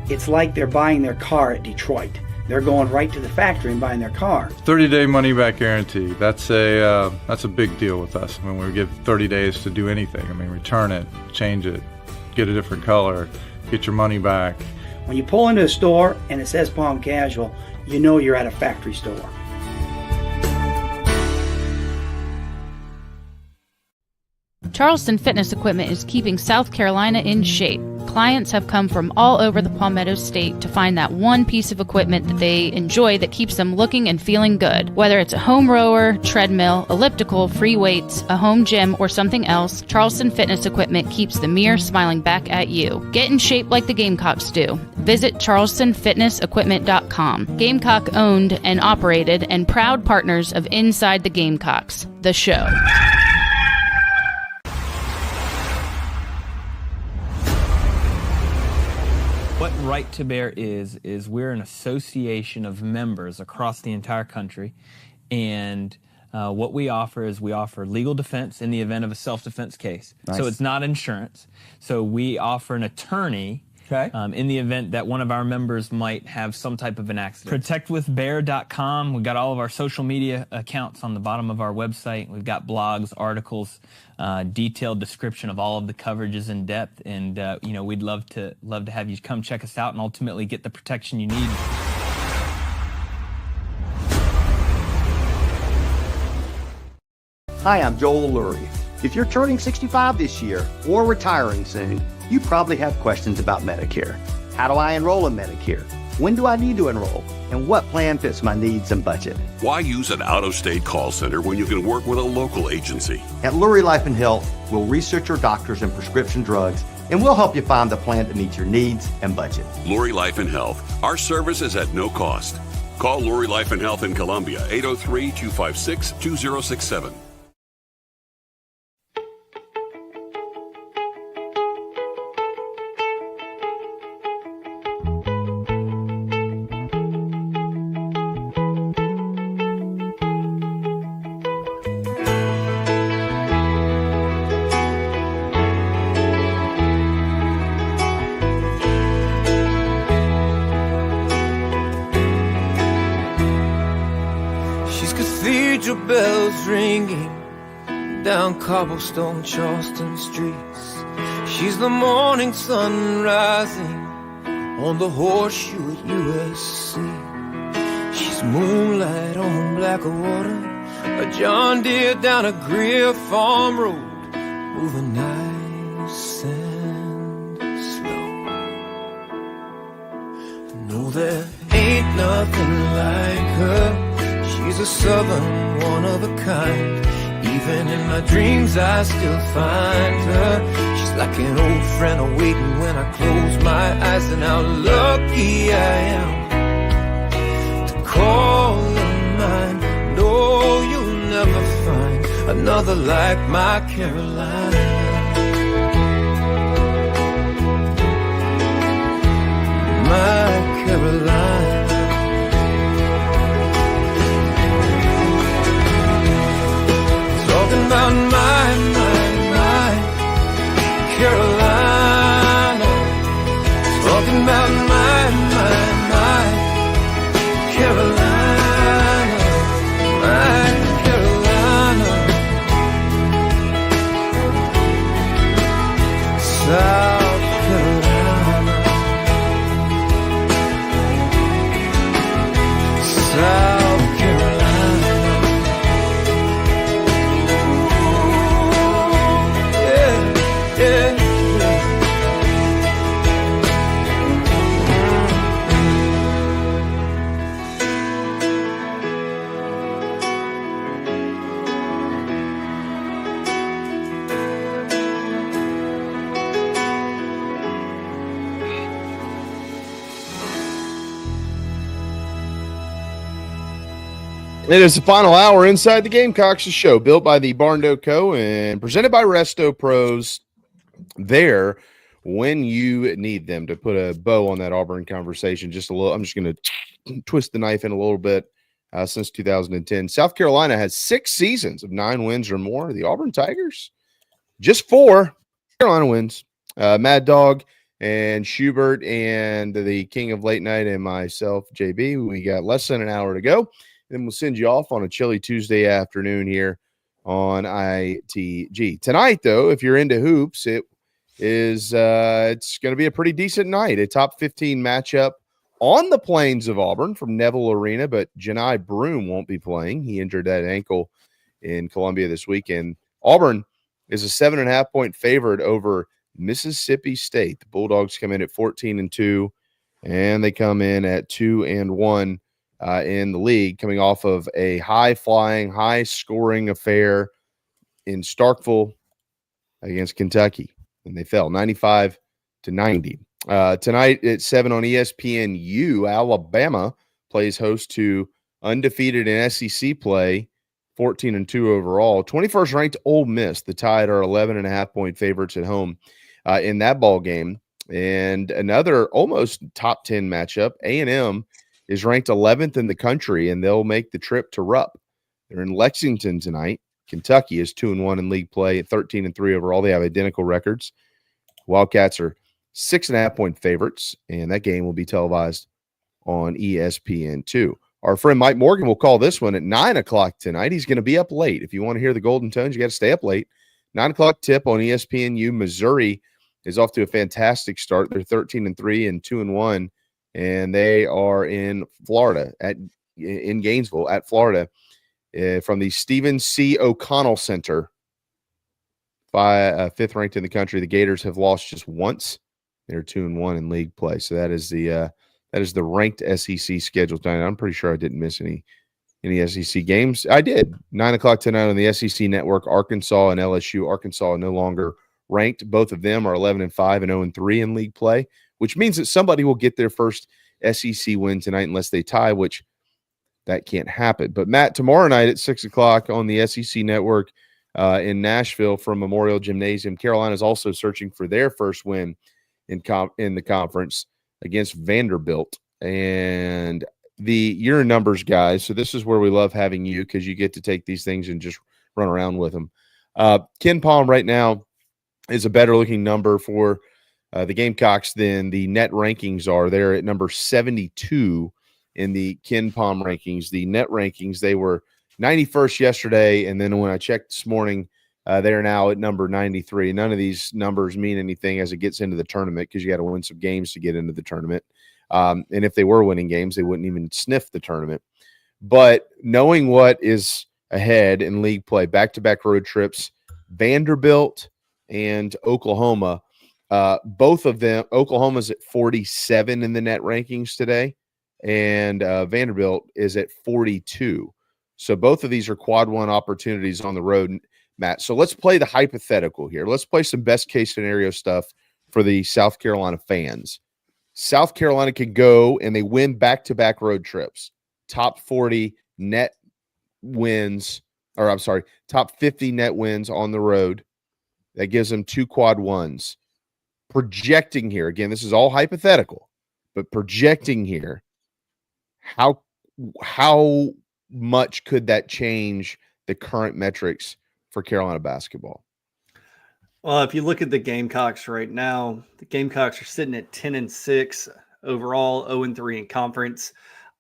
it's like they're buying their car at Detroit. They're going right to the factory and buying their car. 30-day money-back guarantee. That's a big deal with us. I mean, we give 30 days to do anything. I mean, return it, change it, get a different color, get your money back. When you pull into a store and it says Palm Casual, you know you're at a factory store. Charleston Fitness Equipment is keeping South Carolina in shape. Clients have come from all over the Palmetto State to find that one piece of equipment that they enjoy that keeps them looking and feeling good. Whether it's a home rower, treadmill, elliptical, free weights, a home gym, or something else, Charleston Fitness Equipment keeps the mirror smiling back at you. Get in shape like the Gamecocks do. Visit charlestonfitnessequipment.com. Gamecock owned and operated and proud partners of Inside the Gamecocks, the show. What Right to Bear is we're an association of members across the entire country, and what we offer is we offer legal defense in the event of a self-defense case. Nice. So it's not insurance. So we offer an attorney in the event that one of our members might have some type of an accident. ProtectWithBear.com. We've got all of our social media accounts on the bottom of our website. We've got blogs, articles, detailed description of all of the coverages in depth, and we'd love to have you come check us out and ultimately get the protection you need. Hi, I'm Joel Lurie. If you're turning 65 this year or retiring soon, you probably have questions about Medicare. How do I enroll in Medicare? When do I need to enroll? And what plan fits my needs and budget? Why use an out-of-state call center when you can work with a local agency? At Lurie Life and Health, we'll research your doctors and prescription drugs, and we'll help you find the plan that meets your needs and budget. Lurie Life and Health. Our service is at no cost. Call Lurie Life and Health in Columbia, 803-256-2067. Bells ringing down cobblestone Charleston streets. She's the morning sun rising on the horseshoe at USC. She's moonlight on black water, a John Deere down a Greer farm road, moving night loose and slow. No, there ain't nothing like her. She's a southern one of a kind. Even in my dreams I still find her. She's like an old friend awaiting when I close my eyes. And how lucky I am to call her mine. No, you'll never find another like my Carolina. My Carolina. Talking about my Carolina. Talking about my Carolina. My Carolina. South Carolina. South Carolina. It is the final hour inside the Gamecocks, a show built by the Barndo Co. and presented by Resto Pros. There when you need them. To put a bow on that Auburn conversation just a little, I'm just going to twist the knife in a little bit. Since 2010, South Carolina has 6 seasons of 9 wins or more. The Auburn Tigers, just 4. Carolina wins. Mad Dog and Shurburtt and the King of Late Night and myself, JB. We got less than an hour to go. Then we'll send you off on a chilly Tuesday afternoon here on ITG. Tonight, though, if you're into hoops, it is it's going to be a pretty decent night. A top 15 matchup on the plains of Auburn from Neville Arena, but Janai Broom won't be playing. He injured that ankle in Columbia this weekend. Auburn is a 7.5-point favorite over Mississippi State. The Bulldogs come in at 14-2, and they come in at 2-1. In the league, coming off of a high-flying, high-scoring affair in Starkville against Kentucky, and they fell 95-90. Tonight at 7 on ESPNU, Alabama plays host to undefeated in SEC play, 14-2 overall. 21st ranked Ole Miss. The Tide are 11.5-point favorites at home in that ball game, and another almost top 10 matchup. A&M is ranked 11th in the country, and they'll make the trip to Rupp. They're in Lexington tonight. Kentucky is 2-1 in league play, 13-3 overall. They have identical records. Wildcats are 6.5-point favorites, and that game will be televised on ESPN2. Our friend Mike Morgan will call this one at 9 o'clock tonight. He's going to be up late. If you want to hear the Golden Tones, you got to stay up late. 9 o'clock tip on ESPNU. Missouri is off to a fantastic start. They're 13-3 and 2-1. And they are in Florida, in Gainesville, at Florida, from the Stephen C. O'Connell Center, by 5th ranked in the country. The Gators have lost just once. They're 2-1 in league play. So that is the ranked SEC schedule tonight. I'm pretty sure I didn't miss any SEC games. I did. 9 o'clock tonight on the SEC Network. Arkansas and LSU. Arkansas no longer ranked. Both of them are 11-5 and 0-3 in league play, which means that somebody will get their first SEC win tonight unless they tie, which that can't happen. But, Matt, tomorrow night at 6 o'clock on the SEC Network in Nashville from Memorial Gymnasium, Carolina is also searching for their first win in the conference against Vanderbilt. And you're in numbers, guys, so this is where we love having you because you get to take these things and just run around with them. Ken Palm right now is a better-looking number for the Gamecocks than the net rankings are. They're at number 72 in the Ken Palm rankings. The net rankings, they were 91st yesterday, and then when I checked this morning, they're now at number 93. None of these numbers mean anything as it gets into the tournament because you got to win some games to get into the tournament. And if they were winning games, they wouldn't even sniff the tournament. But knowing what is ahead in league play, back-to-back road trips, Vanderbilt, and Oklahoma. Both of them, Oklahoma's at 47 in the net rankings today, and Vanderbilt is at 42. So both of these are quad one opportunities on the road, Matt. So let's play the hypothetical here. Let's play some best case scenario stuff for the South Carolina fans. South Carolina could go and they win back-to-back road trips. Top 40 net wins, or I'm sorry, top 50 net wins on the road. That gives them 2 quad ones. Projecting here, again, this is all hypothetical, but projecting here, how much could that change the current metrics for Carolina basketball? Well, if you look at the Gamecocks right now, the Gamecocks are sitting at 10-6 overall, 0-3 in conference.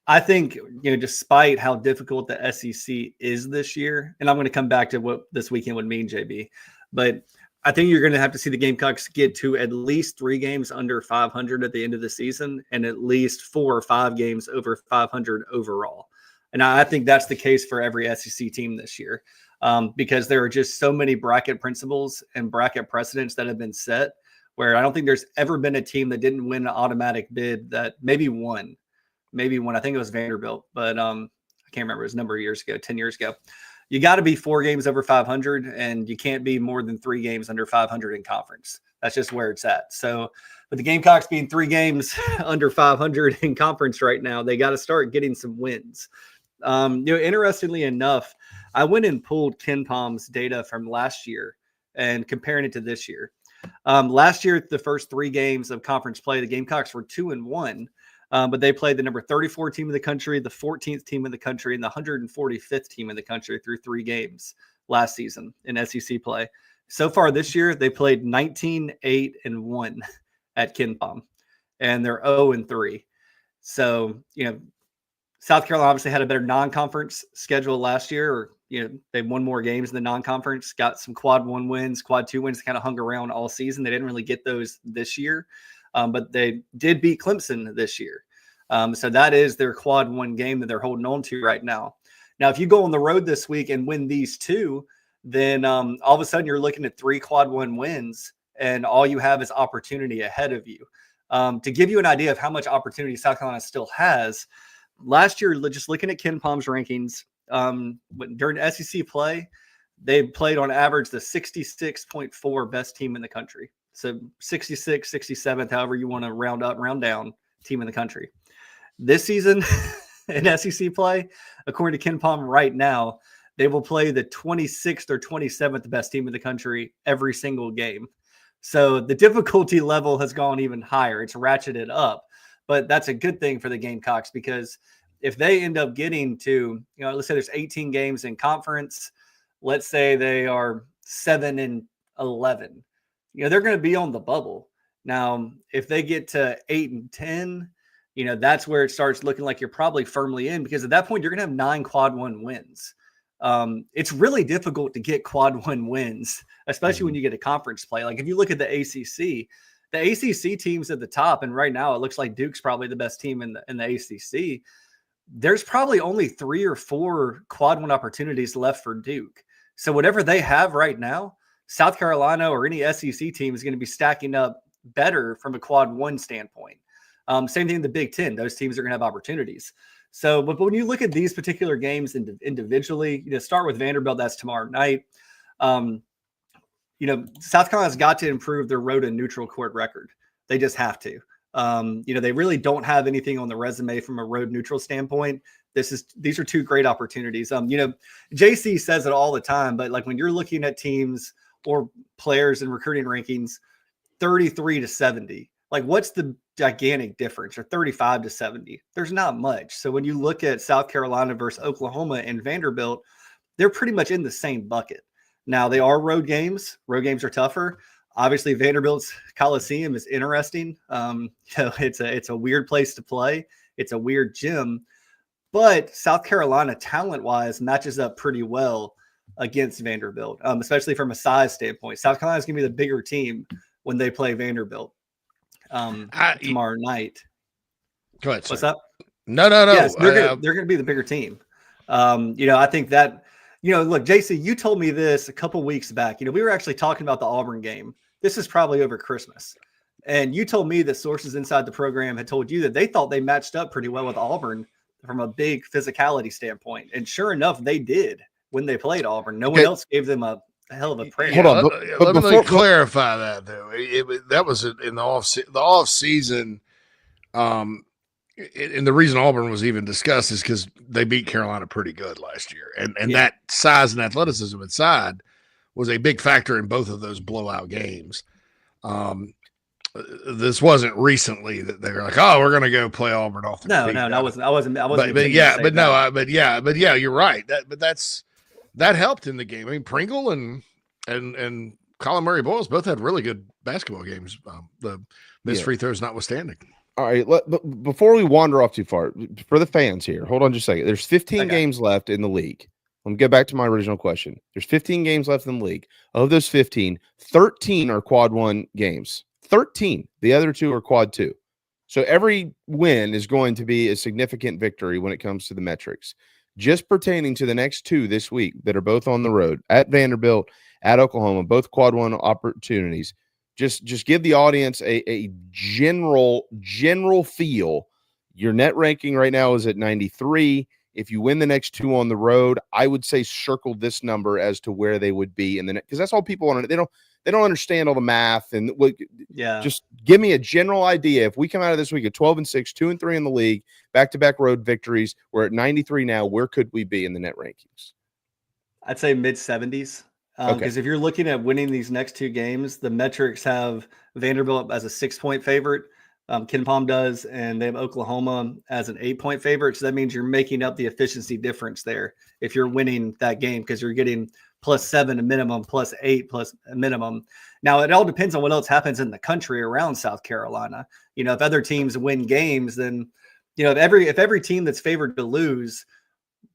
I think, despite how difficult the SEC is this year, and I'm going to come back to what this weekend would mean, JB, but I think you're going to have to see the Gamecocks get to at least 3 games under 500 at the end of the season and at least 4 or 5 games over 500 overall. And I think that's the case for every SEC team this year. Because there are just so many bracket principles and bracket precedents that have been set where I don't think there's ever been a team that didn't win an automatic bid that maybe won. I think it was Vanderbilt, but I can't remember. It was a number of years ago, 10 years ago. You got to be 4 games over 500 and you can't be more than 3 games under 500 in conference. That's just where it's at. So with the Gamecocks being 3 games under 500 in conference right now, they got to start getting some wins. Interestingly enough, I went and pulled KenPom's data from last year and comparing it to this year. Last year, the first 3 games of conference play, the Gamecocks were 2-1, but they played the number 34 team in the country, the 14th team in the country, and the 145th team in the country through 3 games last season in SEC play. So far this year, they played 19-8-1 at KenPom, and they're 0-3. So, South Carolina obviously had a better non-conference schedule last year, or they won more games in the non-conference, got some quad 1 wins, quad 2 wins, kind of hung around all season. They didn't really get those this year, but they did beat Clemson this year. So that is their quad 1 game that they're holding on to right now. Now, if you go on the road this week and win these 2, then all of a sudden you're looking at 3 quad 1 wins, and all you have is opportunity ahead of you. To give you an idea of how much opportunity South Carolina still has, last year, just looking at KenPom's rankings, during SEC play, they played on average the 66.4 best team in the country. So 66, 67th, however you want to round up, round down, team in the country. This season in SEC play, according to KenPom right now, they will play the 26th or 27th best team in the country every single game. So the difficulty level has gone even higher. It's ratcheted up. But that's a good thing for the Gamecocks, because if they end up getting to, let's say there's 18 games in conference, let's say they are 7-11, they're going to be on the bubble. Now, if they get to 8-10, that's where it starts looking like you're probably firmly in, because at that point, you're going to have 9 quad 1 wins. It's really difficult to get quad 1 wins, especially when you get a conference play. Like if you look at the ACC teams at the top, and right now it looks like Duke's probably the best team in the ACC. There's probably only 3 or 4 quad 1 opportunities left for Duke. So whatever they have right now, South Carolina or any SEC team is going to be stacking up better from a quad 1 standpoint. Same thing in the Big Ten. Those teams are going to have opportunities. So, but when you look at these particular games individually, start with Vanderbilt. That's tomorrow night. South Carolina's got to improve their road and neutral court record. They just have to. They really don't have anything on the resume from a road neutral standpoint. These are 2 great opportunities. JC says it all the time, but like when you're looking at teams or players in recruiting rankings, 33-70, like what's the gigantic difference, or 35-70? There's not much. So when you look at South Carolina versus Oklahoma and Vanderbilt, they're pretty much in the same bucket. Now, they are road games. Road games are tougher. Obviously, Vanderbilt's Coliseum is interesting. It's a weird place to play. It's a weird gym. But South Carolina, talent-wise, matches up pretty well against Vanderbilt, especially from a size standpoint. South Carolina is going to be the bigger team when they play Vanderbilt tomorrow night. Go ahead, What's sir. up? No. Yes, they're going to be the bigger team. I think that Look, JC, you told me this a couple weeks back. We were actually talking about the Auburn game. This is probably over Christmas. And you told me that sources inside the program had told you that they thought they matched up pretty well with Auburn from a big physicality standpoint. And sure enough, they did when they played Auburn. No one else gave them a hell of a prayer. Hold on. Let me clarify that, though. That was in the off season. And the reason Auburn was even discussed is because they beat Carolina pretty good last year. And that size and athleticism inside was a big factor in both of those blowout games. This wasn't recently that they were like, "Oh, we're going to go play Auburn off the field." No, I wasn't. But you're right. That helped in the game. I mean, Pringle and Colin Murray Boyles both had really good basketball games. The missed free throws notwithstanding. All right, before we wander off too far, for the fans here, hold on just a second. There's 15 games left in the league. Let me get back to my original question. There's 15 games left in the league. Of those 15, 13 are quad 1 games. 13. The other 2 are quad 2. So every win is going to be a significant victory when it comes to the metrics. Just pertaining to the next 2 this week that are both on the road, at Vanderbilt, at Oklahoma, both quad 1 opportunities. Just give the audience a general feel. Your net ranking right now is at 93. If you win the next 2 on the road, I would say circle this number as to where they would be in the net, because that's all people want to. They don't understand all the math and just give me a general idea. If we come out of this week at 12-6, 2-3 in the league, back-to-back road victories, we're at 93 now. Where could we be in the net rankings? I'd say mid-70s. Because if you're looking at winning these next 2 games, the metrics have Vanderbilt as a 6-point favorite. Ken Palm does, and they have Oklahoma as an 8-point favorite. So that means you're making up the efficiency difference there if you're winning that game, because you're getting +7 a minimum, +8 plus a minimum. Now, it all depends on what else happens in the country around South Carolina. If other teams win games, then if every team that's favored to lose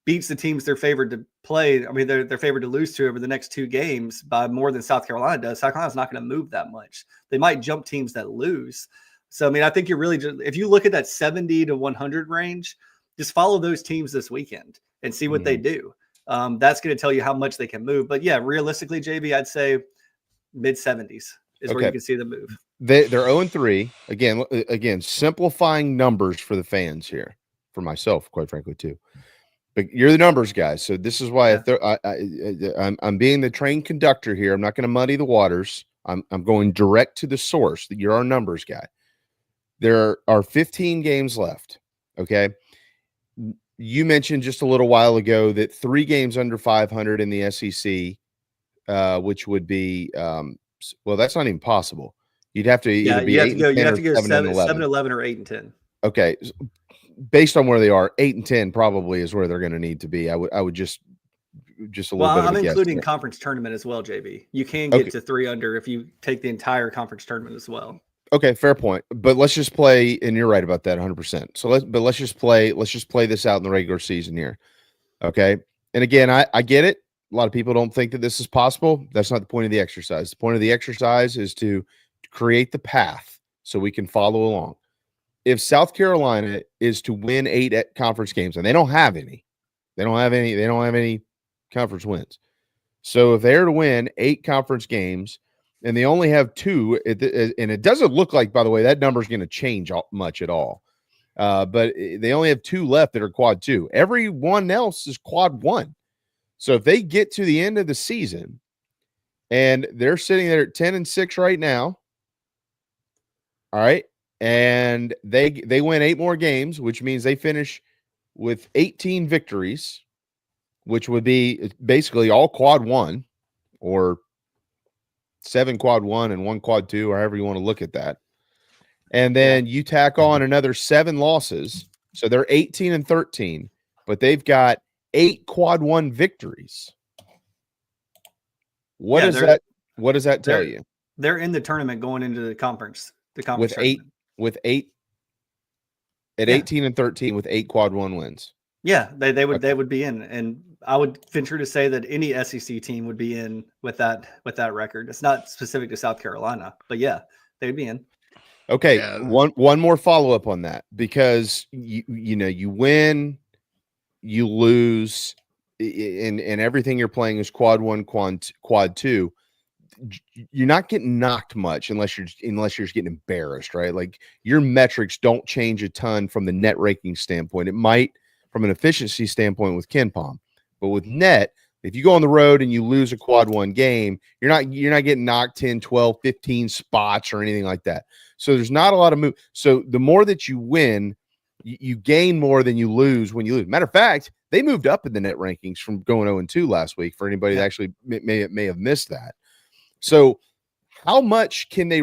beats the teams they're favored to play, they're favored to lose to over the next 2 games by more than South Carolina does, South Carolina's not going to move that much. They might jump teams that lose. So, I think you're really just, if you look at that 70 to 100 range, just follow those teams this weekend and see what they do. That's going to tell you how much they can move. But yeah, realistically, JB, I'd say mid-70s is where you can see them move. They're 0-3. Again, simplifying numbers for the fans here, for myself, quite frankly, too. But you're the numbers guy, so this is why I'm being the train conductor here. I'm not going to muddy the waters. I'm going direct to the source. That you're our numbers guy. There are 15 games left. Okay, you mentioned just a little while ago that 3 games under 500 in the SEC, which would be that's not even possible. You'd have to either be 8 and 10 or 7-11 or 8-10. Okay. Based on where they are, 8 and 10 probably is where they're going to need to be. I would just a little bit. I'm including conference tournament as well, JB. You can get to 3 under if you take the entire conference tournament as well. Okay, fair point. But let's just play, and you're right about that 100%. So let's just play this out in the regular season here. Okay. And again, I get it. A lot of people don't think that this is possible. That's not the point of the exercise. The point of the exercise is to create the path so we can follow along. If South Carolina is to win 8 conference games, and they don't have any conference wins. So if they're to win 8 conference games and they only have 2, and it doesn't look like, by the way, that number is going to change much at all. But they only have 2 left that are quad 2. Everyone else is quad 1. So if they get to the end of the season and they're sitting there at 10-6 right now, all right, and they win 8 more games, which means they finish with 18 victories, which would be basically all quad 1 or 7 quad 1 and 1 quad 2, or however you want to look at that. And then you tack on another 7 losses. So they're 18-13, but they've got 8 quad 1 victories. What does that tell you? They're in the tournament going into the conference. With 8 at 18-13 with 8 quad 1 wins. Yeah, they would be in, and I would venture to say that any SEC team would be in with that record. It's not specific to South Carolina, but yeah, they'd be in. Okay, one more follow up on that, because you win, you lose, and everything you're playing is quad 1, quad 2, you're not getting knocked much unless you're just getting embarrassed, right? Like your metrics don't change a ton from the net ranking standpoint. It might from an efficiency standpoint with KenPom, but with net, if you go on the road and you lose a quad 1 game, you're not getting knocked 10, 12, 15 spots or anything like that. So there's not a lot of move. So the more that you win, you gain more than you lose when you lose. Matter of fact, they moved up in the net rankings from going 0-2 last week for anybody that actually may have missed that. So how much can they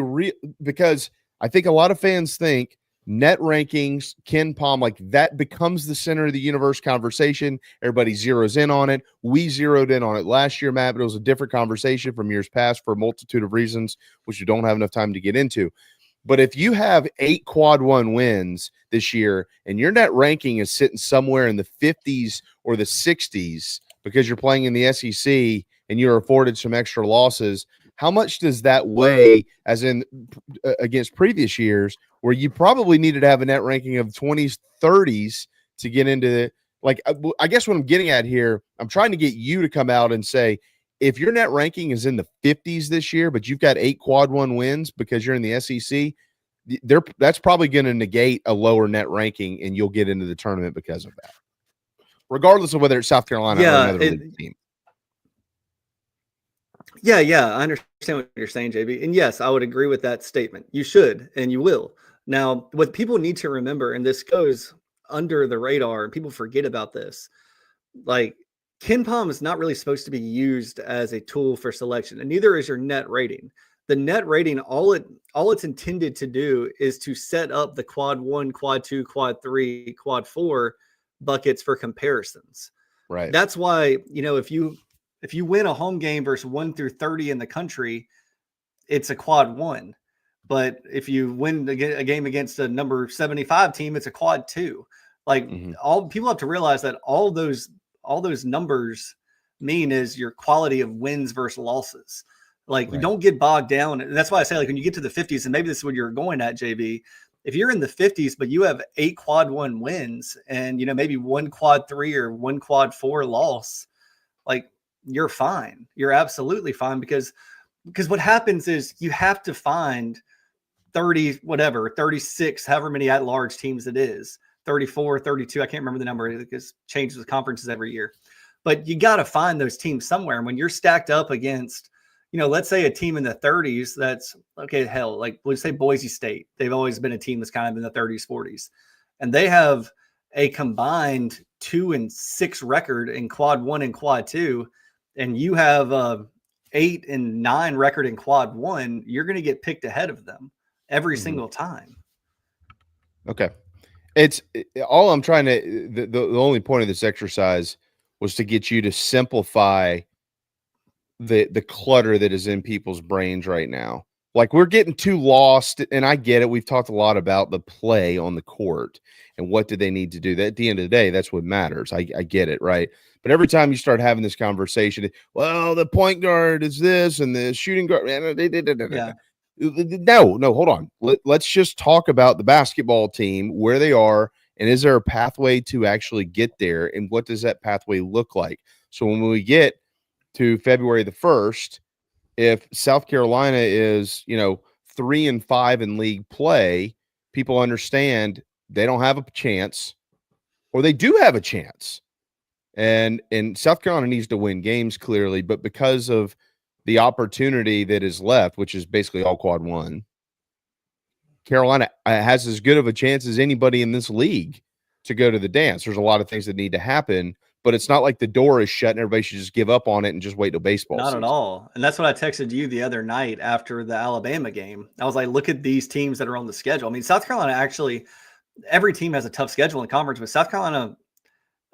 because I think a lot of fans think net rankings, KenPom, like that becomes the center of the universe conversation. Everybody zeroes in on it. We zeroed in on it last year, Matt, but it was a different conversation from years past for a multitude of reasons, which we don't have enough time to get into. But if you have 8 quad 1 wins this year and your net ranking is sitting somewhere in the 50s or the 60s because you're playing in the SEC and you're afforded some extra losses, how much does that weigh as in against previous years where you probably needed to have a net ranking of 20s, 30s to get into the, like, I guess what I'm getting at here, I'm trying to get you to come out and say, if your net ranking is in the 50s this year, but you've got 8 quad 1 wins because you're in the SEC, that's probably going to negate a lower net ranking and you'll get into the tournament because of that, regardless of whether it's South Carolina or another league team. Yeah, I understand what you're saying, JB. And yes, I would agree with that statement. You should, and you will. Now, what people need to remember, and this goes under the radar, and people forget about this, like KenPom is not really supposed to be used as a tool for selection, and neither is your net rating. The net rating, all it's intended to do is to set up the quad 1, quad 2, quad 3, quad 4 buckets for comparisons. Right. That's why, if you win a home game versus 1 through 30 in the country, it's a quad 1. But if you win a game against a number 75 team, it's a quad 2. Like all people have to realize that all those numbers mean is your quality of wins versus losses. Like you don't get bogged down. And that's why I say, like, when you get to the 50s, and maybe this is what you're going at, JB, if you're in the 50s, but you have 8 quad 1 wins and, maybe 1 quad 3 or 1 quad 4 loss, like you're fine. You're absolutely fine because what happens is you have to find 36, however many at-large teams it is, 34, 32. I can't remember the number. It changes with conferences every year. But you got to find those teams somewhere. And when you're stacked up against, let's say a team in the 30s that's, okay, hell, like let's say Boise State. They've always been a team that's kind of in the 30s, 40s. And they have a combined 2-6 record in quad 1 and quad 2. And you have 8-9 record in quad 1, you're going to get picked ahead of them every single time. Okay. It's all I'm trying to, the only point of this exercise was to get you to simplify the clutter that is in people's brains right now. Like we're getting too lost, and I get it. We've talked a lot about the play on the court and what do they need to do. That at the end of the day, that's what matters. I get it, right? But every time you start having this conversation, well, the point guard is this and the shooting guard. Yeah. No, hold on. Let's just talk about the basketball team, where they are, and is there a pathway to actually get there, and what does that pathway look like? So when we get to February the 1st, if South Carolina is, 3-5 in league play, people understand they don't have a chance, or they do have a chance. And South Carolina needs to win games clearly, but because of the opportunity that is left, which is basically all quad 1, Carolina has as good of a chance as anybody in this league to go to the dance. There's a lot of things that need to happen, but it's not like the door is shut and everybody should just give up on it and just wait till baseball season. Not at all. And that's what I texted you the other night after the Alabama game. I was like, look at these teams that are on the schedule. I mean, South Carolina actually, every team has a tough schedule in the conference, but South Carolina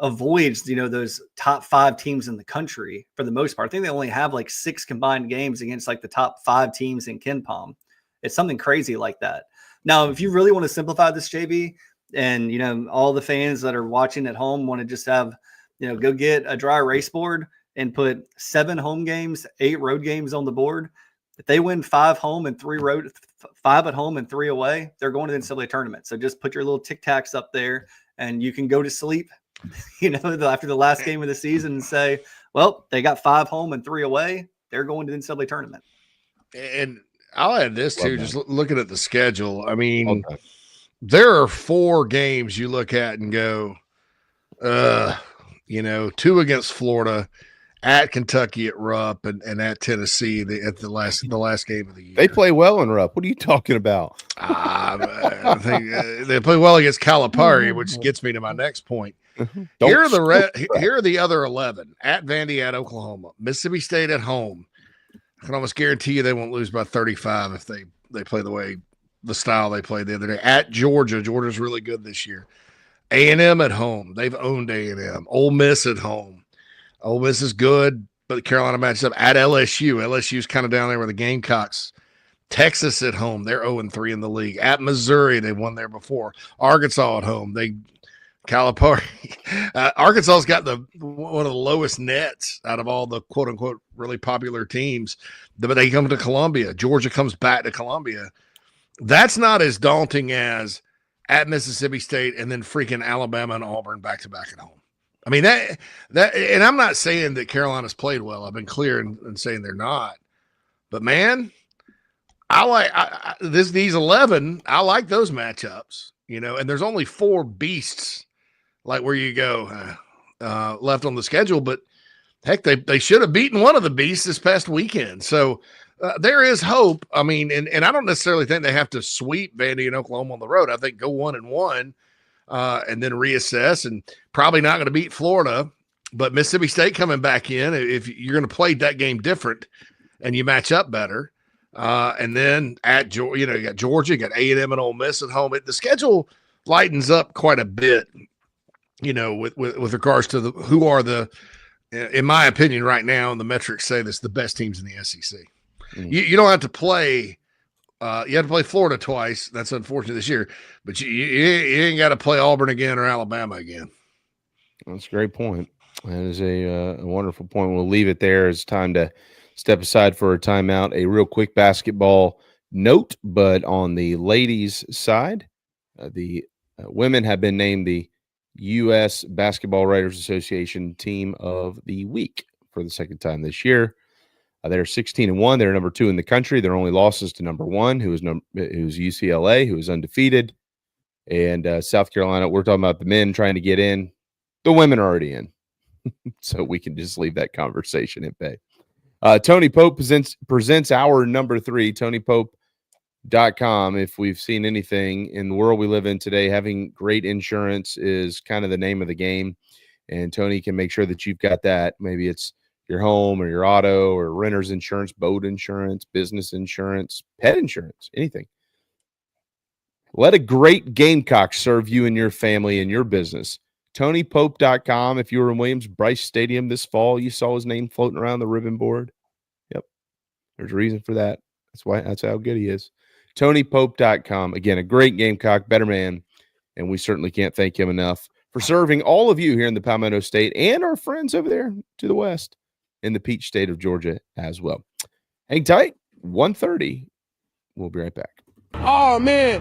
avoids, those top 5 teams in the country for the most part. I think they only have like 6 combined games against like the top 5 teams in KenPom. It's something crazy like that. Now, if you really want to simplify this, JB, and, all the fans that are watching at home want to just have, go get a dry erase board and put 7 home games, 8 road games on the board. If they win 5 home and 3 road, 5 at home and 3 away, they're going to the NCAA tournament. So just put your little tic tacs up there and you can go to sleep After the last game of the season and say, well, they got 5 home and 3 away. They're going to the NCAA tournament. And I'll add this too, just looking at the schedule. I mean, there are 4 games you look at and go, 2 against Florida, at Kentucky at Rupp, and at Tennessee at the last game of the year. They play well in Rupp. What are you talking about? I think they play well against Calipari, which gets me to my next point. Here are the other 11: at Vandy, at Oklahoma, Mississippi State at home. I can almost guarantee you they won't lose by 35 if they play the style they played the other day. At Georgia, Georgia's really good this year. A&M at home, they've owned A&M. Ole Miss at home. Ole Miss is good, but Carolina matches up at LSU. LSU's kind of down there with the Gamecocks. Texas at home, they're 0-3 in the league. At Missouri, they won there before. Arkansas at home, Calipari. Arkansas's got one of the lowest nets out of all the quote unquote really popular teams, but they come to Columbia. Georgia comes back to Columbia. That's not as daunting as at Mississippi State and then freaking Alabama and Auburn back to back at home. I mean, that, and I'm not saying that Carolina's played well. I've been clear in saying they're not. But man, I like these 11. I like those matchups, and there's only 4 beasts like where you go left on the schedule. But heck, they should have beaten one of the beasts this past weekend. So there is hope. I mean, and I don't necessarily think they have to sweep Vandy and Oklahoma on the road. I think go 1-1. And then reassess, and probably not going to beat Florida, but Mississippi State coming back in. If you're going to play that game different and you match up better, and then at Georgia, you got Georgia, you got A&M and Ole Miss at home. The schedule lightens up quite a bit, with regards to who are in my opinion, right now, and the metrics say this, the best teams in the SEC. You don't have to play. You have to play Florida twice. That's unfortunate this year, but you ain't got to play Auburn again or Alabama again. That's a great point. That is a wonderful point. We'll leave it there. It's time to step aside for a timeout. A real quick basketball note, but on the ladies' side, the women have been named the U.S. Basketball Writers Association Team of the Week for the second time this year. They're 16-1. They're number 2 in the country. Their only losses to number 1, who's UCLA, who is undefeated, and South Carolina. We're talking about the men trying to get in. The women are already in, so we can just leave that conversation at bay. Tony Pope presents our number 3, TonyPope.com. If we've seen anything in the world we live in today, having great insurance is kind of the name of the game, and Tony can make sure that you've got that. Maybe it's your home or your auto or renter's insurance, boat insurance, business insurance, pet insurance, anything. Let a great Gamecock serve you and your family and your business. TonyPope.com. If you were in Williams-Brice Stadium this fall, you saw his name floating around the ribbon board. Yep. There's a reason for that. That's how good he is. TonyPope.com. Again, a great Gamecock, better man, and we certainly can't thank him enough for serving all of you here in the Palmetto State and our friends over there to the west in the Peach State of Georgia as well. Hang tight. 1:30. We'll be right back. Oh, man.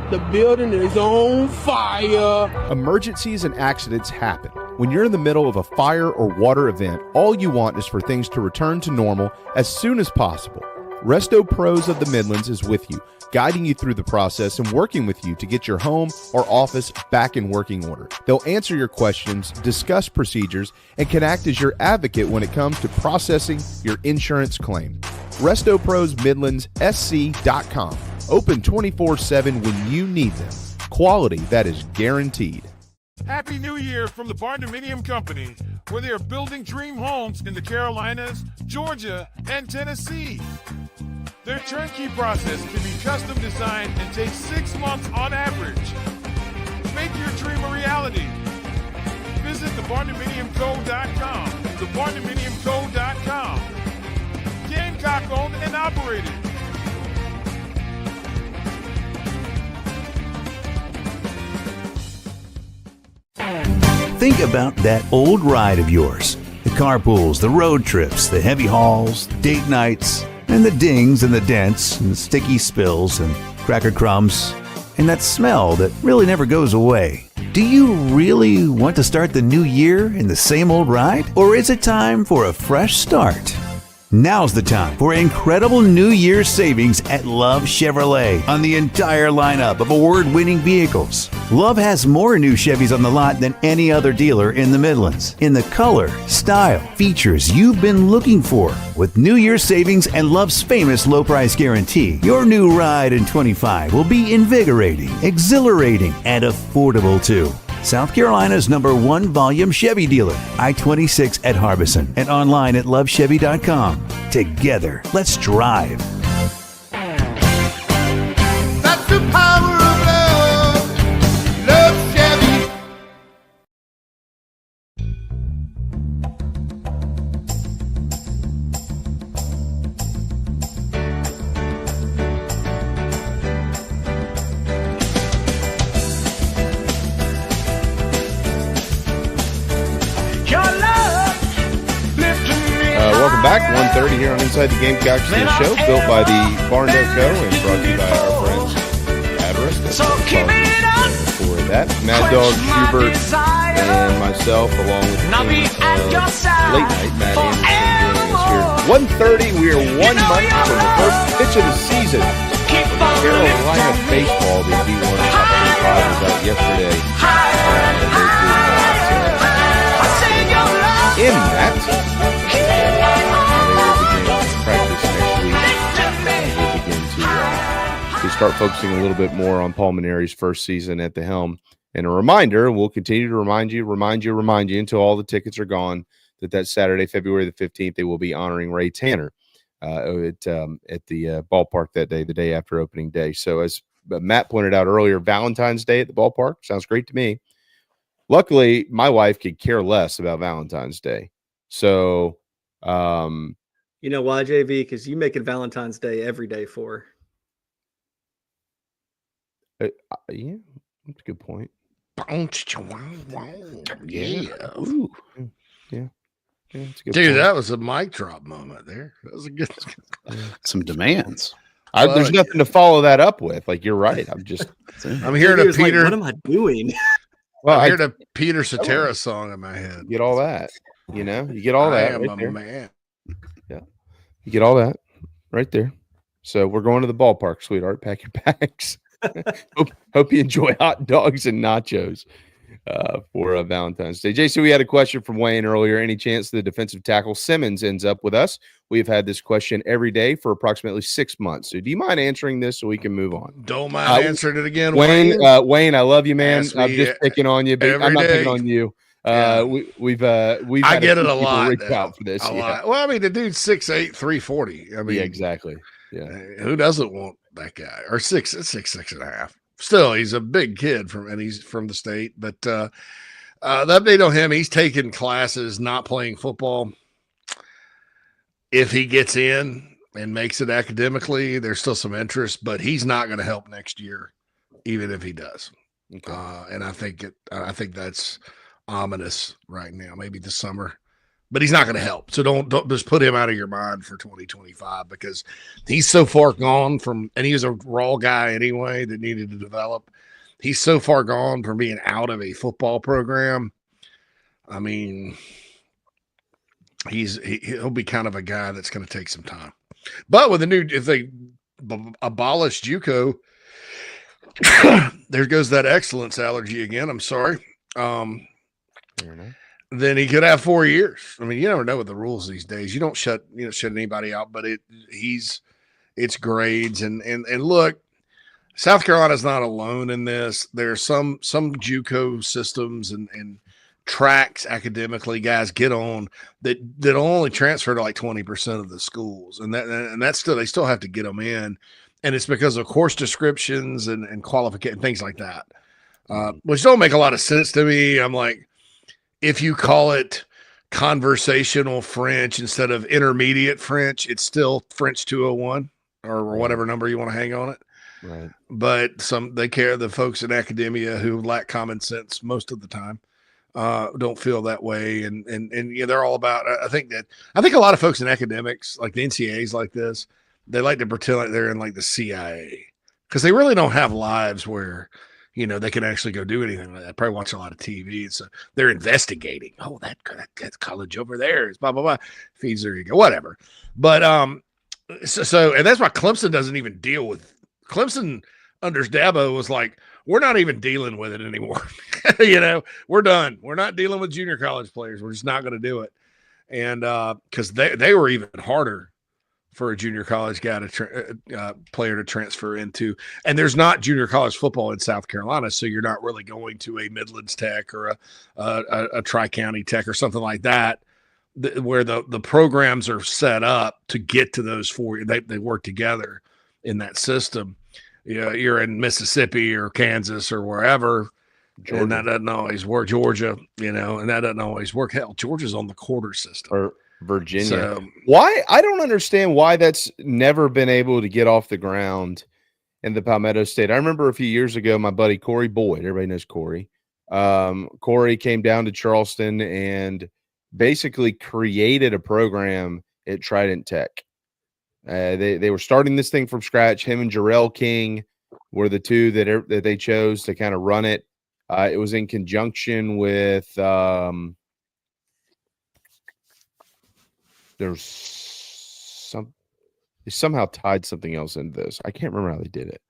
The building is on fire. Emergencies and accidents happen. When you're in the middle of a fire or water event, all you want is for things to return to normal as soon as possible. Resto Pros of the Midlands is with you, guiding you through the process and working with you to get your home or office back in working order. They'll answer your questions, discuss procedures, and can act as your advocate when it comes to processing your insurance claim. RestoProsMidlandsSC.com. Open 24/7 when you need them. Quality that is guaranteed. Happy New Year from the Barndominium Company, where they are building dream homes in the Carolinas, Georgia, and Tennessee. Their turnkey process can be custom designed and takes 6 months on average. Make your dream a reality. Visit thebarndominiumco.com. Thebarndominiumco.com. Gamecock owned and operated. Think about that old ride of yours. The carpools, the road trips, the heavy hauls, date nights, and the dings and the dents and the sticky spills and cracker crumbs, and that smell that really never goes away. Do you really want to start the new year in the same old ride? Or is it time for a fresh start? Now's the time for incredible New Year's savings at Love Chevrolet on the entire lineup of award-winning vehicles. Love has more new Chevys on the lot than any other dealer in the Midlands, in the color, style, features you've been looking for. With New Year's savings and Love's famous low price guarantee, your new ride in 25 will be invigorating, exhilarating, and affordable too. South Carolina's #1 volume Chevy dealer, I-26 at Harbison, and online at lovechevy.com. Together, let's drive. That's the power of love. Love Chevy. Welcome back. 1:30 here on Inside the Gamecocks, the show built by the Barn Co. and brought to you by our friends at Resto. For that, Mad Dog Shurburtt and myself, along with the team Late Night, Matt Anderson, joining us here. 1:30, we are 1 month from the first pitch of the season. Carolina baseball, the D1 Top 25 was out yesterday. In that, practice next week. We'll begin to start focusing a little bit more on Paul Maneri's first season at the helm. And a reminder, we'll continue to remind you until all the tickets are gone, that Saturday, February the 15th, they will be honoring Ray Tanner at the ballpark that day, the day after opening day. So as Matt pointed out earlier, Valentine's Day at the ballpark sounds great to me. Luckily, my wife could care less about Valentine's Day. So, you know why, JV? Because you make it Valentine's Day every day for her. Yeah, that's a good point. Yeah. Ooh. Yeah. That's a good Dude, point. that was a mic drop moment there. That was a good. Some demands. There's nothing to follow that up with. Like, you're right. I'm hearing a Peter. Like, what am I doing? Well, I heard a Peter Cetera song in my head. Get all that. You get all that. I am right a there. man. Yeah. You get all that right there. So we're going to the ballpark, sweetheart. Pack your bags. hope you enjoy hot dogs and nachos for Valentine's Day. JC, we had a question from Wayne earlier. Any chance the defensive tackle Simmons ends up with us? We've had this question every day for approximately 6 months. So do you mind answering this so we can move on? Don't mind answering it again, Wayne. Wayne, I love you, man. I'm just picking on you, but I'm not picking on you. We've I get it a lot. Reach out for this. A lot. Well, I mean, the dude's 6'8", 340. I mean, yeah, exactly. Yeah. Who doesn't want that guy? Or 6'6.5". Still, he's a big kid and he's from the state. But the update on him, he's taking classes, not playing football. If he gets in and makes it academically, there's still some interest, but he's not going to help next year, even if he does. Okay. And I think that's ominous right now. Maybe this summer, but he's not going to help. So don't just put him out of your mind for 2025 because he's so far gone from, and he was a raw guy anyway that needed to develop. He's so far gone from being out of a football program. I mean, he'll be kind of a guy that's going to take some time. But with if they abolish JUCO, there goes that excellence allergy again. I'm sorry. Then he could have 4 years. I mean, you never know with the rules these days. You don't shut anybody out, but it's grades and look, South Carolina's not alone in this. There's some JUCO systems and tracks academically guys get on that only transfer to like 20% of the schools, and that's still, they still have to get them in, and it's because of course descriptions and qualification things like that, which don't make a lot of sense to me. I'm like, if you call it conversational French instead of intermediate French, it's still French 201 or whatever number you want to hang on it. Right. But the folks in academia who lack common sense most of the time don't feel that way. And they're all about, I think a lot of folks in academics, like the NCAAs like this, they like to pretend like they're in like the CIA because they really don't have lives where, they can actually go do anything like that. Probably watch a lot of TV. So they're investigating. Oh, that college over there is blah, blah, blah. Feeds their ego, whatever. But so and that's why Clemson doesn't even deal with Clemson under Dabo was like, we're not even dealing with it anymore. We're done. We're not dealing with junior college players. We're just not going to do it. And because they were even harder for a junior college guy player to transfer into. And there's not junior college football in South Carolina, so you're not really going to a Midlands Tech or a Tri-County Tech or something like that, where the programs are set up to get to those four. They work together in that system. You're in Mississippi or Kansas or wherever, Georgia. And that doesn't always work. Georgia, and that doesn't always work. Hell, Georgia's on the quarter system. Or Virginia. So, why? I don't understand why that's never been able to get off the ground in the Palmetto State. I remember a few years ago, my buddy Corey Boyd, everybody knows Corey. Corey came down to Charleston and basically created a program at Trident Tech. They were starting this thing from scratch. Him and Jarrell King were the two that they chose to kind of run it. It was in conjunction with they somehow tied something else into this. I can't remember how they did it.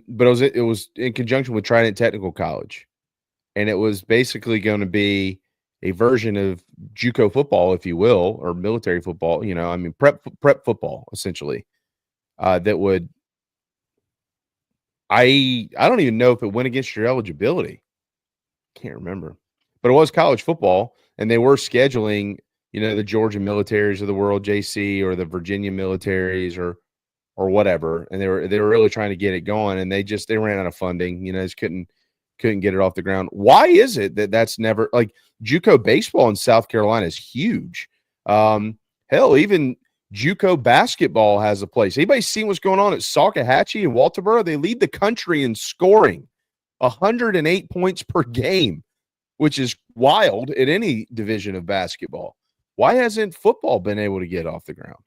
But it was in conjunction with Trident Technical College. And it was basically going to be a version of JUCO football, if you will, or military football, prep football, essentially. That would I don't even know if it went against your eligibility. Can't remember. But it was college football, and they were scheduling the Georgia militaries of the world, JC, or the Virginia militaries, or whatever, and they were really trying to get it going, and they ran out of funding. Just couldn't get it off the ground. Why is it that's never like JUCO baseball in South Carolina is huge? Hell, even JUCO basketball has a place. Anybody seen what's going on at Salkehatchie and Walterboro? They lead the country in scoring, 108 points per game, which is wild at any division of basketball. Why hasn't football been able to get off the ground?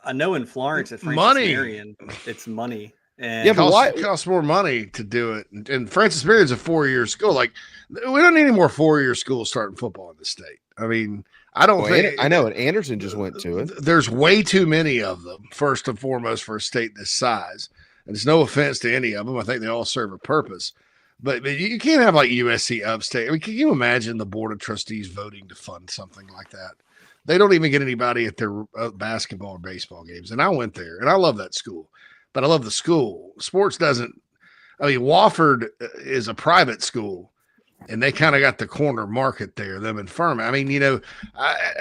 I know in Florence at Francis Money. Marion, it's money. And yeah, but it costs more money to do it. And Francis Marion's a 4-year school. Like, we don't need any more 4-year schools starting football in the state. I mean, I don't think. I know, and Anderson just went to it. There's way too many of them, first and foremost, for a state this size. And it's no offense to any of them. I think they all serve a purpose. But you can't have like USC upstate. I mean, can you imagine the board of trustees voting to fund something like that? They don't even get anybody at their basketball or baseball games. And I went there, and I love that school. But I love the school. Sports doesn't. I mean, Wofford is a private school, and they kind of got the corner market there, them and Furman. I mean,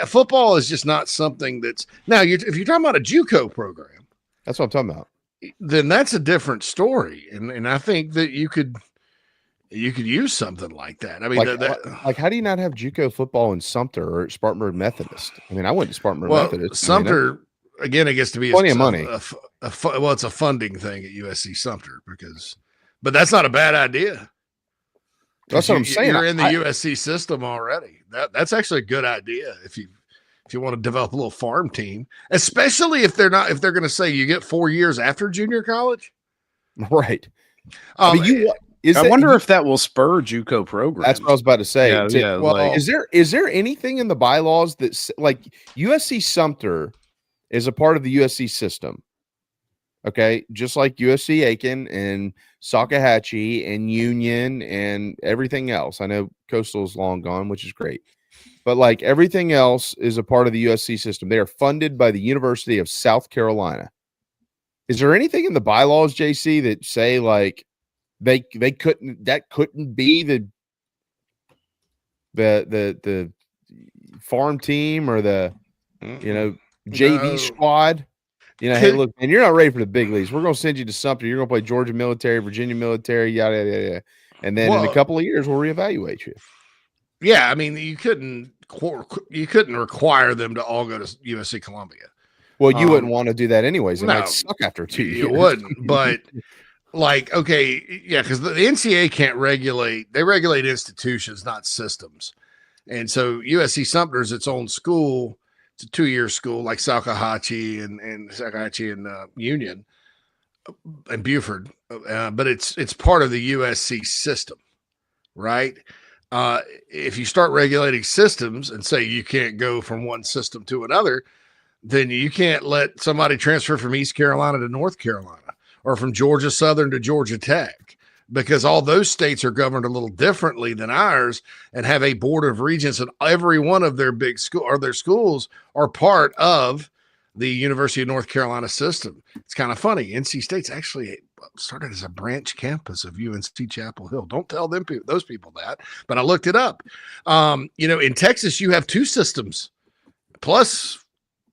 football is just not something that's now. If you're talking about a JUCO program, that's what I'm talking about. Then that's a different story, and I think that you could use something like that. I mean, like how do you not have JUCO football in Sumter or Spartanburg Methodist? I mean, I went to Spartanburg Methodist. Sumter. Again, it gets to be plenty of money. It's a funding thing at USC Sumter but that's not a bad idea. That's what I'm saying. You're in the USC system already. That's actually a good idea if you want to develop a little farm team, especially if they're going to say you get 4 years after junior college. Right. I wonder if that will spur JUCO programs. That's what I was about to say. Yeah, is there anything in the bylaws that like USC Sumter is a part of the USC system? Okay, just like USC Aiken and Salkehatchie and Union and everything else. I know Coastal is long gone, which is great. But like everything else is a part of the USC system. They are funded by the University of South Carolina. Is there anything in the bylaws, JC, that say like they couldn't be the farm team or the JV squad? Hey, look, and you're not ready for the big leagues. We're going to send you to Sumter. You're going to play Georgia military, Virginia military, yada, yada, yada. And then in a couple of years, we'll reevaluate you. Yeah, I mean, you couldn't require them to all go to USC Columbia. Well, you wouldn't want to do that anyways. It might suck after 2 years. You wouldn't, but like, okay, yeah, because the NCAA can't regulate. They regulate institutions, not systems. And so USC Sumter is its own school. It's a 2-year school like Salkehatchie and Union and Buford. but it's part of the USC system, right? If you start regulating systems and say you can't go from one system to another, then you can't let somebody transfer from East Carolina to North Carolina or from Georgia Southern to Georgia Tech, because all those states are governed a little differently than ours and have a board of regents, and every one of their big school or their schools are part of the University of North Carolina system. It's kind of funny. NC State's actually started as a branch campus of UNC Chapel Hill. Don't tell them those people that, but I looked it up. In Texas, you have two systems plus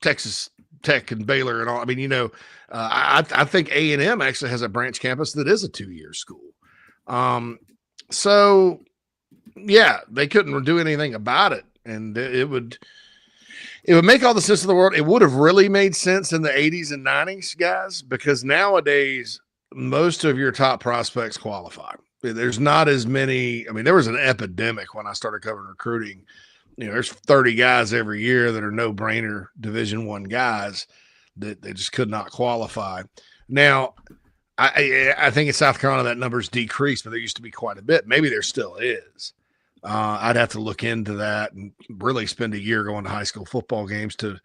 Texas Tech and Baylor and all. I mean, I think A&M actually has a branch campus that is a 2-year school. So yeah, they couldn't do anything about it. And it would make all the sense in the world. It would have really made sense in the 80s and 90s, guys, because nowadays most of your top prospects qualify. There's not as many. I mean, there was an epidemic when I started covering recruiting. There's 30 guys every year that are no-brainer Division I guys that they just could not qualify. Now, I think in South Carolina that number's decreased, but there used to be quite a bit. Maybe there still is. I'd have to look into that and really spend a year going to high school football games to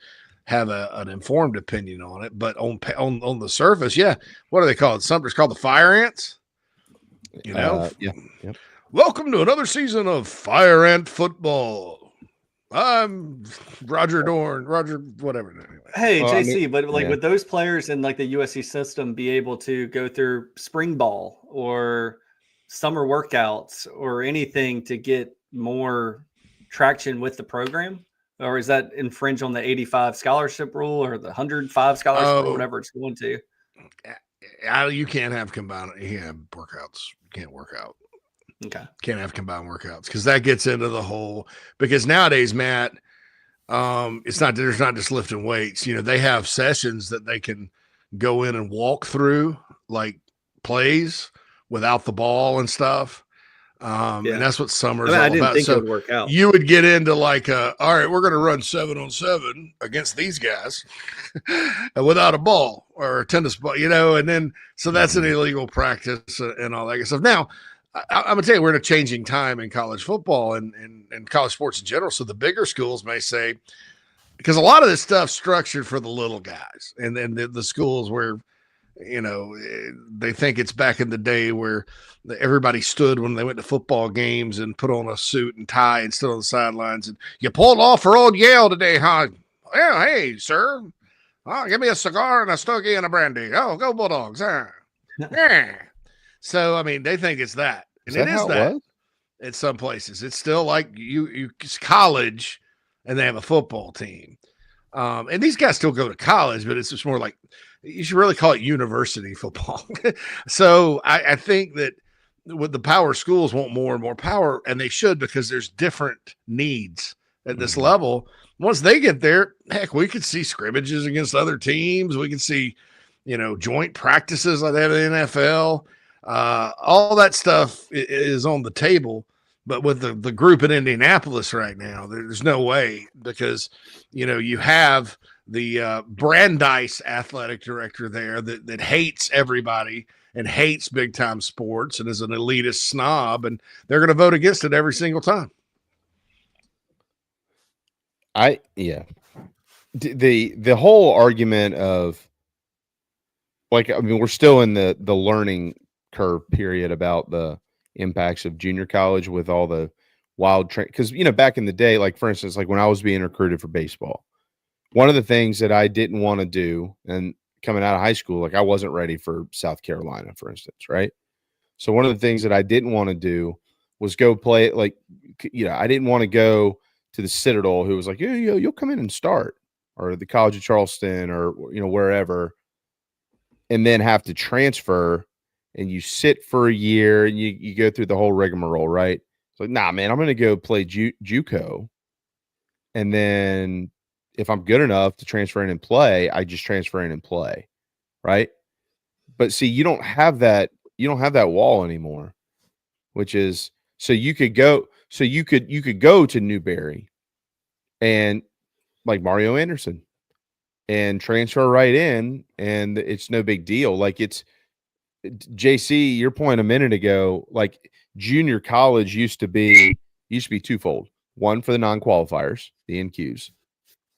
have an informed opinion on it. But on the surface, yeah, what are they called? Something's called the fire ants. Yeah. Yep. Welcome to another season of Fire Ant Football. I'm Roger Dorn, whatever. Anyway. Hey, JC, would those players in like the USC system be able to go through spring ball or summer workouts or anything to get more traction with the program? Or is that infringe on the 85 scholarship rule or the 105 scholarship rule, whatever it's going to? You can't have combined workouts. You can't work out. Okay. Can't have combined workouts because that gets into the whole, because nowadays, Matt, there's not just lifting weights. They have sessions that they can go in and walk through like plays without the ball and stuff. And that's what summer's all I didn't about. think So it would work out. You would get into like, all right, we're going to run 7-on-7 against these guys without a ball or a tennis ball, and then, so that's an illegal practice and all that good stuff. Now, I'm going to tell you, we're in a changing time in college football and college sports in general. So the bigger schools may say, because a lot of this stuff's structured for the little guys, and then the schools where, they think it's back in the day where everybody stood when they went to football games and put on a suit and tie and stood on the sidelines. And you pulled off for old Yale today, huh? Well, hey, sir, give me a cigar and a stogie and a brandy. Oh, go Bulldogs. Yeah. So, I mean, they think it's that. And it is that at some places. It's still like it's college and they have a football team. And these guys still go to college, but it's just more like, you should really call it university football. So I think that with the power schools want more and more power, and they should, because there's different needs at this level. Once they get there, heck, we could see scrimmages against other teams. We can see, joint practices like they have in the NFL. All that stuff is on the table. But with the group in Indianapolis right now, there's no way, because, you have the Brandeis athletic director there that hates everybody and hates big time sports and is an elitist snob, and they're going to vote against it every single time. The whole argument of we're still in the learning curve period about the impacts of junior college with all the wild because back in the day, like for instance, like when I was being recruited for baseball, one of the things that I didn't want to do, and coming out of high school, like I wasn't ready for South Carolina, for instance, right? So one of the things that I didn't want to do was go play, like, I didn't want to go to the Citadel, who was like, you'll come in and start, or the College of Charleston, or wherever, and then have to transfer, and you sit for a year, and you go through the whole rigmarole, right? It's like, nah, man, I'm going to go play JUCO, and then if I'm good enough to transfer in and play, I just transfer in and play, right? But see, you don't have that wall anymore, which is, so you could go to Newberry and like Mario Anderson and transfer right in, and it's no big deal. Like JC, your point a minute ago, like junior college used to be twofold. One for the non-qualifiers, the NQs,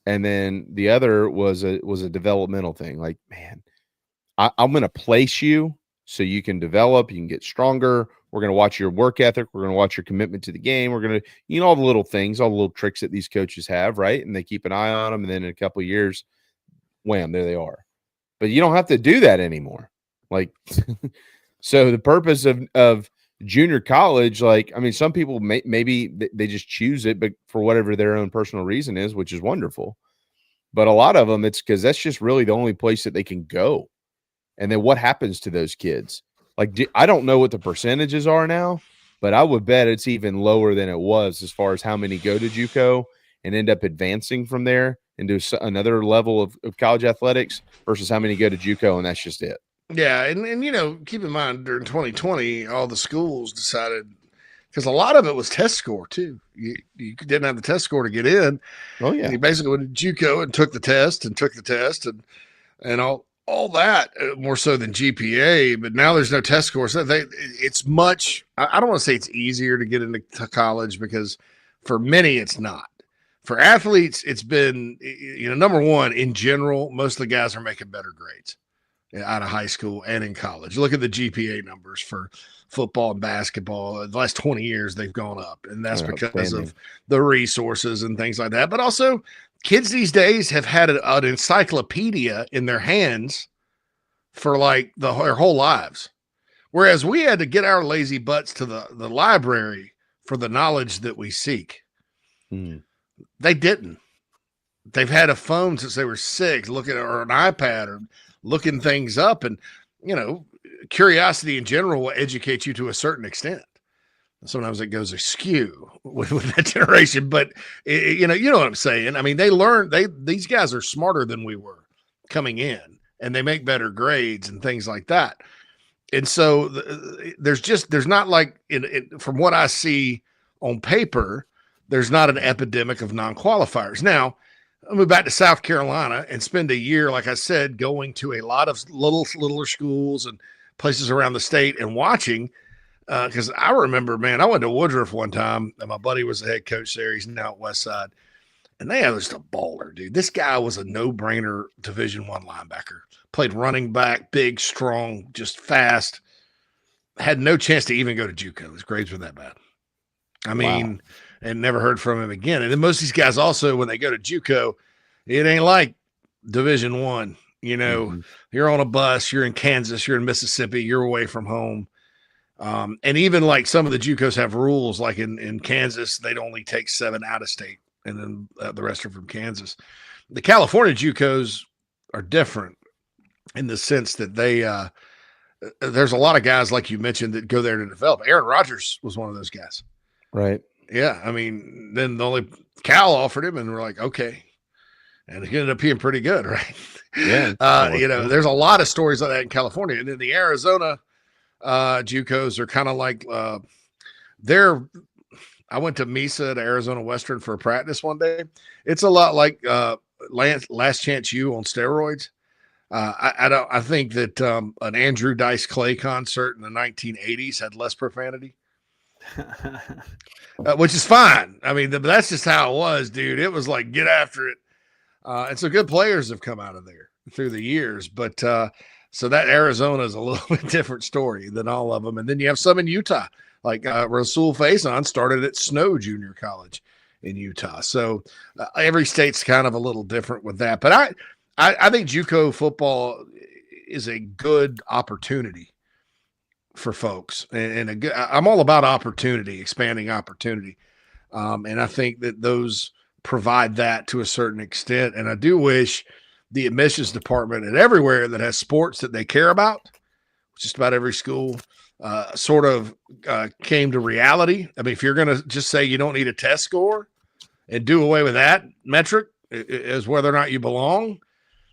and then the other was a developmental thing. Like, man, I'm going to place you so you can develop, you can get stronger. We're going to watch your work ethic. We're going to watch your commitment to the game. We're going to, all the little things, all the little tricks that these coaches have, right? And they keep an eye on them. And then in a couple of years, wham, there they are. But you don't have to do that anymore. Like, so the purpose of junior college, like, I mean, some people maybe they just choose it, but for whatever their own personal reason is, which is wonderful. But a lot of them, it's because that's just really the only place that they can go. And then what happens to those kids? Like, I don't know what the percentages are now, but I would bet it's even lower than it was as far as how many go to JUCO and end up advancing from there into another level of college athletics versus how many go to JUCO, and that's just it. Yeah, and keep in mind during 2020, all the schools decided, because a lot of it was test score too. You didn't have the test score to get in. Oh yeah, you basically went to JUCO and took the test and all that, more so than GPA. But now there's no test score, so it's much. I don't want to say it's easier to get into college, because for many it's not. For athletes, it's been number one in general. Most of the guys are making better grades out of high school and in college. Look at the GPA numbers for football and basketball. The last 20 years, they've gone up, and that's because of the resources and things like that. But also, kids these days have had an encyclopedia in their hands for like their whole lives. Whereas we had to get our lazy butts to the library for the knowledge that we seek. They didn't. They've had a phone since they were 6, or an iPad, or looking things up. And, curiosity in general will educate you to a certain extent. Sometimes it goes askew with that generation, but you know what I'm saying? I mean, these guys are smarter than we were coming in, and they make better grades and things like that. And so there's not like, from what I see on paper, there's not an epidemic of non-qualifiers. Now, I'll move back to South Carolina and spend a year, like I said, going to a lot of littler schools and places around the state and watching. Because I remember, man, I went to Woodruff one time, and my buddy was the head coach there. He's now at Westside, and they had just a baller, dude. This guy was a no-brainer Division I linebacker. Played running back, big, strong, just fast. Had no chance to even go to JUCO. His grades were that bad. I mean, and never heard from him again. And then most of these guys also, when they go to JUCO, it ain't like Division I. You're on a bus, you're in Kansas, you're in Mississippi, you're away from home. And even like some of the JUCOs have rules, like in Kansas, they'd only take 7 out of state, and then the rest are from Kansas. The California JUCOs are different in the sense that there's a lot of guys, like you mentioned, that go there to develop. Aaron Rodgers was one of those guys. Right. Yeah. I mean, then Cal offered him, and we're like, okay. And he ended up being pretty good, right? Yeah. There's a lot of stories like that in California. And then the Arizona JUCOs are kind of like I went to Mesa at Arizona Western for a practice one day. It's a lot like Last Chance U on steroids. I think that an Andrew Dice Clay concert in the 1980s had less profanity, which is fine. I mean, that's just how it was, dude. It was like, get after it. And so good players have come out of there through the years, but so that Arizona is a little bit different story than all of them. And then you have some in Utah, like Rasul Faison started at Snow Junior College in Utah. So every state's kind of a little different with that. But I think JUCO football is a good opportunity for folks. And I'm all about opportunity, expanding opportunity. And I think that those provide that to a certain extent. And I do wish the admissions department and everywhere that has sports that they care about, just about every school, sort of came to reality. I mean, if you're going to just say you don't need a test score and do away with that metric as whether or not you belong,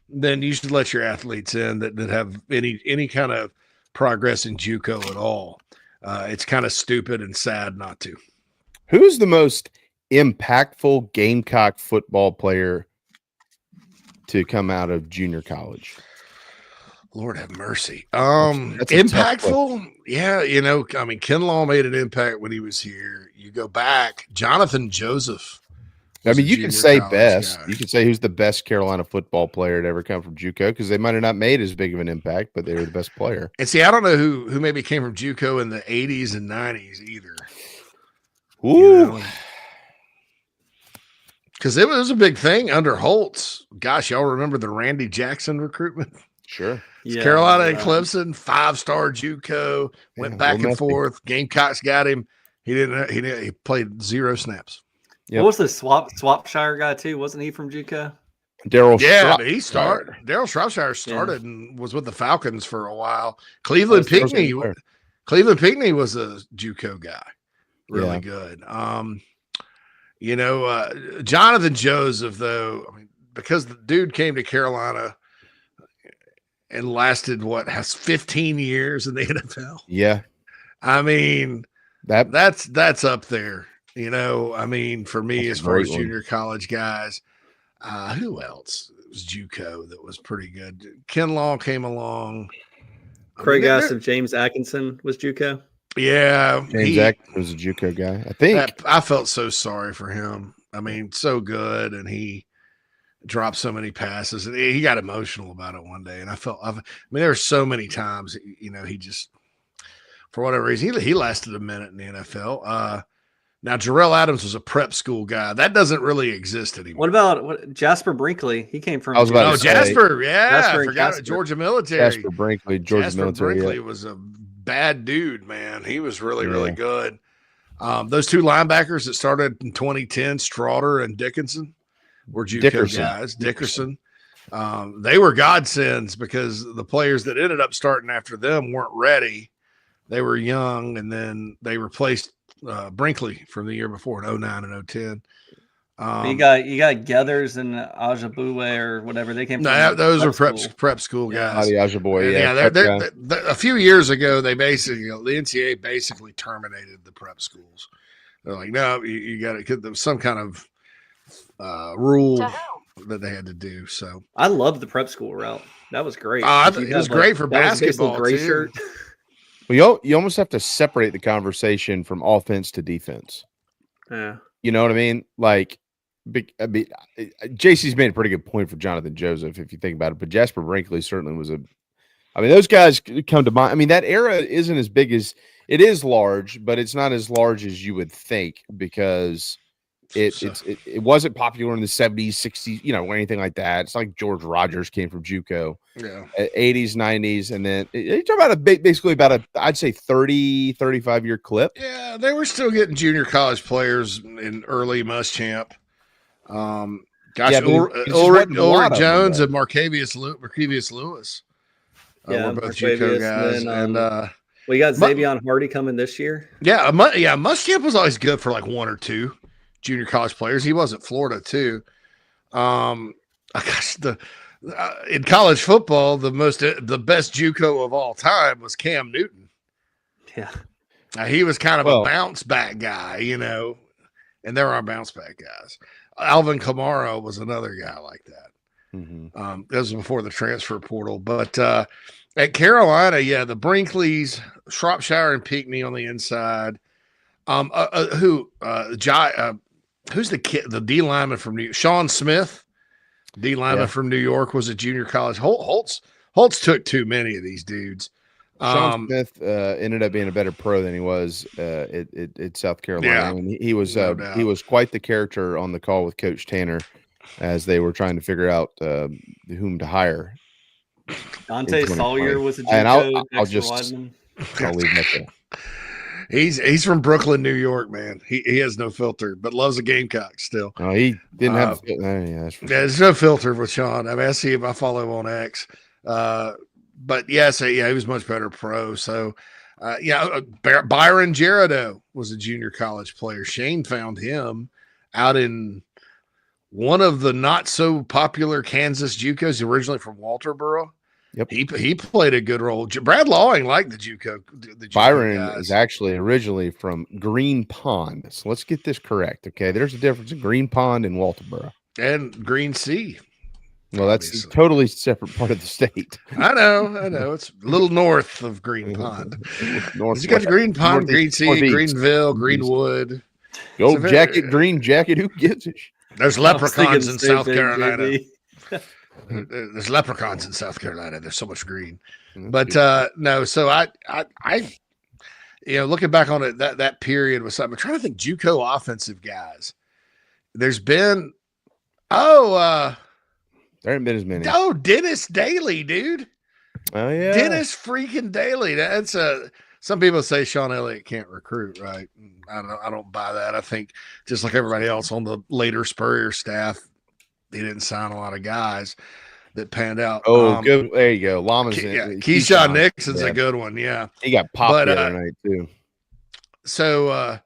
then you should let your athletes in that have any kind of progress in JUCO at all. It's kind of stupid and sad not to. Who's the most impactful Gamecock football player to come out of junior college? Lord have mercy. That's a tough Impactful. Yeah. I mean, Kinlaw made an impact when he was here. You go back, Jonathan Joseph. I was mean, a you can junior say college best. guy. You can say who's the best Carolina football player to ever come from JUCO because they might have not made as big of an impact, but they were the best player. And see, I don't know who maybe came from JUCO in the 80s and 90s either. Ooh. Because it was a big thing under Holtz. Gosh, y'all remember the Randy Jackson recruitment? Sure. Carolina and Clemson, 5-star JUCO, went back and forth. Gamecocks got him. He played 0 snaps. What was the Swapshire guy too? Wasn't he from JUCO? But he started. Daryl Shropshire started and was with the Falcons for a while. Cleveland Pinckney was a JUCO guy, really good. Jonathan Joseph, though, I mean, because the dude came to Carolina and lasted 15 years in the NFL. Yeah, I mean that's up there. I mean, for me, as far as junior college guys, who else? It was JUCO that was pretty good. Kinlaw came along. Craig asked if James Atkinson was JUCO. Yeah, James Atkinson was a JUCO guy. I think I felt so sorry for him. I mean, so good, and he dropped so many passes, and he got emotional about it one day. And I mean, there were so many times, he just, for whatever reason, he lasted a minute in the NFL. Now, Jarrell Adams was a prep school guy. That doesn't really exist anymore. What about Jasper Brinkley? He came from. Jasper. Yeah, Jasper I forgot Casper. Georgia Military. Jasper Brinkley, Georgia Military. Brinkley was a bad dude, man. He was really good. Those two linebackers that started in 2010, Straughter and Dickinson, were JUCO guys. Dickerson. They were godsends because the players that ended up starting after them weren't ready. They were young, and then they replaced Brinkley from the year before in 09 and 010. You got Gethers and Ajabue or whatever. They came from. Those are prep school guys. A few years ago, they basically, the NCAA basically terminated the prep schools. They're like, no, you got to. There was some kind of rule that they had to do. So I loved the prep school route. That was great. It was great for basketball gray too. Shirt. Well, you almost have to separate the conversation from offense to defense. Yeah. You know what I mean? Like, JC's made a pretty good point for Jonathan Joseph, if you think about it. But Jasper Brinkley certainly was those guys come to mind. I mean, that era isn't as big as it is large, but it's not as large as you would think because it wasn't popular in the 70s, 60s, or anything like that. It's like George Rogers came from JUCO. Yeah. 80s, 90s, and then you're talking about basically I'd say 30, 35-year clip. Yeah, they were still getting junior college players in early Muschamp. Ulrich Jones and Marcavius Lewis. Were both JUCO guys. And we got Xavion Hardy coming this year. Yeah, Muschamp was always good for like one or two junior college players. He was at Florida too. In college football, the best JUCO of all time was Cam Newton. Yeah, he was kind of a bounce back guy, and there are bounce back guys. Alvin Kamara was another guy like that. Mm-hmm. That was before the transfer portal, but at Carolina, the Brinkleys, Shropshire, and Pinckney on the inside. Who's the kid? The D lineman from New York? Sean Smith, D lineman from New York, was a junior college. Holtz took too many of these dudes. Sean Smith ended up being a better pro than he was at South Carolina. Yeah, I mean, he was quite the character on the call with Coach Tanner as they were trying to figure out whom to hire. Dante Sawyer was a JUCO. And I'll leave that there. He's from Brooklyn, New York, man. He has no filter, but loves the Gamecocks still. Oh, he didn't have there's no filter with Sean. I mean, I see him. I follow him on X. But he was much better pro. So, Byron Gerardo was a junior college player. Shane found him out in one of the not so popular Kansas JUCOs, originally from Walterboro. Yep, he played a good role. Brad Lawing liked the JUCO. Byron guys. is actually originally from Green Pond. So let's get this correct. Okay, there's a difference in Green Pond and Walterboro and Green Sea. Well, that's a totally separate part of the state. I know. It's a little north of Green Pond. You got Green Pond, Green Sea, Greenville, Greenwood. Gold jacket, green jacket. Who gives it? There's leprechauns in South Carolina. There's leprechauns in South Carolina. There's so much green. But no, so I looking back on it, that period was something. I'm trying to think JUCO offensive guys. There's been there haven't been as many. Oh, Dennis Daly, dude. Oh yeah. Dennis freaking Daly. That's some people say Sean Elliott can't recruit, right? I don't buy that. I think just like everybody else on the later Spurrier staff, he didn't sign a lot of guys that panned out. Oh, good. There you go. Llama's Keyshawn Nixon's a good one. Yeah. He got popped the other night too. So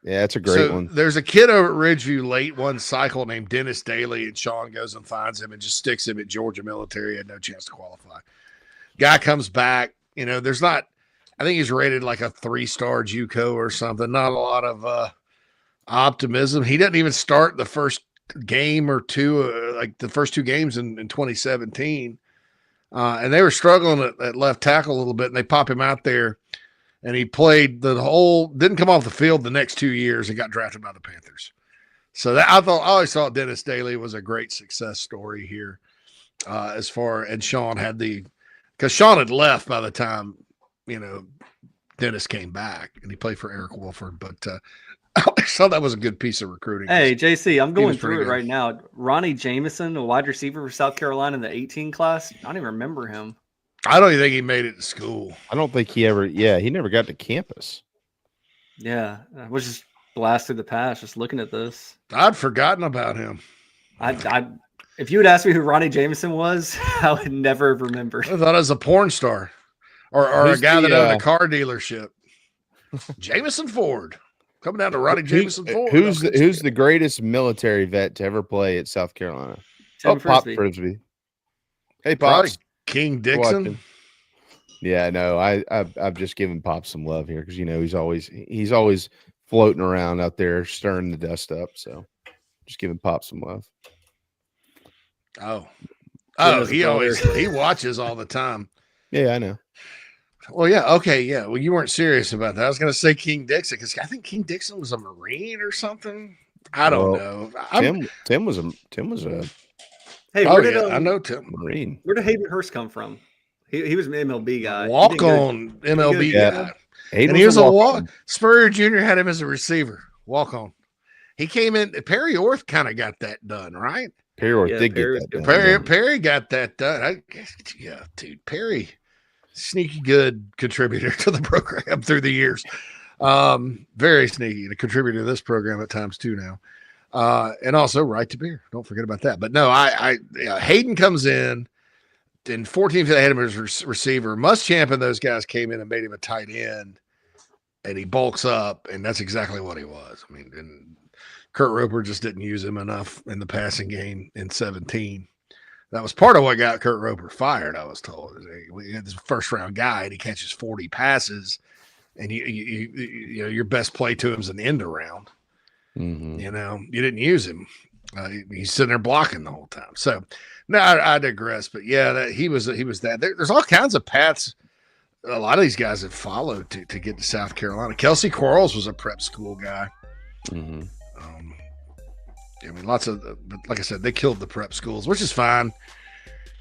yeah, it's a great one. There's a kid over at Ridgeview late one cycle named Dennis Daly, and Sean goes and finds him and just sticks him at Georgia Military. He had no chance to qualify. Guy comes back. There's not, I think he's rated like a 3-star JUCO or something. Not a lot of optimism. He didn't even start the first game or two, like the first 2 games in 2017. And they were struggling at left tackle a little bit, and they pop him out there. And he played didn't come off the field the next 2 years and got drafted by the Panthers. So I always thought Dennis Daly was a great success story here. And Sean because Sean had left by the time, Dennis came back, and he played for Eric Wolford. But I thought that was a good piece of recruiting. Hey, JC, I'm going through it right now. Ronnie Jameson, a wide receiver for South Carolina in the 18 class. I don't even remember him. I don't even think he made it to school. I don't think he never got to campus. Yeah, I was just blasted the past just looking at this. I'd forgotten about him. If you had asked me who Ronnie Jameson was, I would never have remembered. I thought it was a porn star or a guy that owned a car dealership. Jameson Ford. Coming down to Ronnie Jameson Ford. Who's the greatest military vet to ever play at South Carolina? Pop Frisbee. Hey, Pops. King Dixon. Yeah, no, I've just given Pop some love here because he's always floating around out there stirring the dust up. So just giving Pop some love. He watches all the time. Yeah, I know. Well, yeah, okay, yeah. Well, you weren't serious about that. I was going to say King Dixon because I think King Dixon was a Marine or something. I don't know. Tim was a. Hey, I know Tim. Marine. Where did Hayden Hurst come from? He was an MLB guy. Walk on MLB guy. And he was a walk. Spurrier Jr. had him as a receiver. Walk on. He came in. Perry Orth kind of got that done, right? Perry Orth did get that done. Perry got that done. Dude, Perry, sneaky good contributor to the program through the years. Very sneaky, a contributor to this program at times too now. And also Right to Beer. Don't forget about that. But no, Hayden comes in 14th, they had him as receiver. Muschamp and those guys came in and made him a tight end, and he bulks up, and that's exactly what he was. I mean, and Kurt Roper just didn't use him enough in the passing game in 17. That was part of what got Kurt Roper fired, I was told. We had this first-round guy, and he catches 40 passes, and your best play to him is an end around. Mm-hmm. You didn't use him. He's sitting there blocking the whole time. So, no, I digress. But yeah, he was that. There's all kinds of paths. A lot of these guys have followed to get to South Carolina. Kelsey Quarles was a prep school guy. Mm-hmm. Lots of, but like I said, they killed the prep schools, which is fine.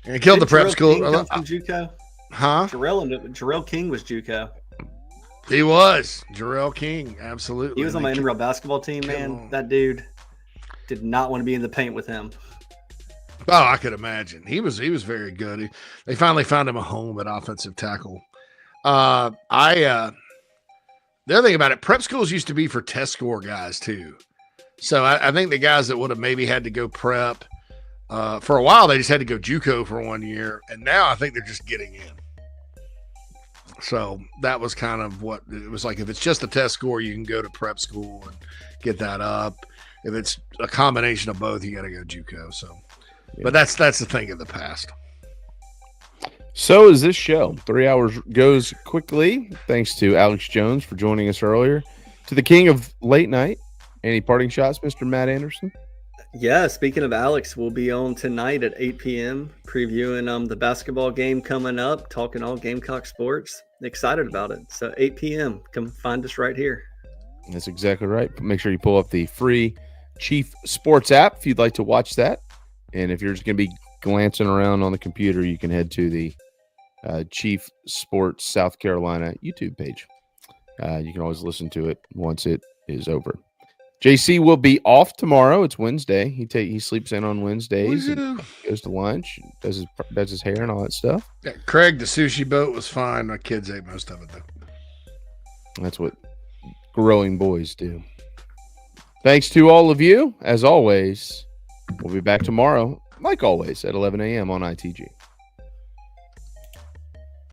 And they killed the prep school. JUCO? Huh? Jarrell King was JUCO. He was Jarrell King, absolutely. He was on my intramural basketball team, man. That dude did not want to be in the paint with him. Oh, I could imagine. He was very good. They finally found him a home at offensive tackle. The other thing about it, prep schools used to be for test score guys too. So I think the guys that would have maybe had to go prep for a while, they just had to go JUCO for 1 year, and now I think they're just getting in. So that was kind of what it was like. If it's just a test score, you can go to prep school and get that up. If it's a combination of both, you got to go JUCO. So, yeah. But that's the thing of the past. So is this show. 3 hours goes quickly. Thanks to Alex Jones for joining us earlier. To the king of late night. Any parting shots, Mr. Matt Anderson? Yeah, speaking of Alex, we'll be on tonight at 8 p.m. previewing the basketball game coming up, talking all Gamecock sports. Excited about it. So 8 p.m. Come find us right here. That's exactly right. Make sure you pull up the free Chief Sports app if you'd like to watch that. And if you're just going to be glancing around on the computer, you can head to the Chief Sports South Carolina YouTube page. You can always listen to it once it is over. JC will be off tomorrow. It's Wednesday. He sleeps in on Wednesdays and goes to lunch, does his hair and all that stuff. Yeah, Craig, the sushi boat was fine. My kids ate most of it though. That's what growing boys do. Thanks to all of you. As always, we'll be back tomorrow, like always, at 11 a.m. on ITG.